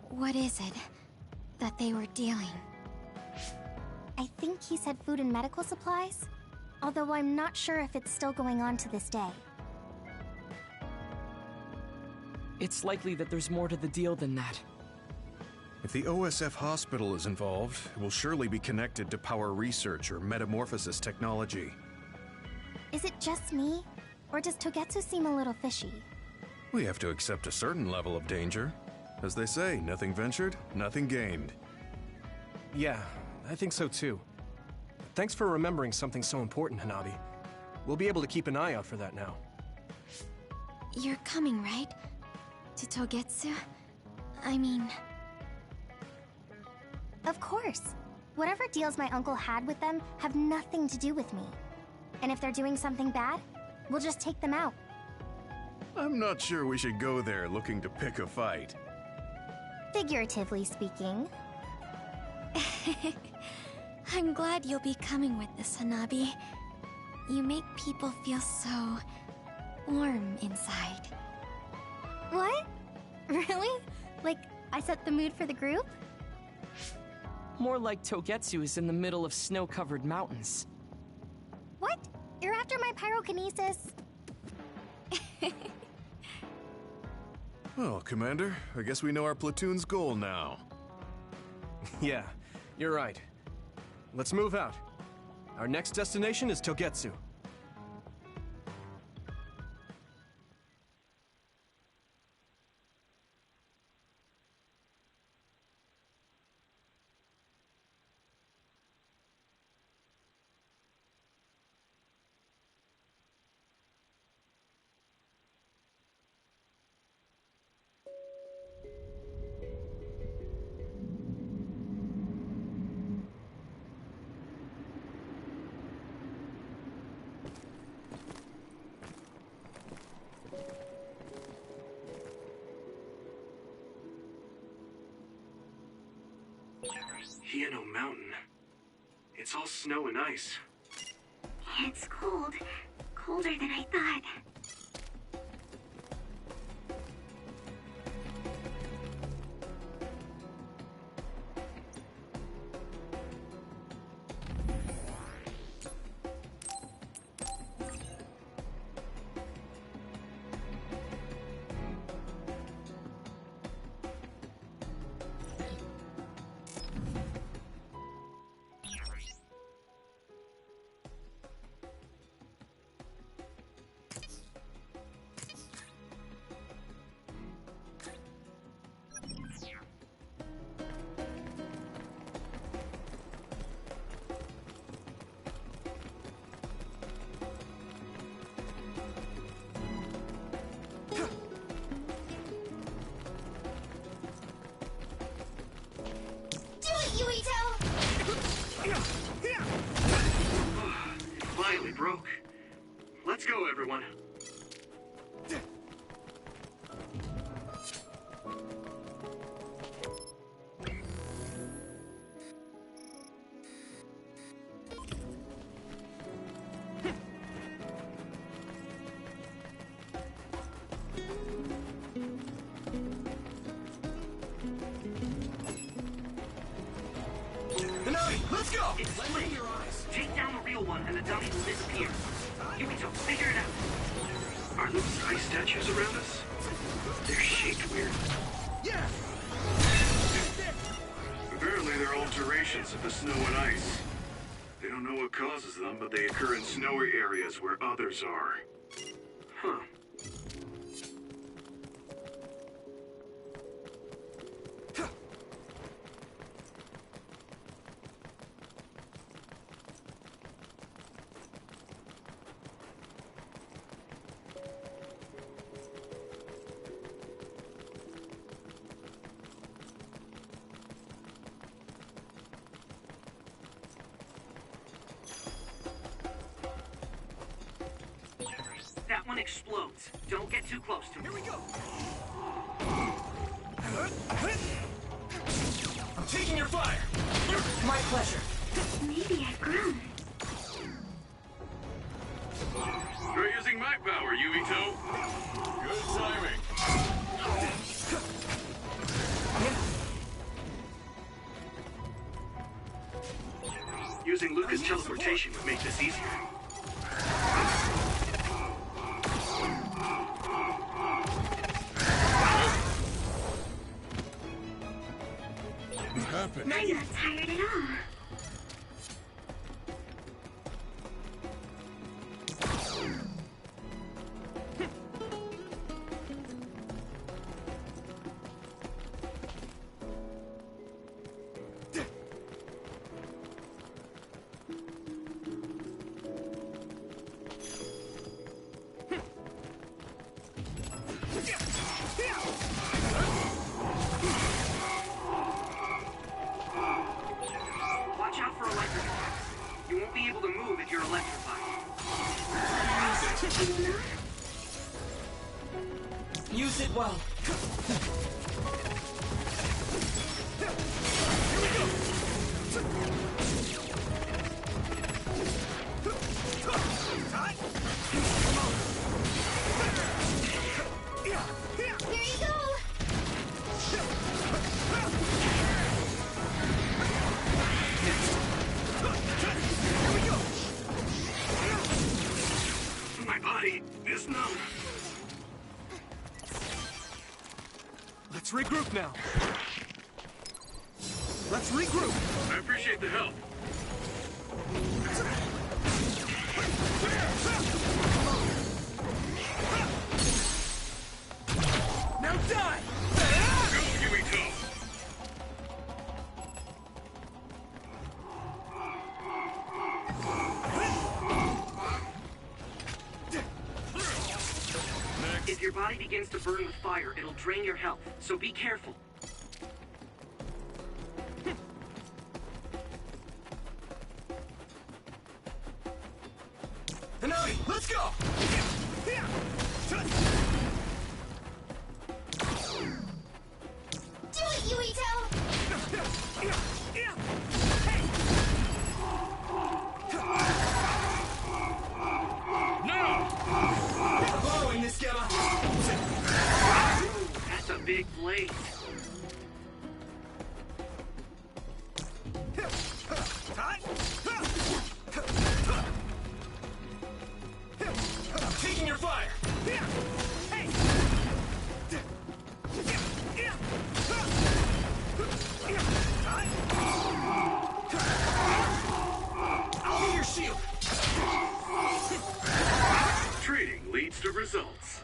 What is it that they were dealing? I think he said food and medical supplies, although I'm not sure if it's still going on to this day. It's likely that there's more to the deal than that. If the OSF hospital is involved, it will surely be connected to power research or metamorphosis technology. Is it just me? Or does Togetsu seem a little fishy? We have to accept a certain level of danger. As they say, nothing ventured, nothing gained. Yeah, I think so too. Thanks for remembering something so important, Hanabi. We'll be able to keep an eye out for that now. You're coming, right? To Togetsu? I mean... Of course. Whatever deals my uncle had with them have nothing to do with me. And if they're doing something bad, we'll just take them out. I'm not sure we should go there looking to pick a fight. Figuratively speaking. I'm glad you'll be coming with this, Hanabi. You make people feel so... warm inside. What? Really? Like, I set the mood for the group? More like Togetsu is in the middle of snow-covered mountains. What? You're after my pyrokinesis? Well, Commander, I guess we know our platoon's goal now. Yeah, you're right. Let's move out. Our next destination is Togetsu. Hieno Mountain. It's all snow and ice. Yeah, it's cold. Colder than I thought. finally broke. Let's go, everyone. Let's go! It's split. Take down the real one and the dummy will disappear. Yumito, figure it out. Are those ice statues around us? They're shaped weird. Yeah! Apparently they're alterations of the snow and ice. They don't know what causes them, but they occur in snowy areas where others are. Huh. That one explodes. Don't get too close to it. Here we go! I'm taking your fire! My pleasure. Maybe I've grown. You're using my power, Yumito. Good timing. Using Luca's teleportation would make this easier. What happened? I'm not tired at all. Watch out for electric attacks. You won't be able to move if you're electrified. Use it well. Here you go! My body is numb. Let's regroup now. Let's regroup. I appreciate the help. Now die! Go, Yumito! If your body begins to burn with fire, it'll drain your health, so be careful. Hanami, let's go! Do it, Yuito! Following this, Gemma! That's a big blade. I'm taking your fire! I'll be your shield! Trading leads to results.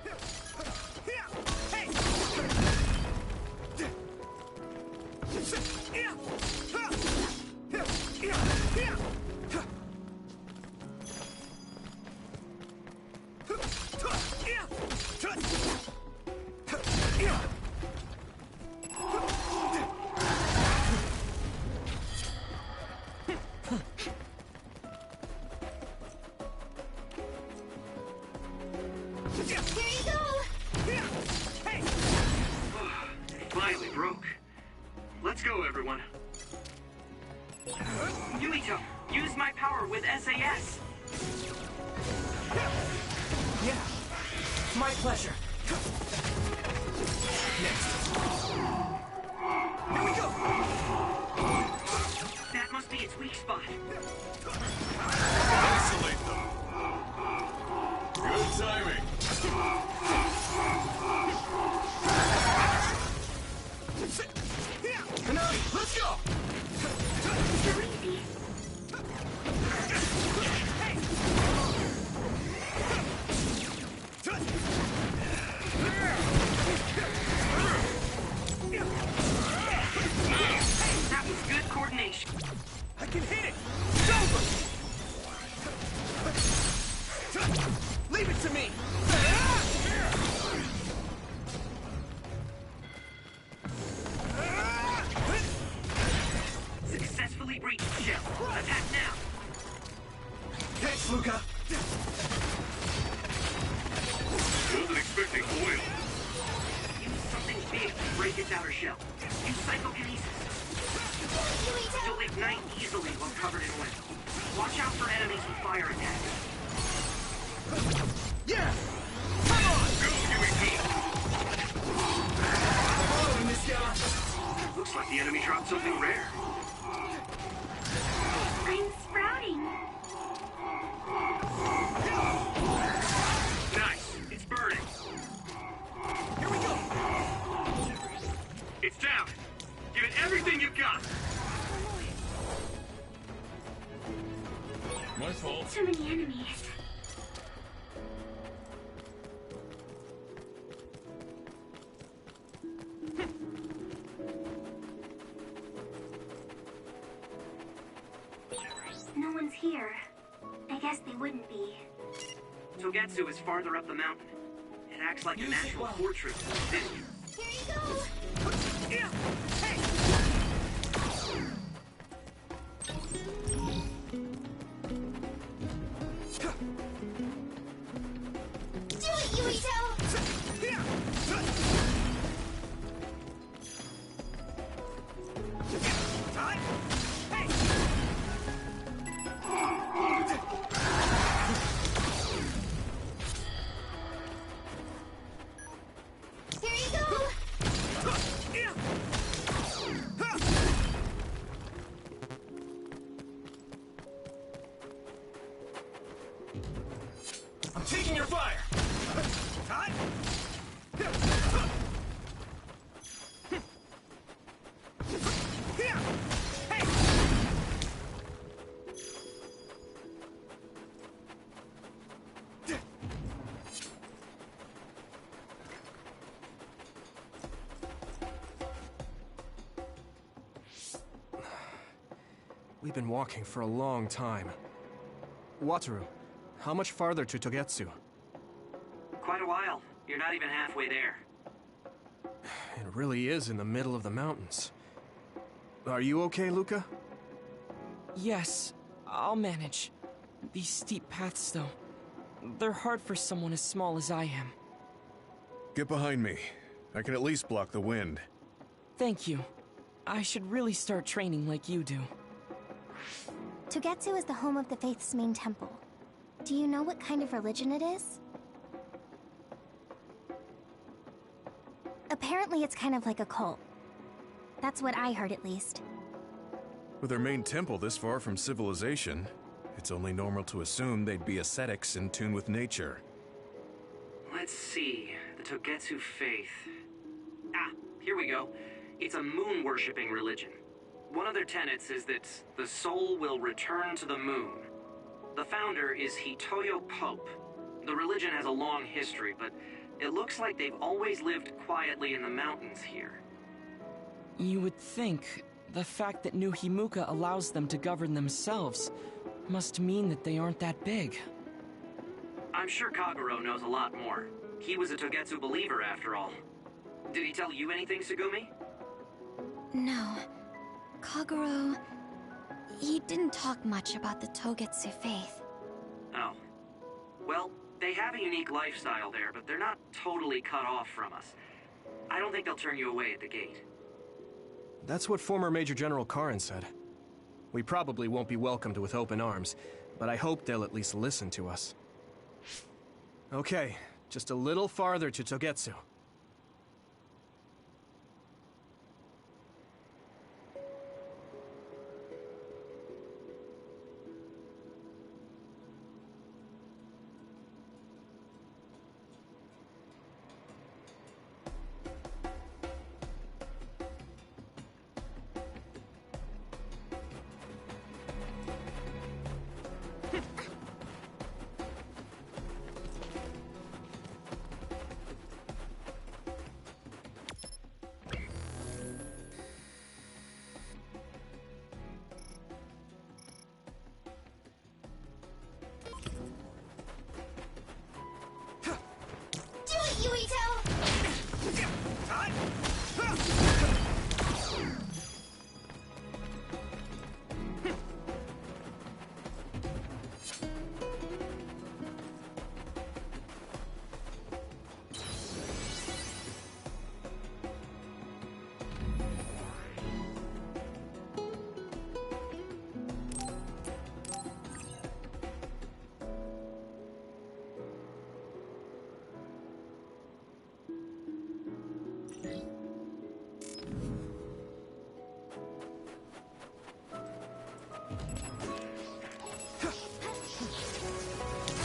Yuito, use my power with SAS. Yeah, my pleasure. Next. Here we go! That must be its weak spot. Isolate them. Good timing. Konami, let's go! Too easy. That was good coordination. I can hit it! It's over! Leave it to me! Successfully breached shell. Attack now. Thanks, Luca! Wasn't expecting oil. Use something big to break its outer shell. Use psychokinesis. You'll ignite easily while covered in oil. Watch out for enemies with fire attacks. Yeah! Come on! Go, Yuito! Following this guy! Looks like the enemy dropped something rare. I'm sprouting. Nice. It's burning. Here we go! It's down. Give it everything you've got. My fault. Too many enemies. No one's here. I guess they wouldn't be. Togetsu is farther up the mountain. It acts like a natural fortress in the city. Here you go! Do it, Yuito! Here you go! I'm taking your fire! We've been walking for a long time. Wataru, how much farther to Togetsu? Quite a while. You're not even halfway there. It really is in the middle of the mountains. Are you okay, Luca? Yes, I'll manage. These steep paths, though, they're hard for someone as small as I am. Get behind me. I can at least block the wind. Thank you. I should really start training like you do. Togetsu is the home of the Faith's main temple. Do you know what kind of religion it is? Apparently it's kind of like a cult. That's what I heard, at least. With their main temple this far from civilization, it's only normal to assume they'd be ascetics in tune with nature. Let's see. The Togetsu faith. Ah, here we go. It's a moon-worshipping religion. One of their tenets is that the soul will return to the moon. The founder is Hitoyo Pope. The religion has a long history, but it looks like they've always lived quietly in the mountains here. You would think the fact that New Himuka allows them to govern themselves must mean that they aren't that big. I'm sure Kaguro knows a lot more. He was a Togetsu believer, after all. Did he tell you anything, Sugumi? No. Kaguro... he didn't talk much about the Togetsu faith. Oh. Well, they have a unique lifestyle there, but they're not totally cut off from us. I don't think they'll turn you away at the gate. That's what former Major General Karin said. We probably won't be welcomed with open arms, but I hope they'll at least listen to us. Okay, just a little farther to Togetsu.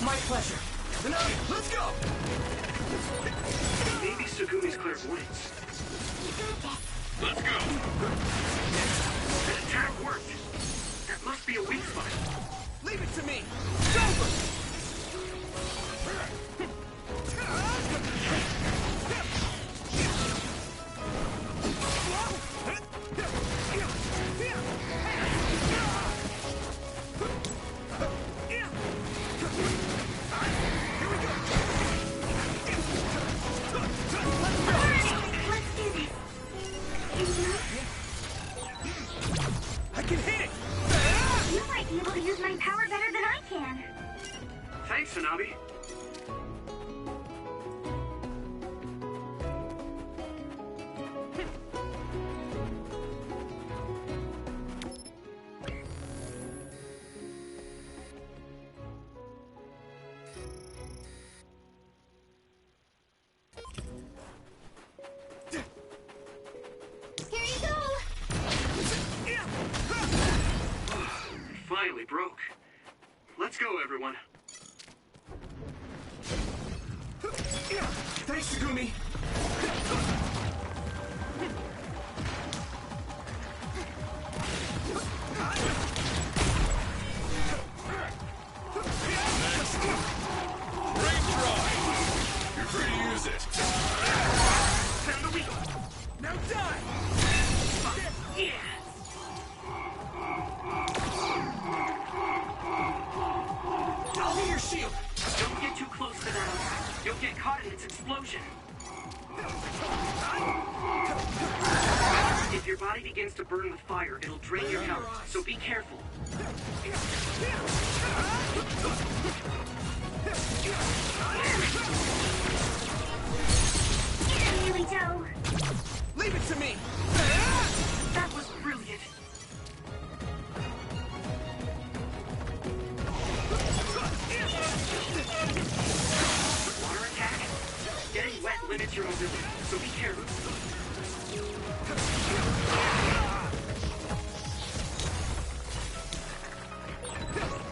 My pleasure. Nanabi, let's go! Maybe Segumi's clairvoyance. Let's go! That attack worked! That must be a weak spot. Leave it to me! It's over! I can hit it! You might be able to use my power better than I can. Thanks, Hanabi. Here you go! Finally broke. Let's go, everyone. Thanks, Segumi! Brain dry! You're free to use it. Found the wheel! Now die! Yeah! I'll be your shield! Don't get too close to that attack. You'll get caught in its explosion. If your body begins to burn with fire, it'll drain your health, so be careful. Yurito! Leave it to me! That was brilliant. Water attack? Getting wet limits your mobility, so be careful.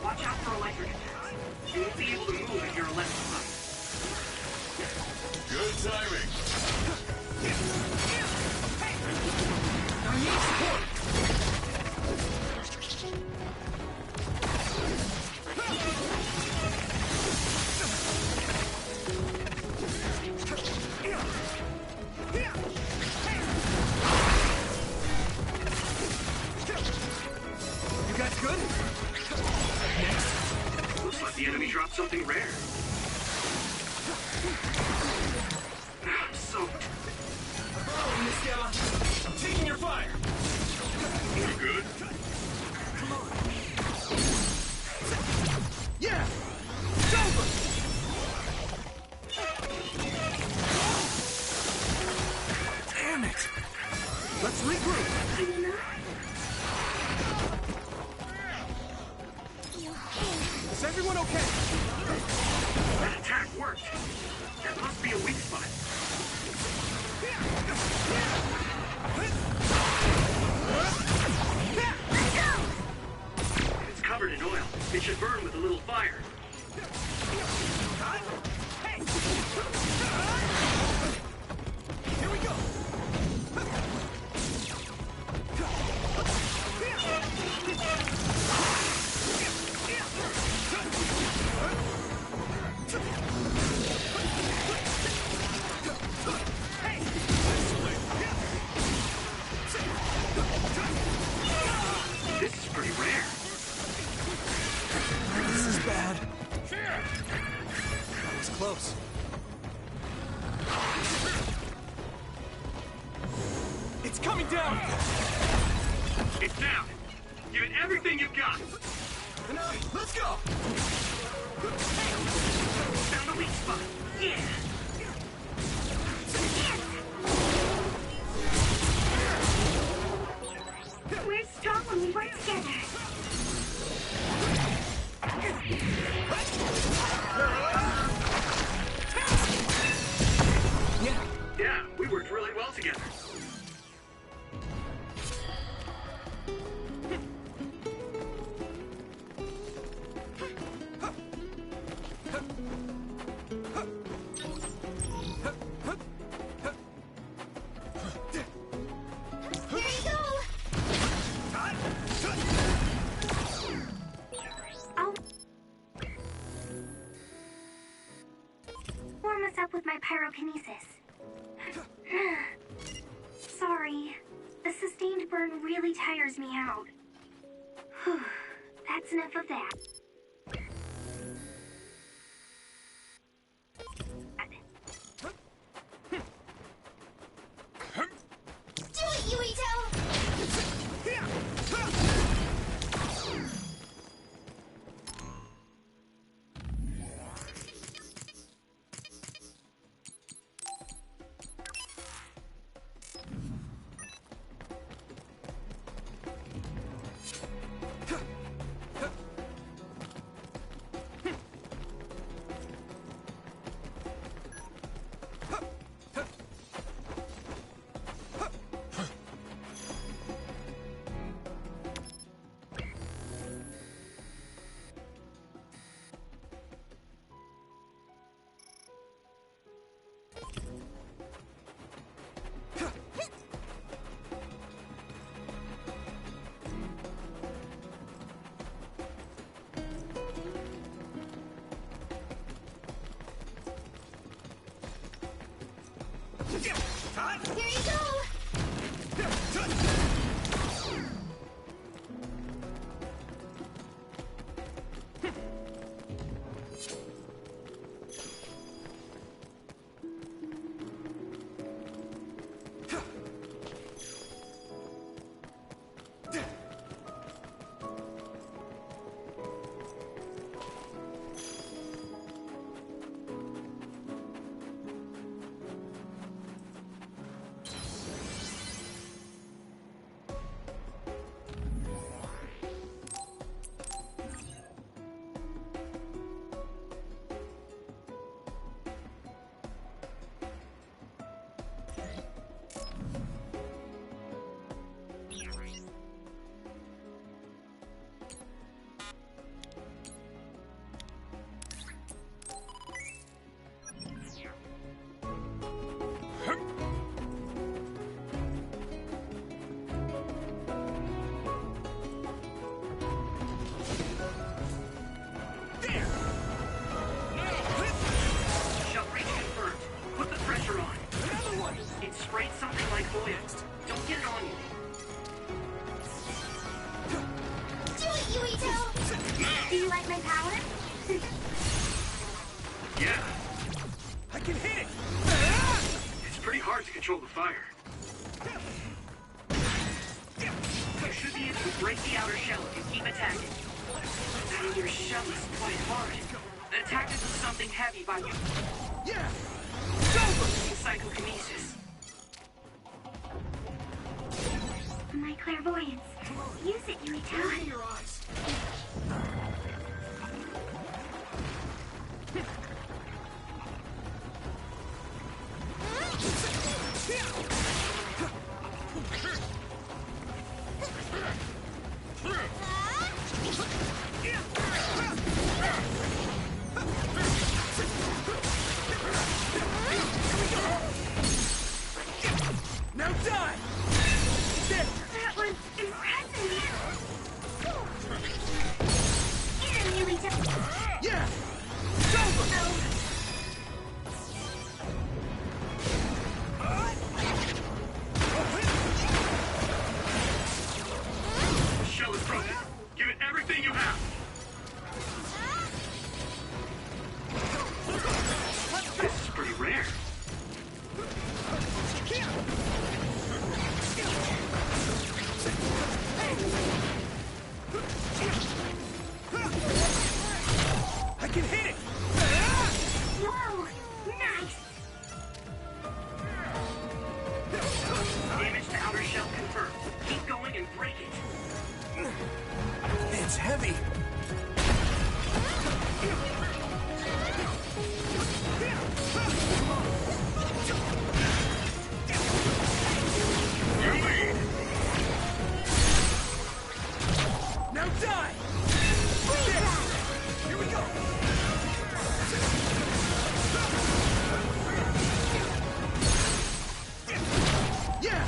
Watch out for electric attacks. You won't be able to move if you're electrified. Good timing. I need support! You guys good? Next. Looks like the enemy dropped something rare. I'm soaked. Oh, Miss Gamma! I'm taking your fire! You good? Come on! Yeah! It's over! Damn it! Let's regroup! everyone okay? That attack worked. There must be a weak spot. It's covered in oil. It should burn with a little fire. Here we go! This is pretty rare. This is bad. That was close. It's coming down! It's down. Give it everything you've got. Let's go! Found the weak spot. Yeah. We're strong when we work together. Yeah, we worked really well together. Warm us up with my pyrokinesis. Sorry. The sustained burn really tires me out. That's enough of that. Do it, Yuito! Here you go! control the fire. You should be able to break the outer shell if you keep attacking. That inner shell is quite hard. Attack this with something heavy by you. Yeah! Psychokinesis. My clairvoyance. Use it, Yuito. In your eyes. can hit it! Whoa! Nice! Damage to outer shell confirmed. Keep going and break it. It's heavy. Now die! Here we go! Yeah!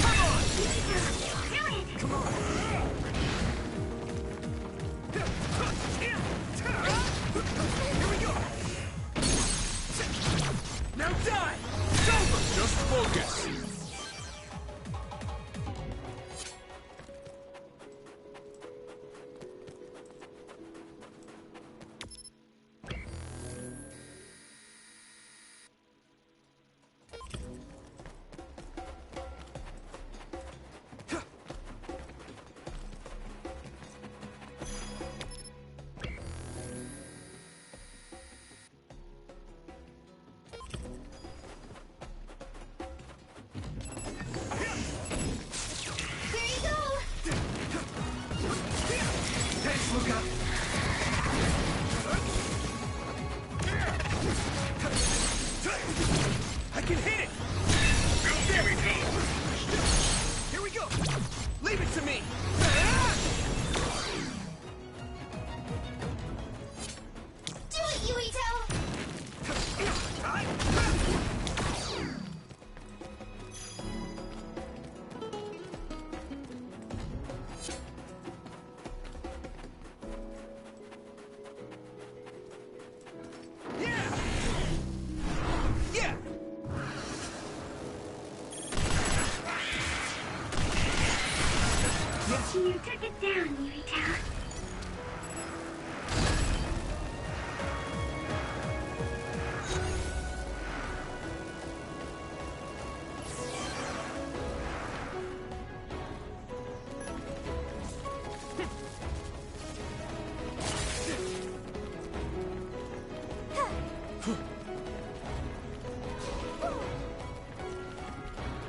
Come on! Come on! Here we go! Now die! It's over! Just focus! I can hit it! There we go! Here we go! Leave it to me! Do it, Yuito! You took it down, Yuito.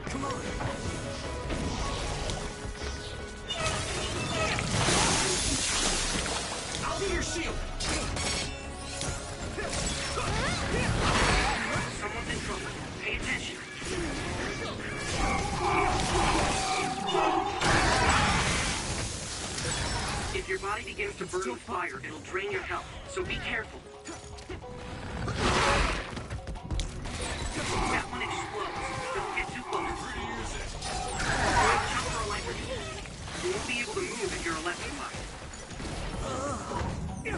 Come on! I'll be your shield! Someone's in trouble. Pay attention. If your body begins to burn with fire, it'll drain your health, so be careful. That one explodes. Don't get too close. Jump for electricity. You won't be able to move if you're electrified. Pay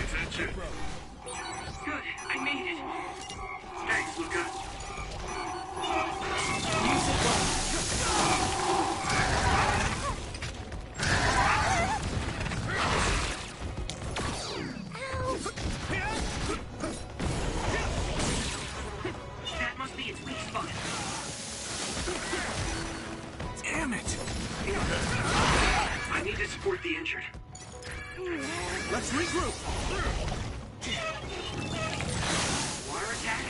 attention. Good, I made it. Thanks, Luca. That must be its weak spot. Damn it! I need to support the injured. Let's regroup! Water attack?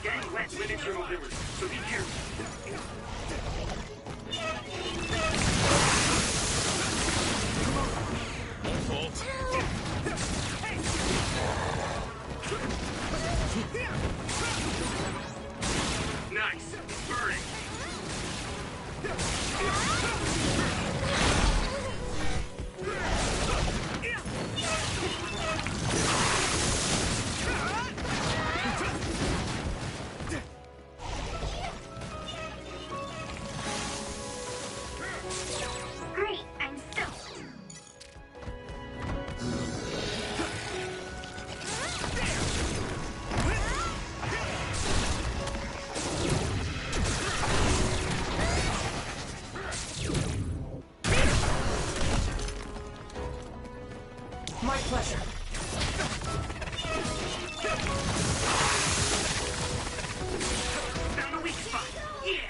Getting wet limits your mobility, so be careful. Nice. Burning. Great, I'm stoked. My pleasure. Found the weak spot. Yeah.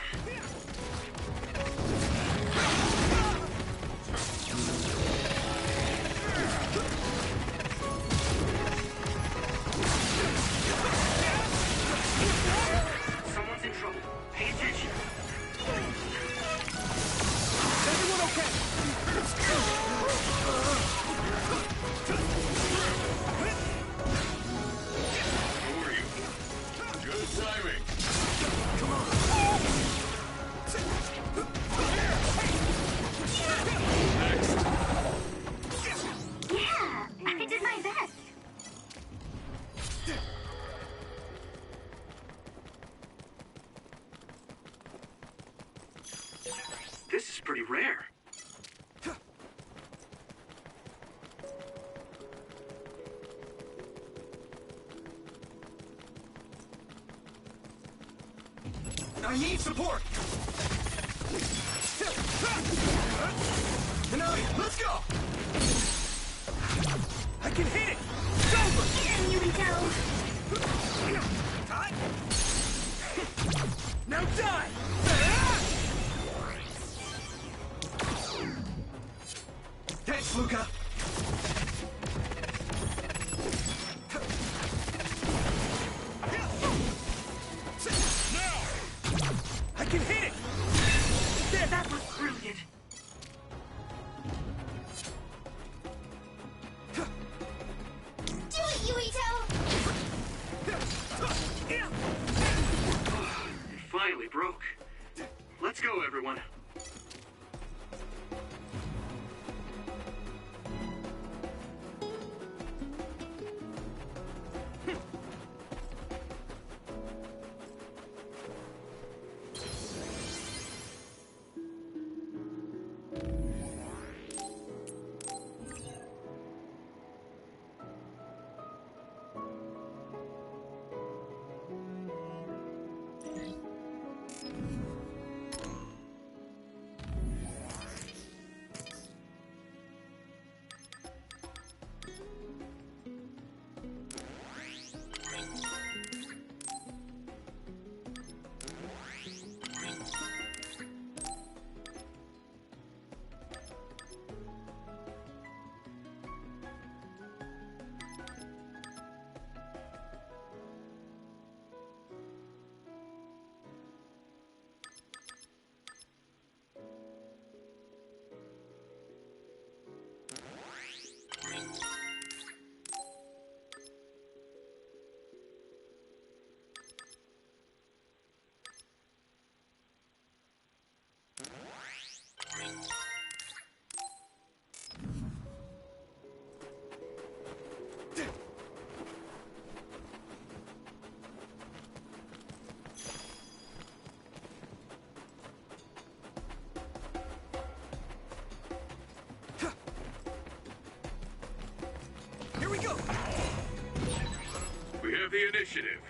I need support! Hanami, let's go! I can hit it! It's over! And Yuito! Now die! Thanks, Luca! I can hit it! There, that was brilliant! Do it, Yuito! It finally broke. Let's go, everyone. Here we go! We have the initiative.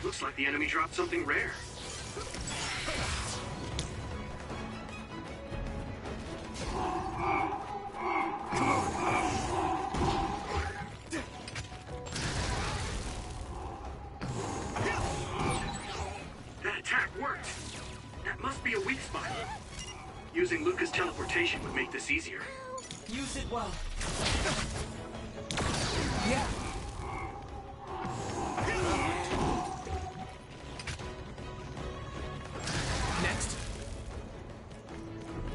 Looks like the enemy dropped something rare. That attack worked. That must be a weak spot. Using Luca's teleportation would make this easier. Use it well. Yeah. Next.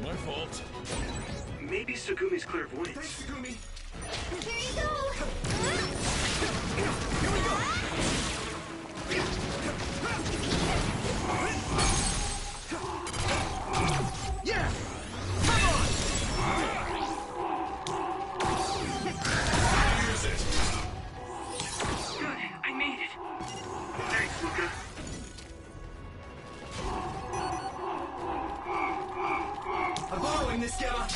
My fault. Maybe Sugumi's clairvoyance. Thanks, Sugumi. Here you go! Here we go! Yeah! Come on! Use it! Good, I made it. Thanks, Luca. I'm borrowing this, Gemma.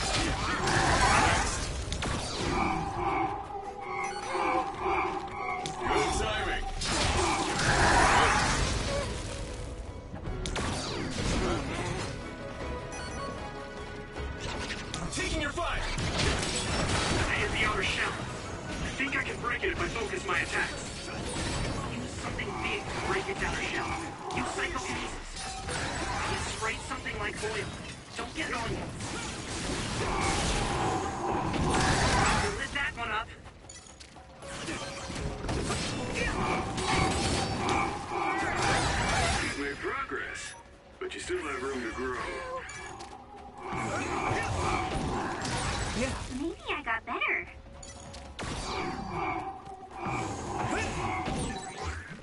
Good timing. I'm taking your fire. I hit the outer shell. I think I can break it if I focus my attacks. Use something big to break its outer shell. Use psychokinesis. Use spray something like oil. Don't get it on you. Lit that one up. You've made progress, but you still have room to grow. Yeah. Maybe I got better.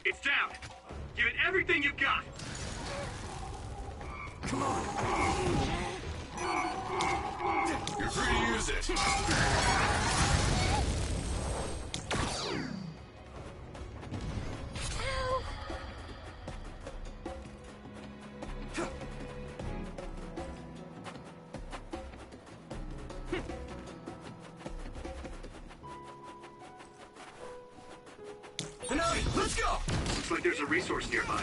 It's down. Give it everything you've got. Come on. You're free to use it. Let's go! Looks like there's a resource nearby.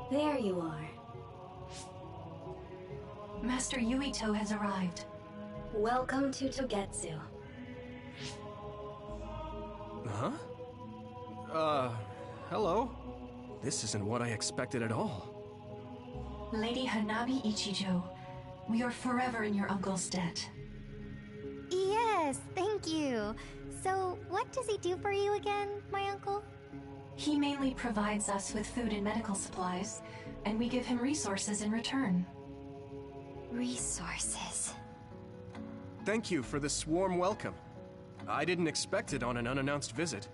There you are. Master Yuito has arrived. Welcome to Togetsu. Huh? Hello? This isn't what I expected at all. Lady Hanabi Ichijo, we are forever in your uncle's debt. Yes, thank you. So, what does he do for you again, my uncle? He mainly provides us with food and medical supplies, and we give him resources in return. Resources. Thank you for this warm welcome. I didn't expect it on an unannounced visit.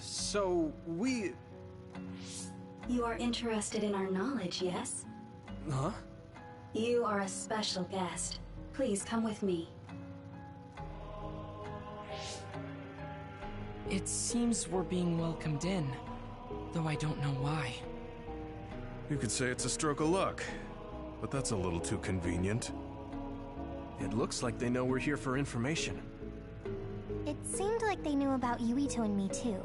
So we... You are interested in our knowledge, yes? Huh? You are a special guest. Please come with me. It seems we're being welcomed in, though I don't know why. You could say it's a stroke of luck, but that's a little too convenient. It looks like they know we're here for information. It seemed like they knew about Yuito and me too.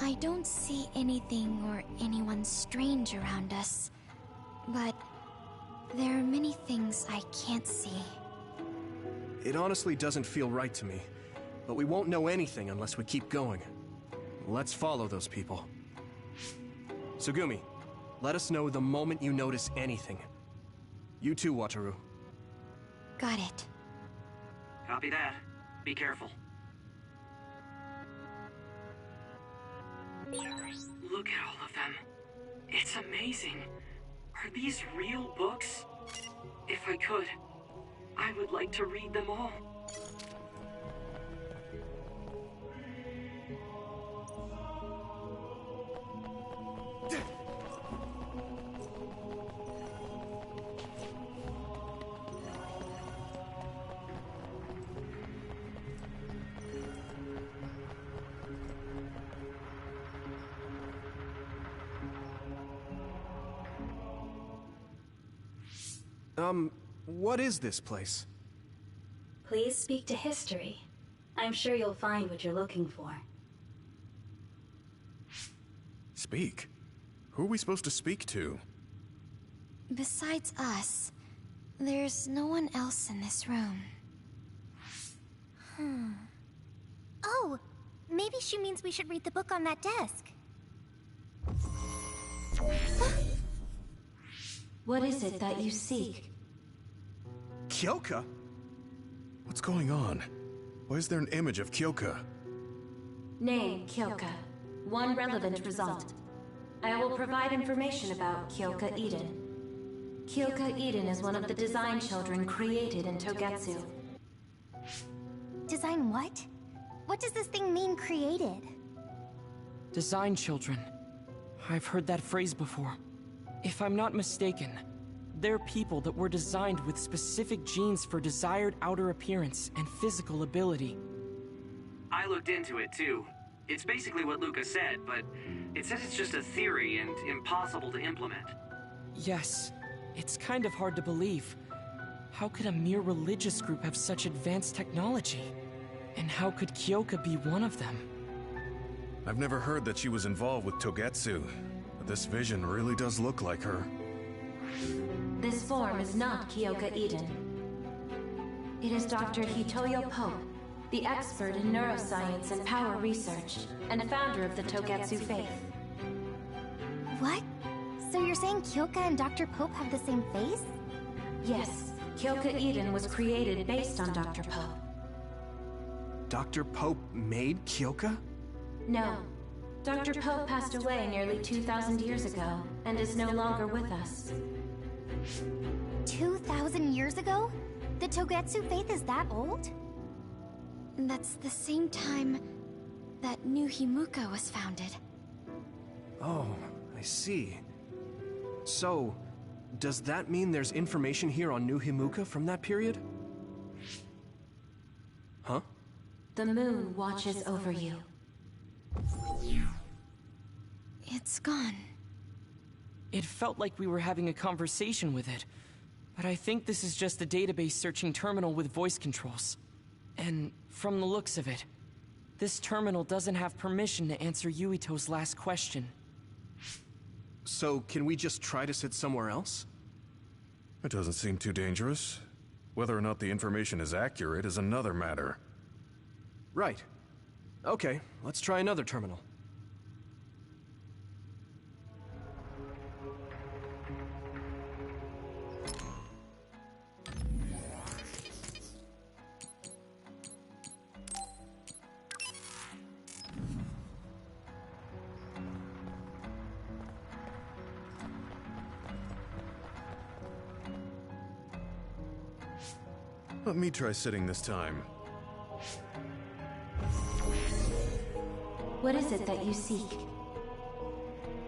I don't see anything or anyone strange around us, but there are many things I can't see. It honestly doesn't feel right to me, but we won't know anything unless we keep going. Let's follow those people. Tsugumi, let us know the moment you notice anything. You too, Wataru. Got it. Copy that. Be careful. Look at all of them. It's amazing. Are these real books? If I could, I would like to read them all. What is this place? Please speak to history. I'm sure you'll find what you're looking for. Speak? Who are we supposed to speak to? Besides us, there's no one else in this room. Oh, maybe she means we should read the book on that desk. What is it that you seek? Kyoka? What's going on? Why is there an image of Kyoka? Name, Kyoka. One relevant result. I will provide information about Kyoka Eden. Kyoka Eden is one of the design children created in Togetsu. Design what? What does this thing mean, created? Design children. I've heard that phrase before. If I'm not mistaken, they're people that were designed with specific genes for desired outer appearance and physical ability. I looked into it too. It's basically what Luca said, but it says it's just a theory and impossible to implement. Yes, it's kind of hard to believe. How could a mere religious group have such advanced technology? And how could Kyoka be one of them? I've never heard that she was involved with Togetsu, but this vision really does look like her. This form is not Kyoka Eden. It is Dr. Hitoyo Pope, the expert in neuroscience and power research, and founder of the Togetsu faith. What? So you're saying Kyoka and Dr. Pope have the same face? Yes, Kyoka Eden was created based on Dr. Pope. Dr. Pope made Kyoka? No. Dr. Poe passed away nearly 2,000 years ago, and is no longer with us. 2,000 years ago? The Togetsu faith is that old? That's the same time that New Himuka was founded. Oh, I see. So, does that mean there's information here on New Himuka from that period? Huh? The moon watches over you. It's gone. It felt like we were having a conversation with it, but I think this is just a database searching terminal with voice controls. And from the looks of it, this terminal doesn't have permission to answer Yuito's last question. So, can we just try to sit somewhere else? It doesn't seem too dangerous. Whether or not the information is accurate is another matter. Right. Okay, let's try another terminal. Let me try sitting this time. What is it that you seek?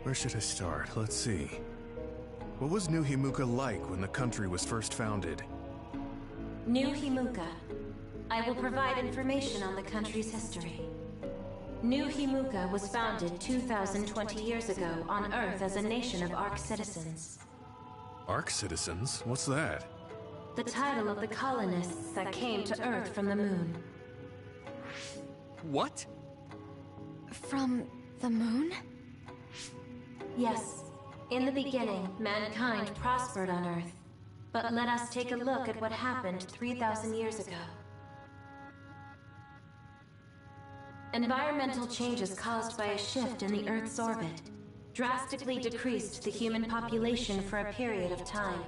Where should I start? Let's see. What was New Himuka like when the country was first founded? New Himuka. I will provide information on the country's history. New Himuka was founded 2,020 years ago on Earth as a nation of Ark citizens. Ark citizens? What's that? The title of the colonists that came to Earth from the moon. What? From the moon? Yes. In the beginning, mankind prospered on Earth. But let us take a look at what happened 3,000 years ago. Environmental changes caused by a shift in the Earth's orbit drastically decreased the human population for a period of time.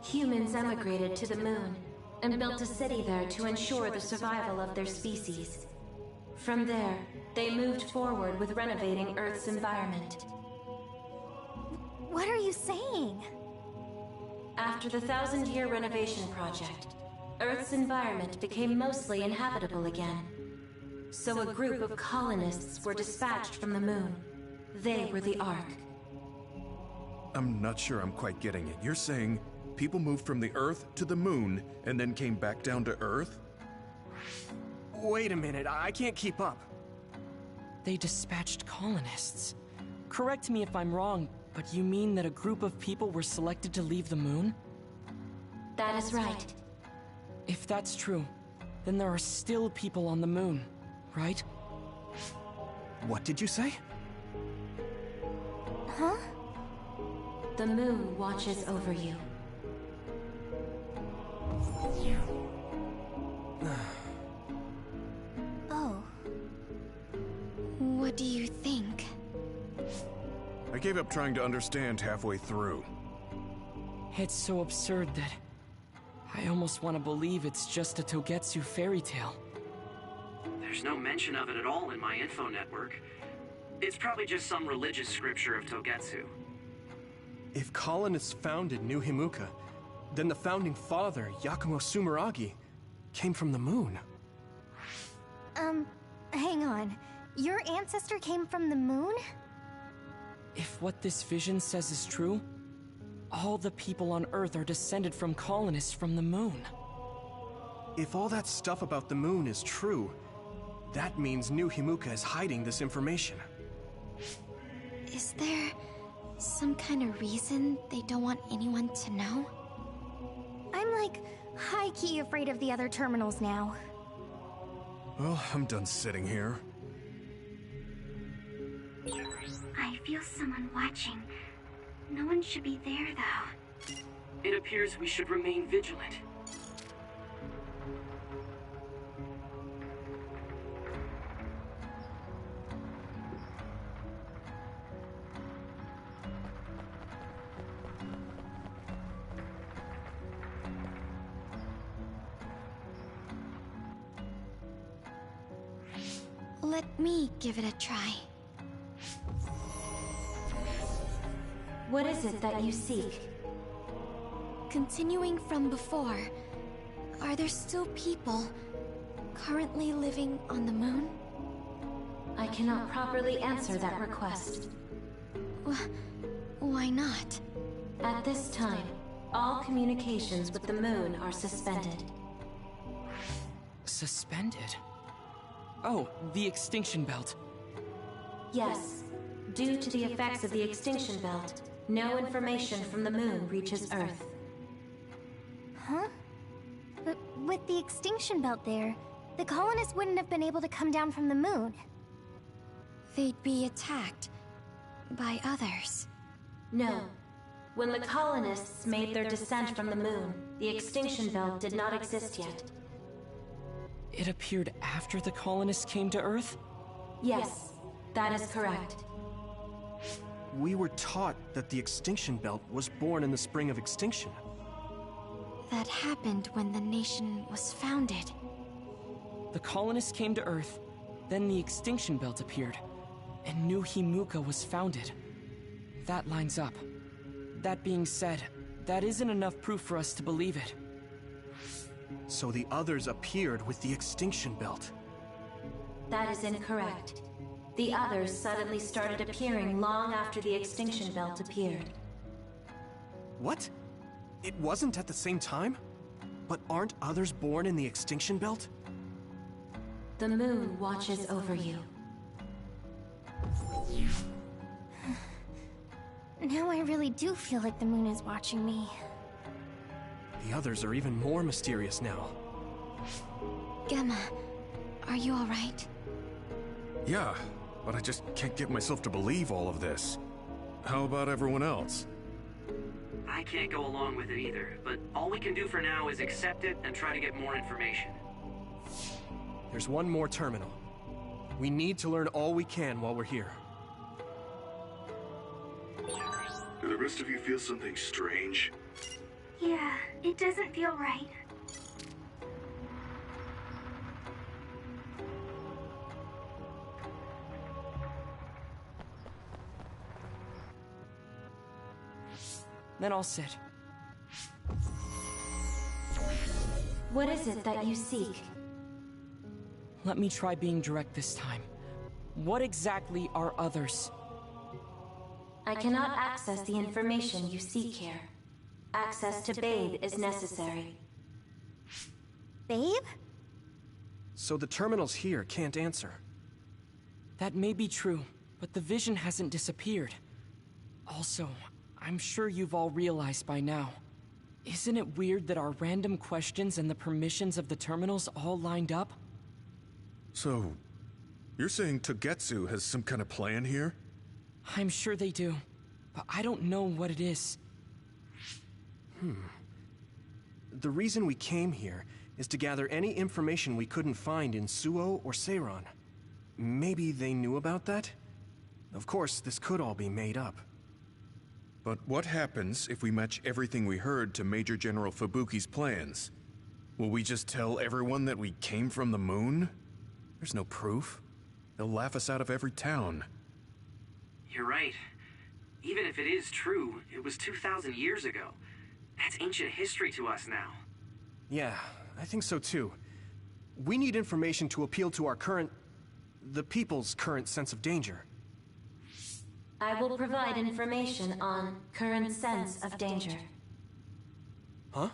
Humans emigrated to the moon and built a city there to ensure the survival of their species. From there, they moved forward with renovating Earth's environment. What are you saying? After the 1,000-year renovation project, Earth's environment became mostly inhabitable again. So a group of colonists were dispatched from the moon. They were the Ark. I'm not sure I'm quite getting it. You're saying people moved from the Earth to the moon and then came back down to Earth? Wait a minute, I can't keep up. They dispatched colonists. Correct me if I'm wrong, but you mean that a group of people were selected to leave the moon? That is right. If that's true, then there are still people on the moon, right? What did you say? Huh? The moon watches over you. Oh. What do you think? I gave up trying to understand halfway through. It's so absurd that I almost want to believe it's just a Togetsu fairy tale. There's no mention of it at all in my info network. It's probably just some religious scripture of Togetsu. If colonists founded New Himuka, then the founding father, Yakumo Sumeragi, came from the moon. Hang on. Your ancestor came from the moon? If what this vision says is true, all the people on Earth are descended from colonists from the moon. If all that stuff about the moon is true, that means New Himuka is hiding this information. Is there some kind of reason they don't want anyone to know? I'm like high-key afraid of the other terminals now. Well, I'm done sitting here. I feel someone watching. No one should be there, though. It appears we should remain vigilant. Let me give it a try. What is it that you seek? Continuing from before, are there still people currently living on the moon? I cannot properly answer that request. Why not? At this time, all communications with the moon are suspended. Suspended? Oh, the extinction belt. Yes. Due to the effects of the extinction belt, no information from the moon reaches Earth. Huh? But with the extinction belt there, the colonists wouldn't have been able to come down from the moon. They'd be attacked by others. No. When the colonists made their descent from the moon, the extinction belt did not exist yet. It appeared after the colonists came to Earth? Yes, that is correct. We were taught that the extinction belt was born in the spring of extinction. That happened when the nation was founded. The colonists came to Earth, then the extinction belt appeared, and New Himuka was founded. That lines up. That being said, that isn't enough proof for us to believe it. So the others appeared with the extinction belt. That is incorrect. The others suddenly started appearing long after the extinction belt appeared. What? It wasn't at the same time? But aren't others born in the extinction belt? The moon watches over you. Now I really do feel like the moon is watching me. The others are even more mysterious now. Gemma, are you alright? Yeah, but I just can't get myself to believe all of this. How about everyone else? I can't go along with it either, but all we can do for now is accept it and try to get more information. There's one more terminal. We need to learn all we can while we're here. Do the rest of you feel something strange? Yeah, it doesn't feel right. Then I'll sit. What is it that you seek? Let me try being direct this time. What exactly are others? I cannot access the information you seek here. Access to Babe is necessary. Babe? So the terminals here can't answer. That may be true, but the vision hasn't disappeared. Also, I'm sure you've all realized by now. Isn't it weird that our random questions and the permissions of the terminals all lined up? So, you're saying Togetsu has some kind of plan here? I'm sure they do, but I don't know what it is. The reason we came here is to gather any information we couldn't find in Suo or Seiran. Maybe they knew about that? Of course, this could all be made up. But what happens if we match everything we heard to Major General Fubuki's plans? Will we just tell everyone that we came from the moon? There's no proof. They'll laugh us out of every town. You're right. Even if it is true, it was 2,000 years ago. That's ancient history to us now. Yeah, I think so too. We need information to appeal to our the people's current sense of danger. I will provide information on current sense of danger. Huh?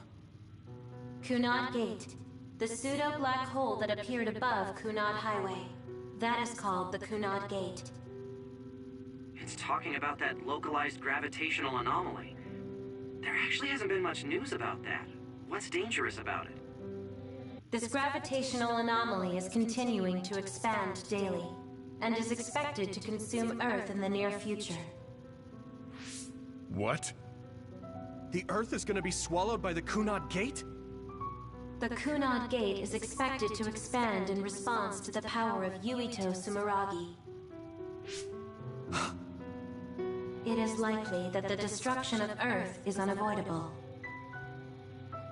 Kunad Gate, the pseudo-black hole that appeared above Kunad Highway. That is called the Kunad Gate. It's talking about that localized gravitational anomaly. There actually hasn't been much news about that. What's dangerous about it? This gravitational anomaly is continuing to expand daily, and is expected to consume Earth in the near future. What? The Earth is gonna be swallowed by the Kunad Gate? The Kunad Gate is expected to expand in response to the power of Yuito Sumeragi. It is likely that the destruction of Earth is unavoidable.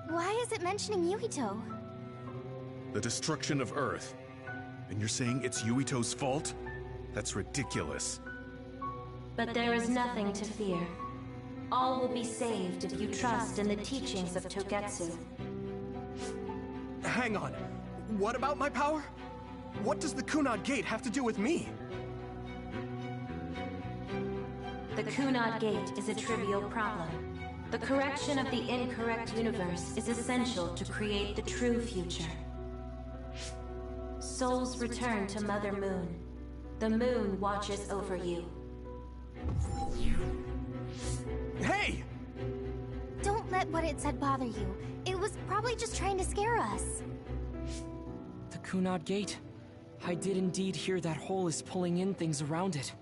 Why is it mentioning Yuito? The destruction of Earth. And you're saying it's Yuito's fault? That's ridiculous. But there is nothing to fear. All will be saved if you trust in the teachings of Togetsu. Hang on. What about my power? What does the Kunad Gate have to do with me? The Kunad Gate is a trivial problem. The correction of the incorrect universe is essential to create the true future. Souls return to Mother Moon. The moon watches over you. Hey! Don't let what it said bother you. It was probably just trying to scare us. The Kunad Gate. I did indeed hear that hole is pulling in things around it.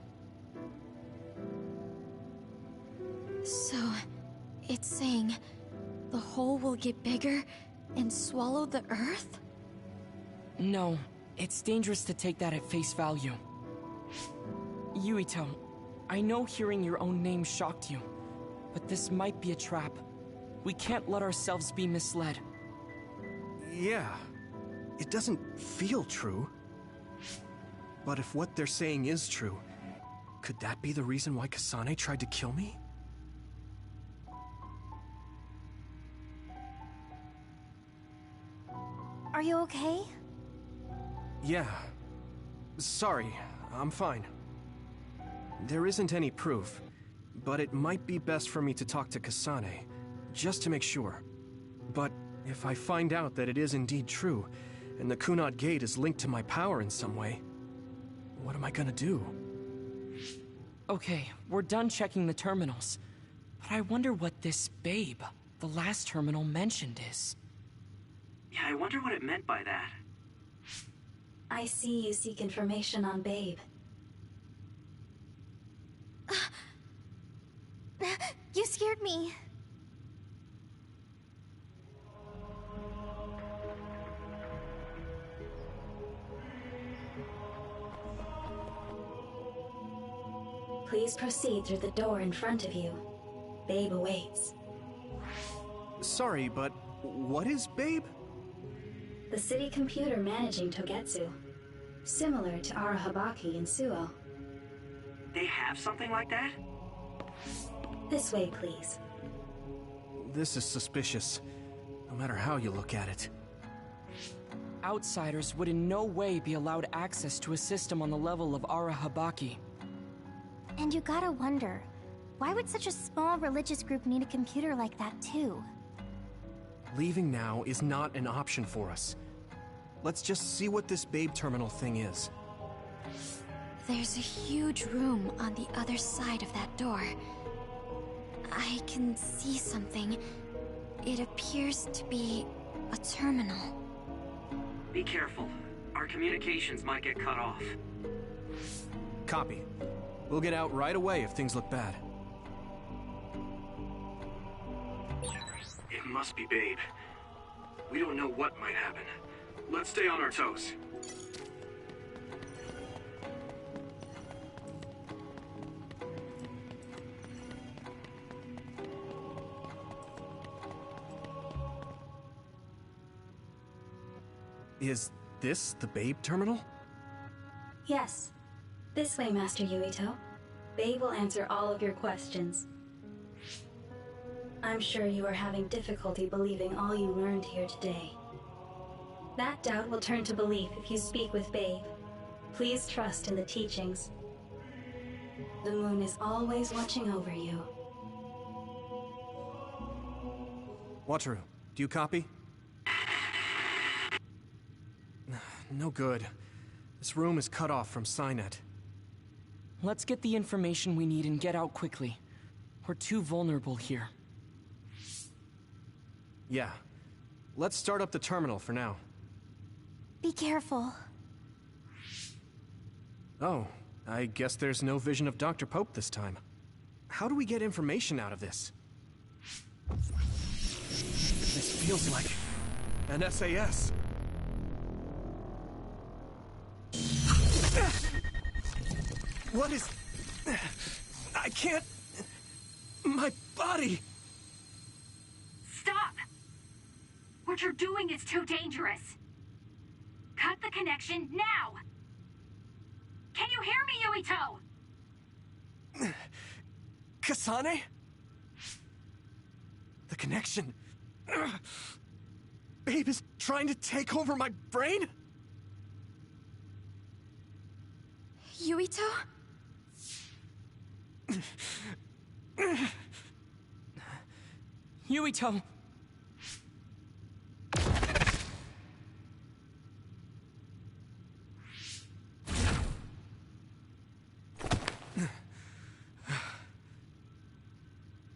So, it's saying the hole will get bigger and swallow the Earth? No, it's dangerous to take that at face value. Yuito, I know hearing your own name shocked you, but this might be a trap. We can't let ourselves be misled. Yeah, it doesn't feel true. But if what they're saying is true, could that be the reason why Kasane tried to kill me? Are you okay? Yeah. Sorry, I'm fine. There isn't any proof, but it might be best for me to talk to Kasane, just to make sure. But if I find out that it is indeed true, and the Kunad Gate is linked to my power in some way, what am I gonna do? Okay, we're done checking the terminals. But I wonder what this Babe, the last terminal mentioned, is. Yeah, I wonder what it meant by that. I see you seek information on Babe. You scared me. Please proceed through the door in front of you. Babe awaits. Sorry, but what is Babe? The city computer managing Togetsu. Similar to Arahabaki in Suo. They have something like that? This way, please. This is suspicious, no matter how you look at it. Outsiders would in no way be allowed access to a system on the level of Arahabaki. And you gotta wonder, why would such a small religious group need a computer like that too? Leaving now is not an option for us. Let's just see what this Babe terminal thing is. There's a huge room on the other side of that door. I can see something. It appears to be a terminal. Be careful. Our communications might get cut off. Copy. We'll get out right away if things look bad. It must be Babe. We don't know what might happen. Let's stay on our toes. Is this the Babe terminal? Yes. This way, Master Yuito. Babe will answer all of your questions. I'm sure you are having difficulty believing all you learned here today. That doubt will turn to belief if you speak with Babe. Please trust in the teachings. The moon is always watching over you. Wataru, do you copy? No good. This room is cut off from Cynet. Let's get the information we need and get out quickly. We're too vulnerable here. Yeah. Let's start up the terminal for now. Be careful. Oh, I guess there's no vision of Dr. Pope this time. How do we get information out of this? This feels like an SAS. What is... I can't... My body... Stop! What you're doing is too dangerous. Cut the connection now! Can you hear me, Yuito? Kasane? The connection... Babe is trying to take over my brain? Yuito? Yuito!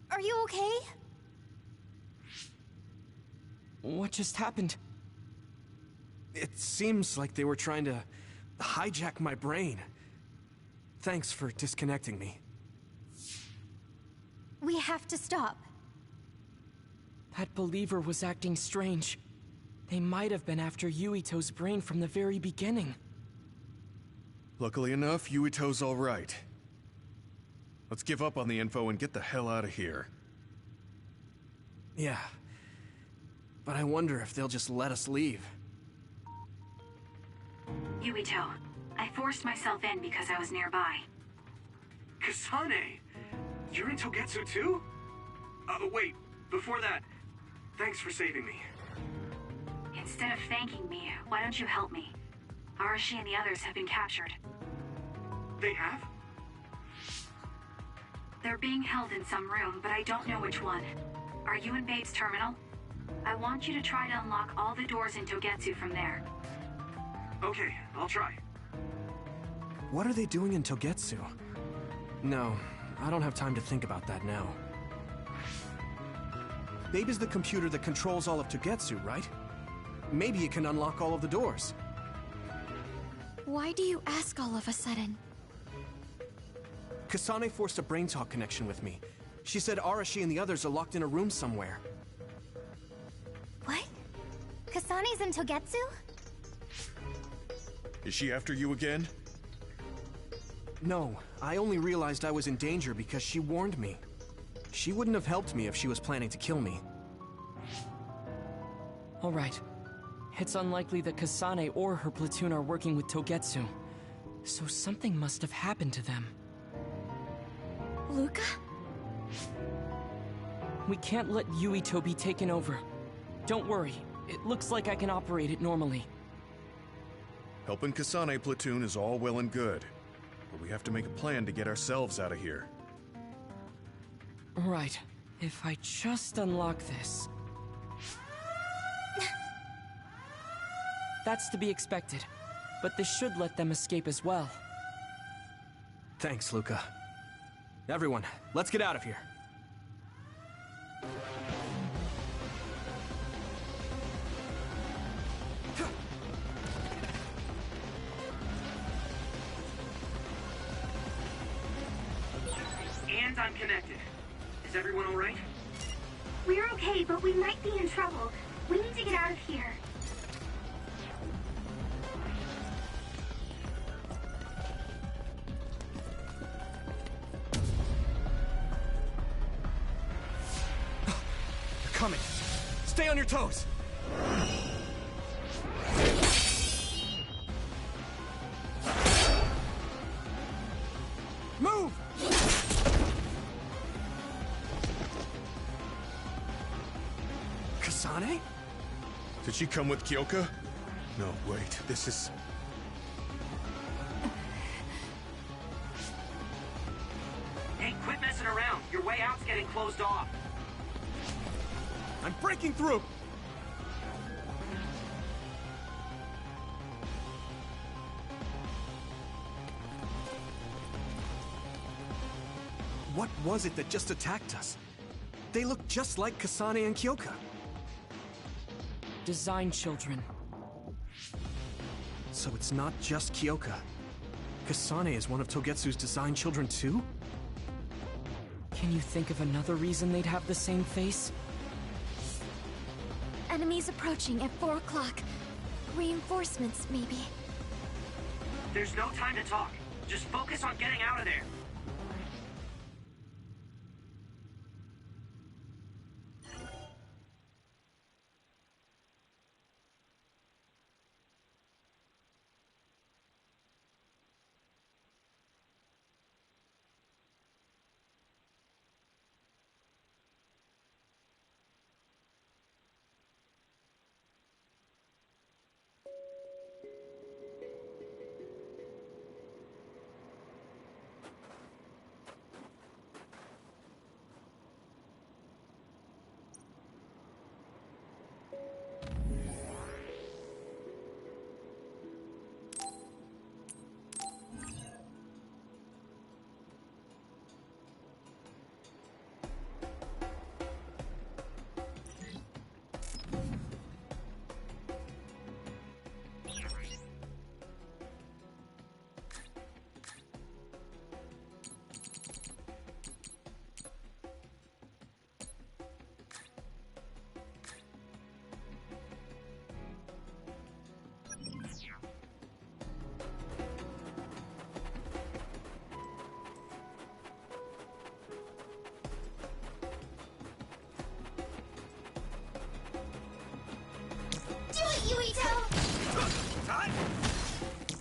Are you okay? What just happened? It seems like they were trying to hijack my brain. Thanks for disconnecting me. We have to stop. That believer was acting strange. They might have been after Yuito's brain from the very beginning. Luckily enough, Yuito's all right. Let's give up on the info and get the hell out of here. Yeah. But I wonder if they'll just let us leave. Yuito, I forced myself in because I was nearby. Kasane! You're in Togetsu too? Wait, before that, thanks for saving me. Instead of thanking me, why don't you help me? Arashi and the others have been captured. They have? They're being held in some room, but I don't know which one. Are you in Babe's terminal? I want you to try to unlock all the doors in Togetsu from there. Okay, I'll try. What are they doing in Togetsu? No, I don't have time to think about that now. Babe is the computer that controls all of Togetsu, right? Maybe it can unlock all of the doors. Why do you ask all of a sudden? Kasane forced a brain talk connection with me. She said Arashi and the others are locked in a room somewhere. What? Kasane's in Togetsu? Is she after you again? No, I only realized I was in danger because she warned me. She wouldn't have helped me if she was planning to kill me. All right. It's unlikely that Kasane or her platoon are working with Togetsu. So something must have happened to them. Luca? We can't let Yuito be taken over. Don't worry. It looks like I can operate it normally. Helping Kasane platoon is all well and good, but we have to make a plan to get ourselves out of here. Right. If I just unlock this... That's to be expected. But this should let them escape as well. Thanks, Luca. Everyone, let's get out of here. And I'm connected. Is everyone all right? We're okay, but we might be in trouble. We need to get out of here. They're coming. Stay on your toes. Move! Kasane? Did she come with Kyoka? No, wait, this is... Hey, quit messing around. Your way out's getting closed off. I'm breaking through! What was it that just attacked us? They look just like Kasane and Kyoka. Design children. So it's not just Kyoka. Kasane is one of Togetsu's design children too? Can you think of another reason they'd have the same face? Enemies approaching at 4 o'clock. Reinforcements, maybe. There's no time to talk. Just focus on getting out of there.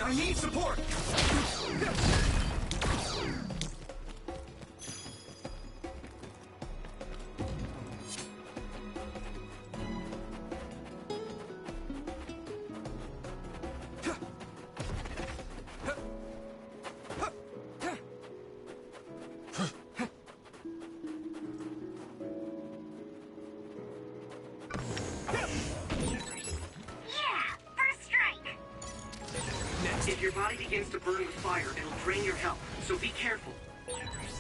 I need support! If your body begins to burn with fire, it'll drain your health, so be careful.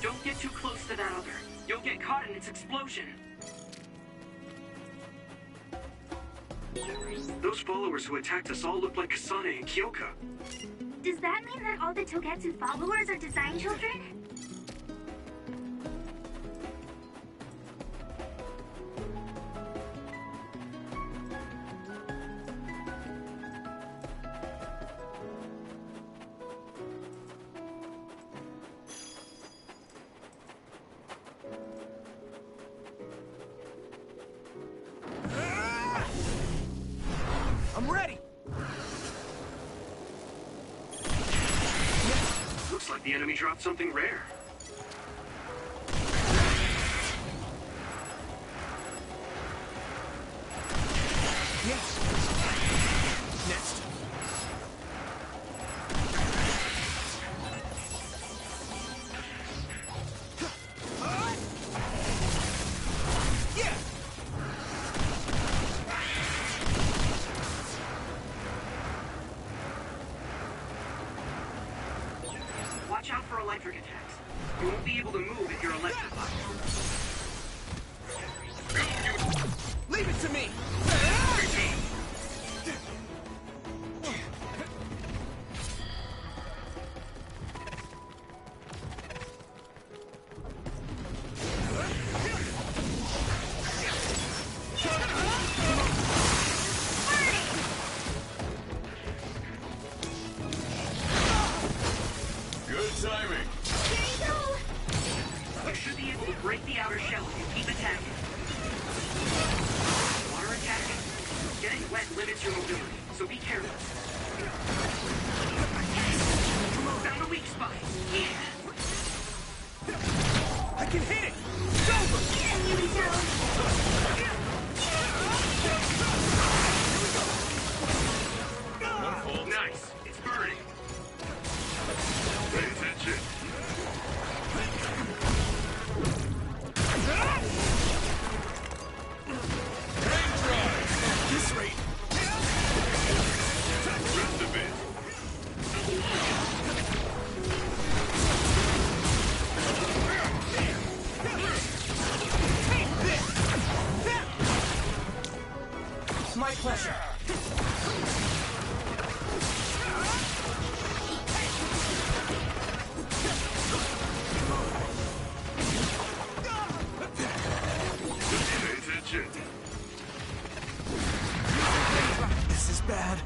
Don't get too close to that other. You'll get caught in its explosion. Those followers who attacked us all look like Kasane and Kyoka. Does that mean that all the Togetsu followers are design children? I'm ready! Looks like the enemy dropped something rare. Yes! Next! Yeah! Watch out for electric attacks. You won't be able to move if you're electrified. Leave it to me! Good timing. You should be able to break the outer shell if you keep attacking. Water attacking. Getting wet limits your mobility, so be careful. Found a weak spot. Yeah. I can hit it! It's over! Nice. It's burning. Pay attention. At this rate! Rest of it. My pleasure. Pay attention. This is bad.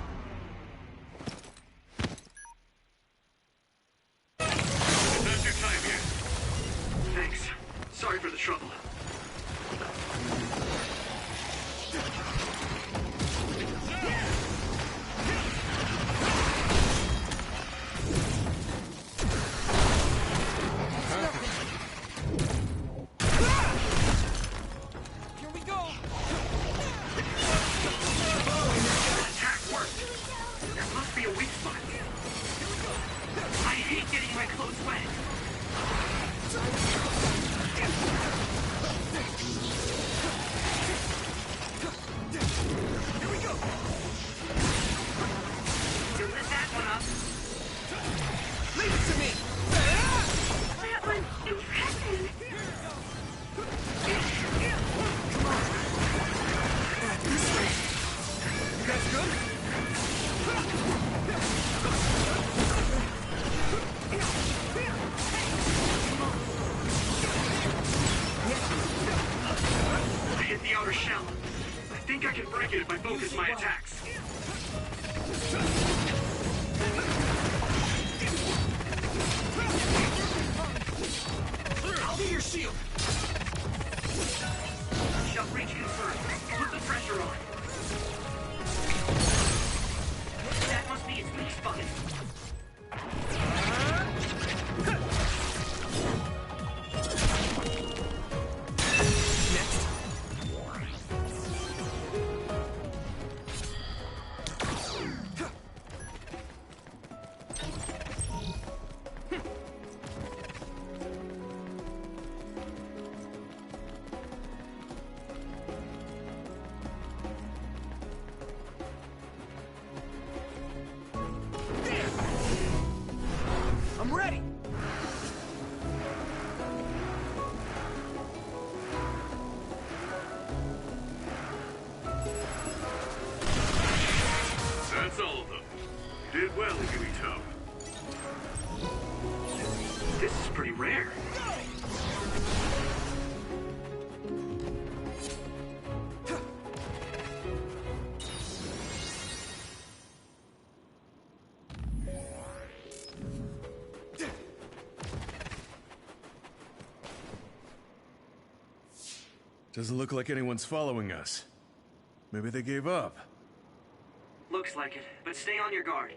That's your time here. Thanks. Sorry for the trouble. Here we go! That attack worked. There must be a weak spot. I hate getting my clothes wet. Here we go! Don't let that one up. Leave it to me! That was impressive. At this rate! You guys good? I hit the outer shell. I think I can break it if I focus my attacks. I'll be your shield! Shell breach confirmed. Put the pressure on. That must be its weak fun. I'm ready! That's all of them. You did well, Yuito. This is pretty rare. Doesn't look like anyone's following us. Maybe they gave up. Looks like it, but stay on your guard.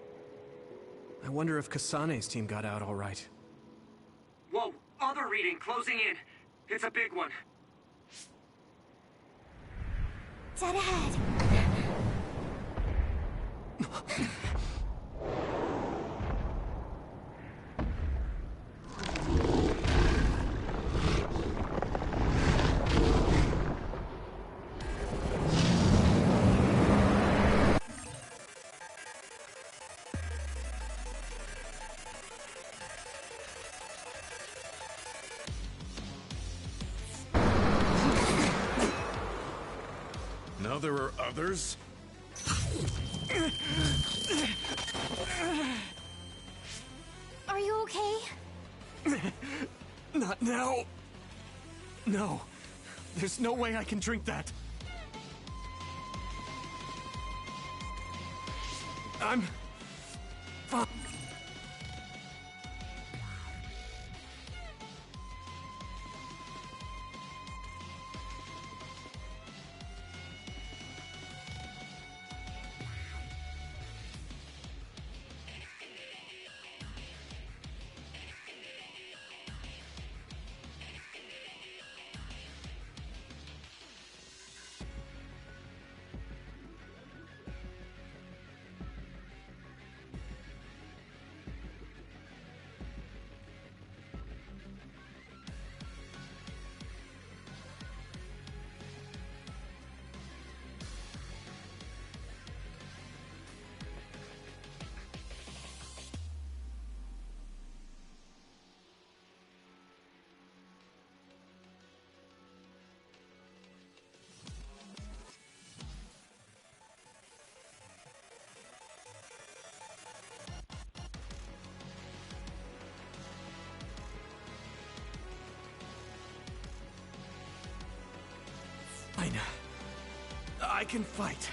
I wonder if Kasane's team got out all right. Whoa, other reading closing in. It's a big one. Dead ahead. Now there are others? Are you okay? Not now. No. There's no way I can drink that. I'm fine. I can fight.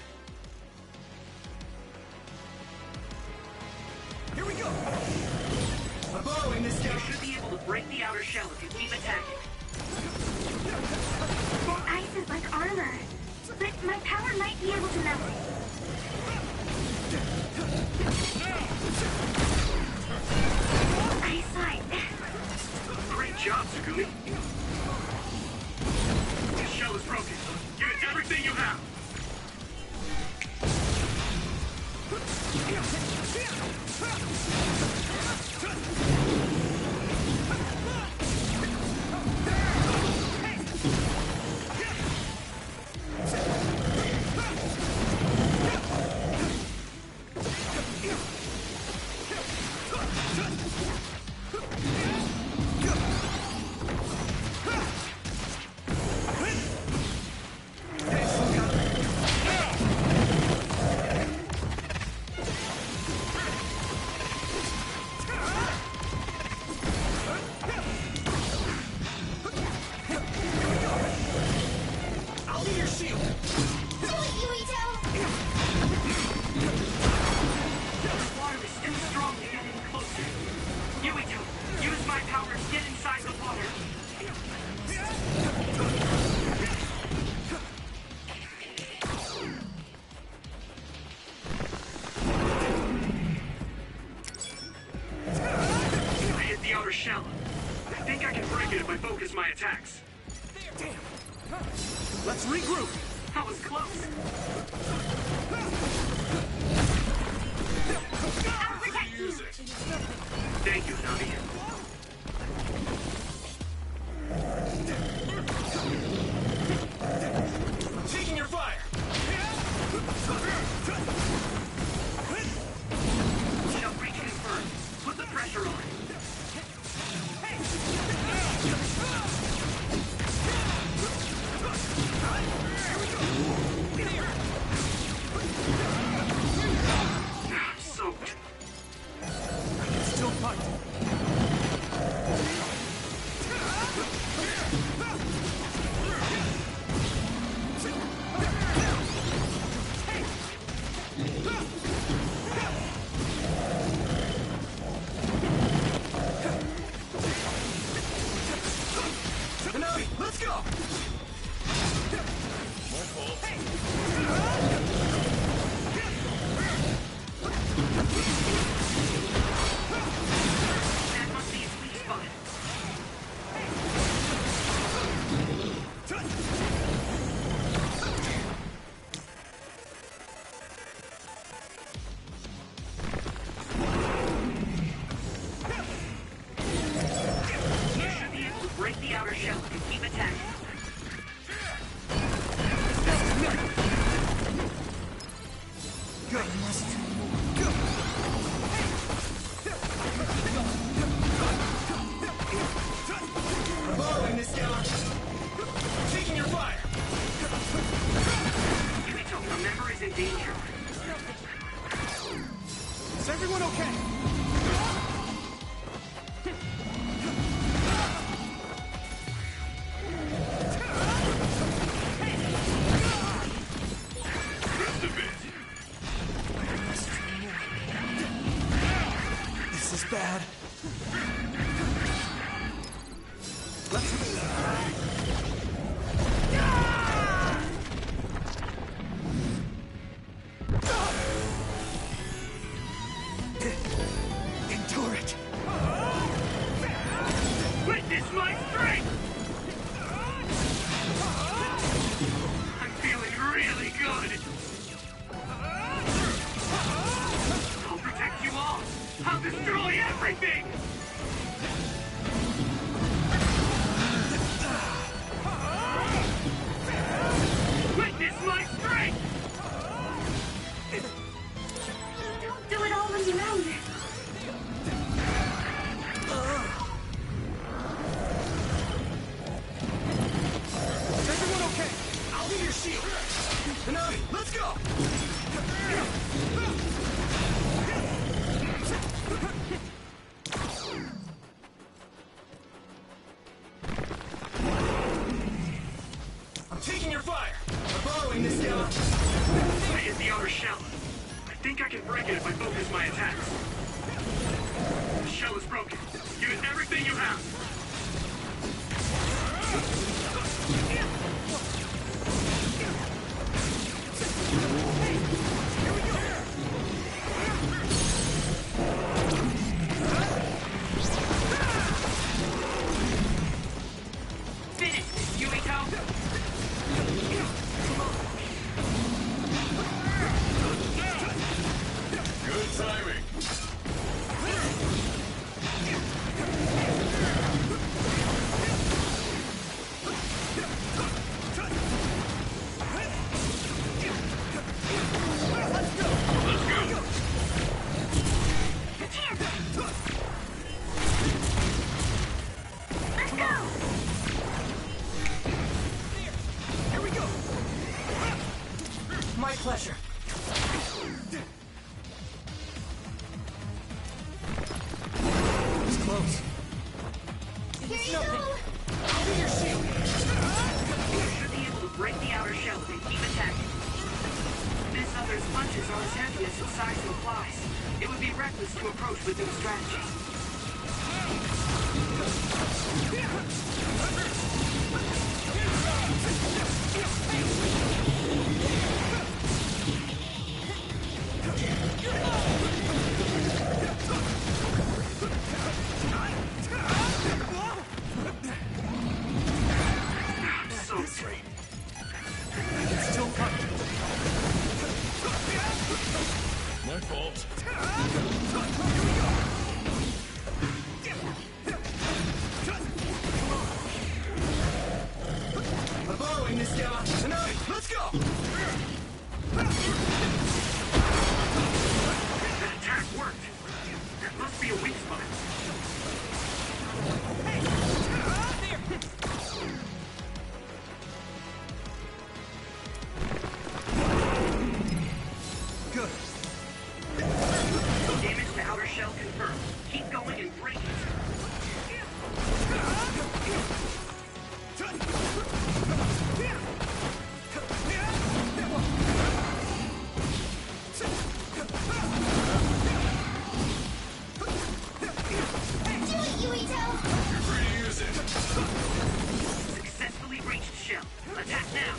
Here we go! A bow in this guy should be able to break the outer shell if you keep attacking. That ice is like armor, but my power might be able to melt it. I saw it. Great job, Tsugumi. The shell is broken. Give it everything you have. my attacks. Damn! Let's regroup! That was close. I'll protect you! Thank you, Nami. I'm taking your fire! Shell breach confirmed. Put the pressure on. Soaked. I can still fight. Nami, let's go! That must be his weak spot. You should be able to break the outer shell and keep attacking. Good. I'm borrowing this guy. Taking your fire. Yumito, remember, is in danger. Is everyone okay? Rest of it. This is bad. Endure it. Witness my strength! I'm feeling really good. I'll protect you all. I'll destroy everything. Witness my strength! Don't do it all on your own. Is everyone okay? I'll be your shield. Nami, let's go! I'm taking your fire. I'm borrowing this guy. Where is the outer shell? I think I can break it if I focus my attacks. The shell is broken. Use everything you have. Finish this, Yumito! Good timing. My pleasure. It's close. Here you go! I'll be your shield. You should be able to break the outer shell and keep attacking. This other's punches are as heavy as its size implies. It would be reckless to approach with new strategy. Enough! Let's go! That attack worked. That must be a weak spot. Good. Damage to outer shell confirmed. Keep going and break it. Successfully breached shell. Attack now.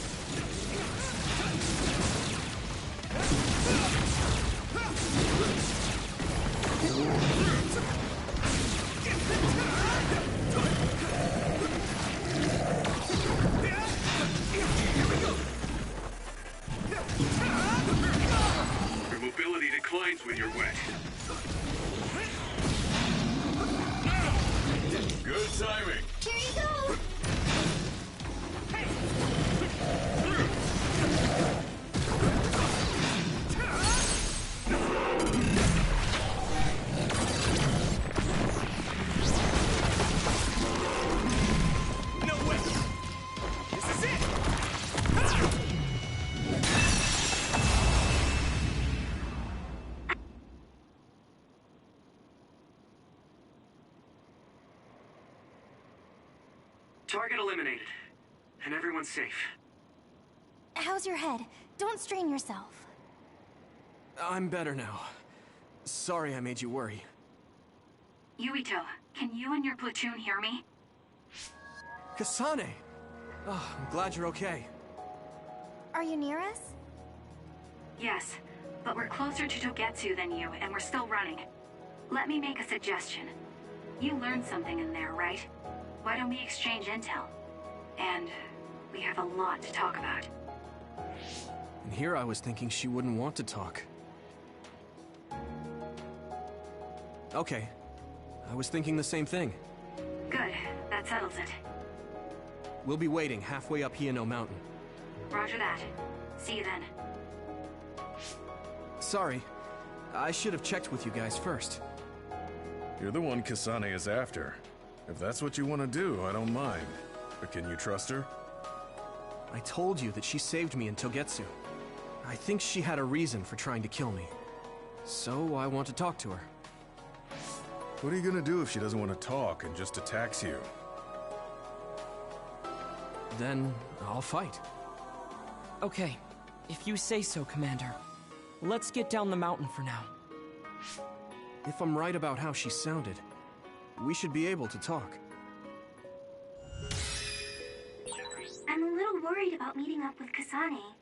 Your mobility declines when you're wet. Good timing. Here you go! No way! This is it! Target eliminated. And everyone's safe. How's your head? Don't strain yourself. I'm better now. Sorry I made you worry. Yuito, can you and your platoon hear me? Kasane! Oh, I'm glad you're okay. Are you near us? Yes, but we're closer to Togetsu than you, and we're still running. Let me make a suggestion. You learned something in there, right? Why don't we exchange intel? And we have a lot to talk about. And here I was thinking she wouldn't want to talk. Okay. I was thinking the same thing. Good, that settles it. We'll be waiting halfway up Hiano Mountain. Roger that. See you then. Sorry. I should have checked with you guys first. You're the one Kasane is after. If that's what you want to do, I don't mind. But can you trust her? I told you that she saved me in Togetsu. I think she had a reason for trying to kill me. So I want to talk to her. What are you gonna do if she doesn't want to talk and just attacks you? Then I'll fight. Okay, if you say so, Commander. Let's get down the mountain for now. If I'm right about how she sounded, we should be able to talk. I'm a little worried about meeting up with Kasane.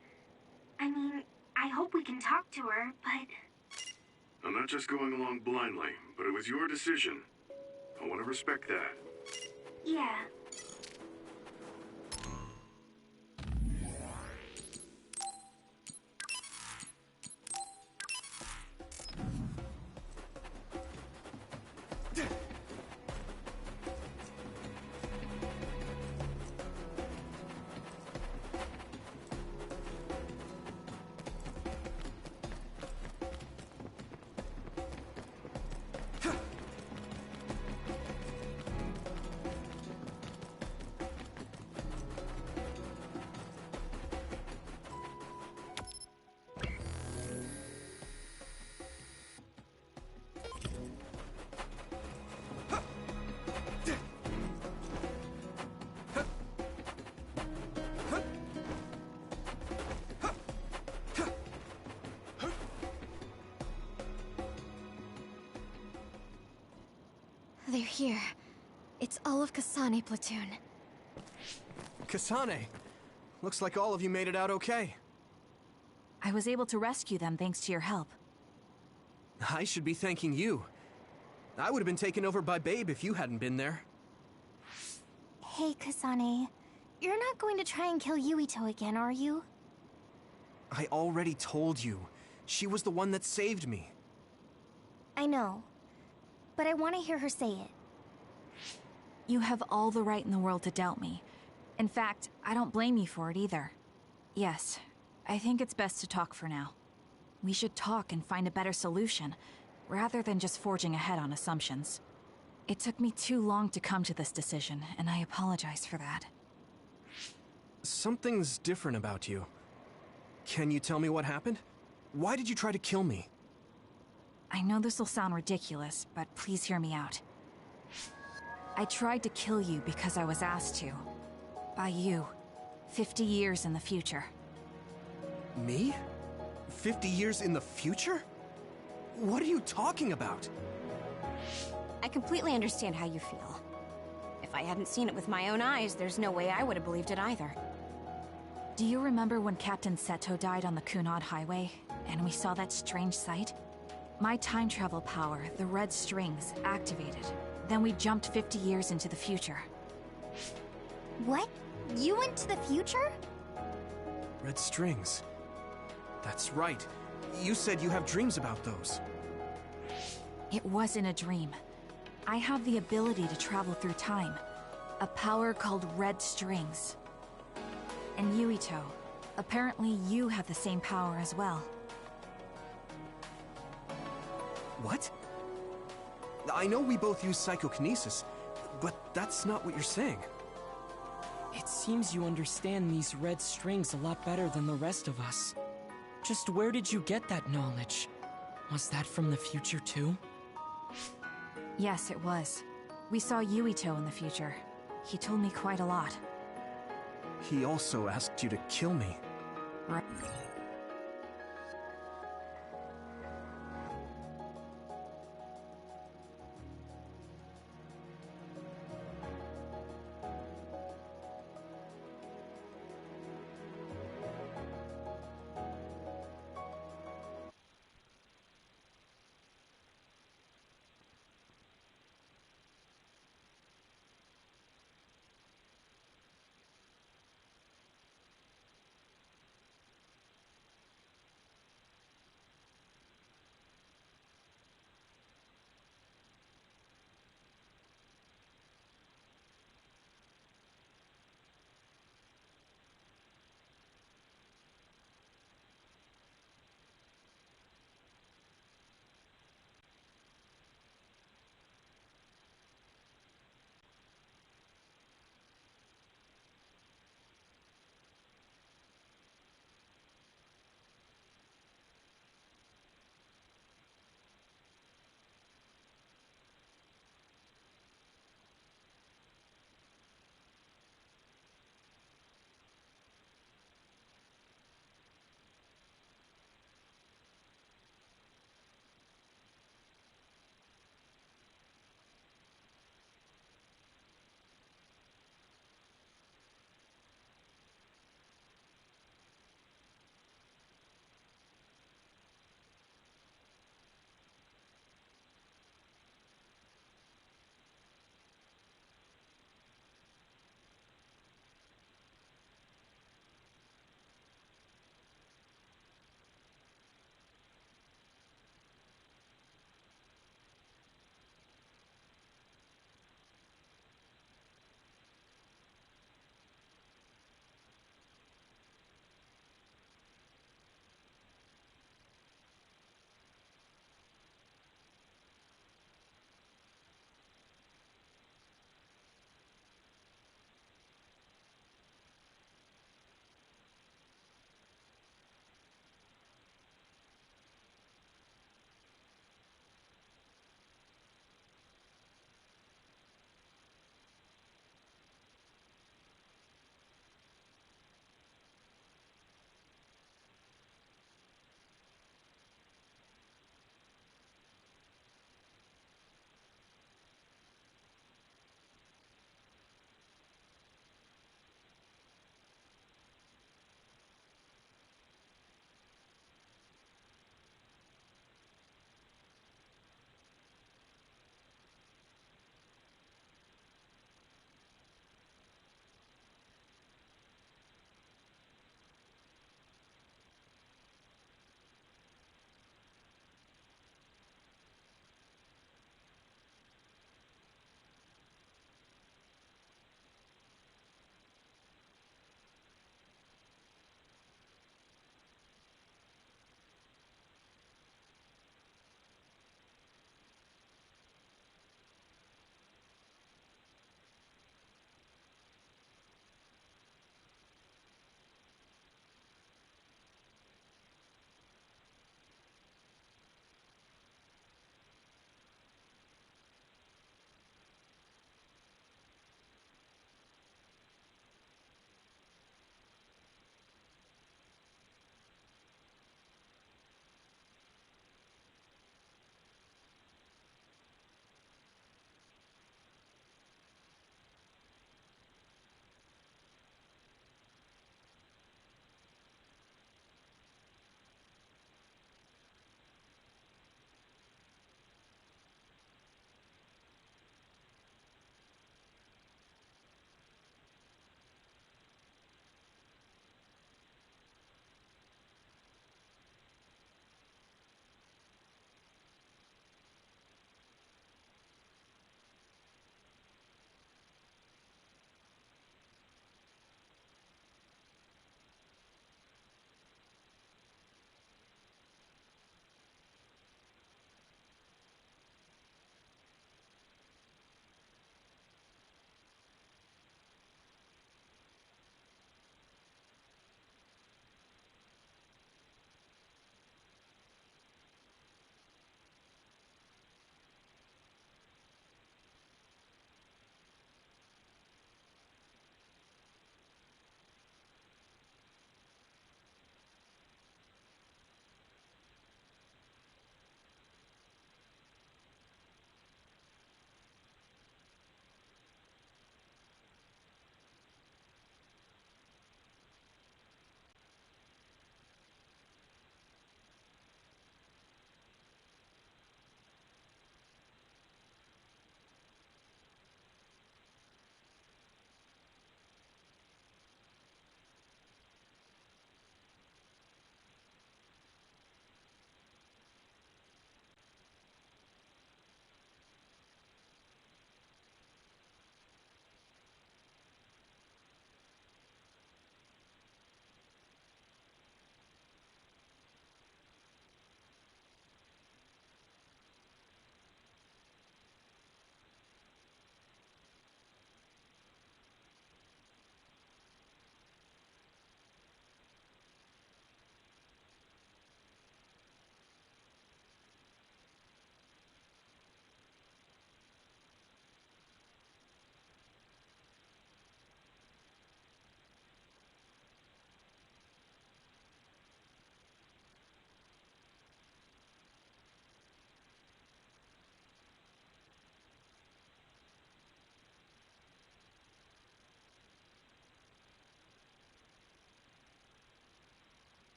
I mean, I hope we can talk to her, but... I'm not just going along blindly, but it was your decision. I want to respect that. Yeah. They're here. It's all of Kasane platoon. Kasane! Looks like all of you made it out okay. I was able to rescue them thanks to your help. I should be thanking you. I would have been taken over by Babe if you hadn't been there. Hey, Kasane. You're not going to try and kill Yuito again, are you? I already told you. She was the one that saved me. I know. But I want to hear her say it. You have all the right in the world to doubt me. In fact, I don't blame you for it either. Yes, I think it's best to talk for now. We should talk and find a better solution, rather than just forging ahead on assumptions. It took me too long to come to this decision, and I apologize for that. Something's different about you. Can you tell me what happened? Why did you try to kill me? I know this will sound ridiculous, but please hear me out. I tried to kill you because I was asked to. By you. 50 years in the future. Me? 50 years in the future? What are you talking about? I completely understand how you feel. If I hadn't seen it with my own eyes, there's no way I would have believed it either. Do you remember when Captain Seto died on the Kunad Highway, and we saw that strange sight? My time travel power, the red strings, activated. Then we jumped 50 years into the future. What? You went to the future? Red strings. That's right. You said you have dreams about those. It wasn't a dream. I have the ability to travel through time. A power called red strings. And Yuito, apparently you have the same power as well. What? I know we both use psychokinesis, but that's not what you're saying. It seems you understand these red strings a lot better than the rest of us. Just where did you get that knowledge? Was that from the future too? Yes, it was. We saw Yuito in the future. He told me quite a lot. He also asked you to kill me. Right.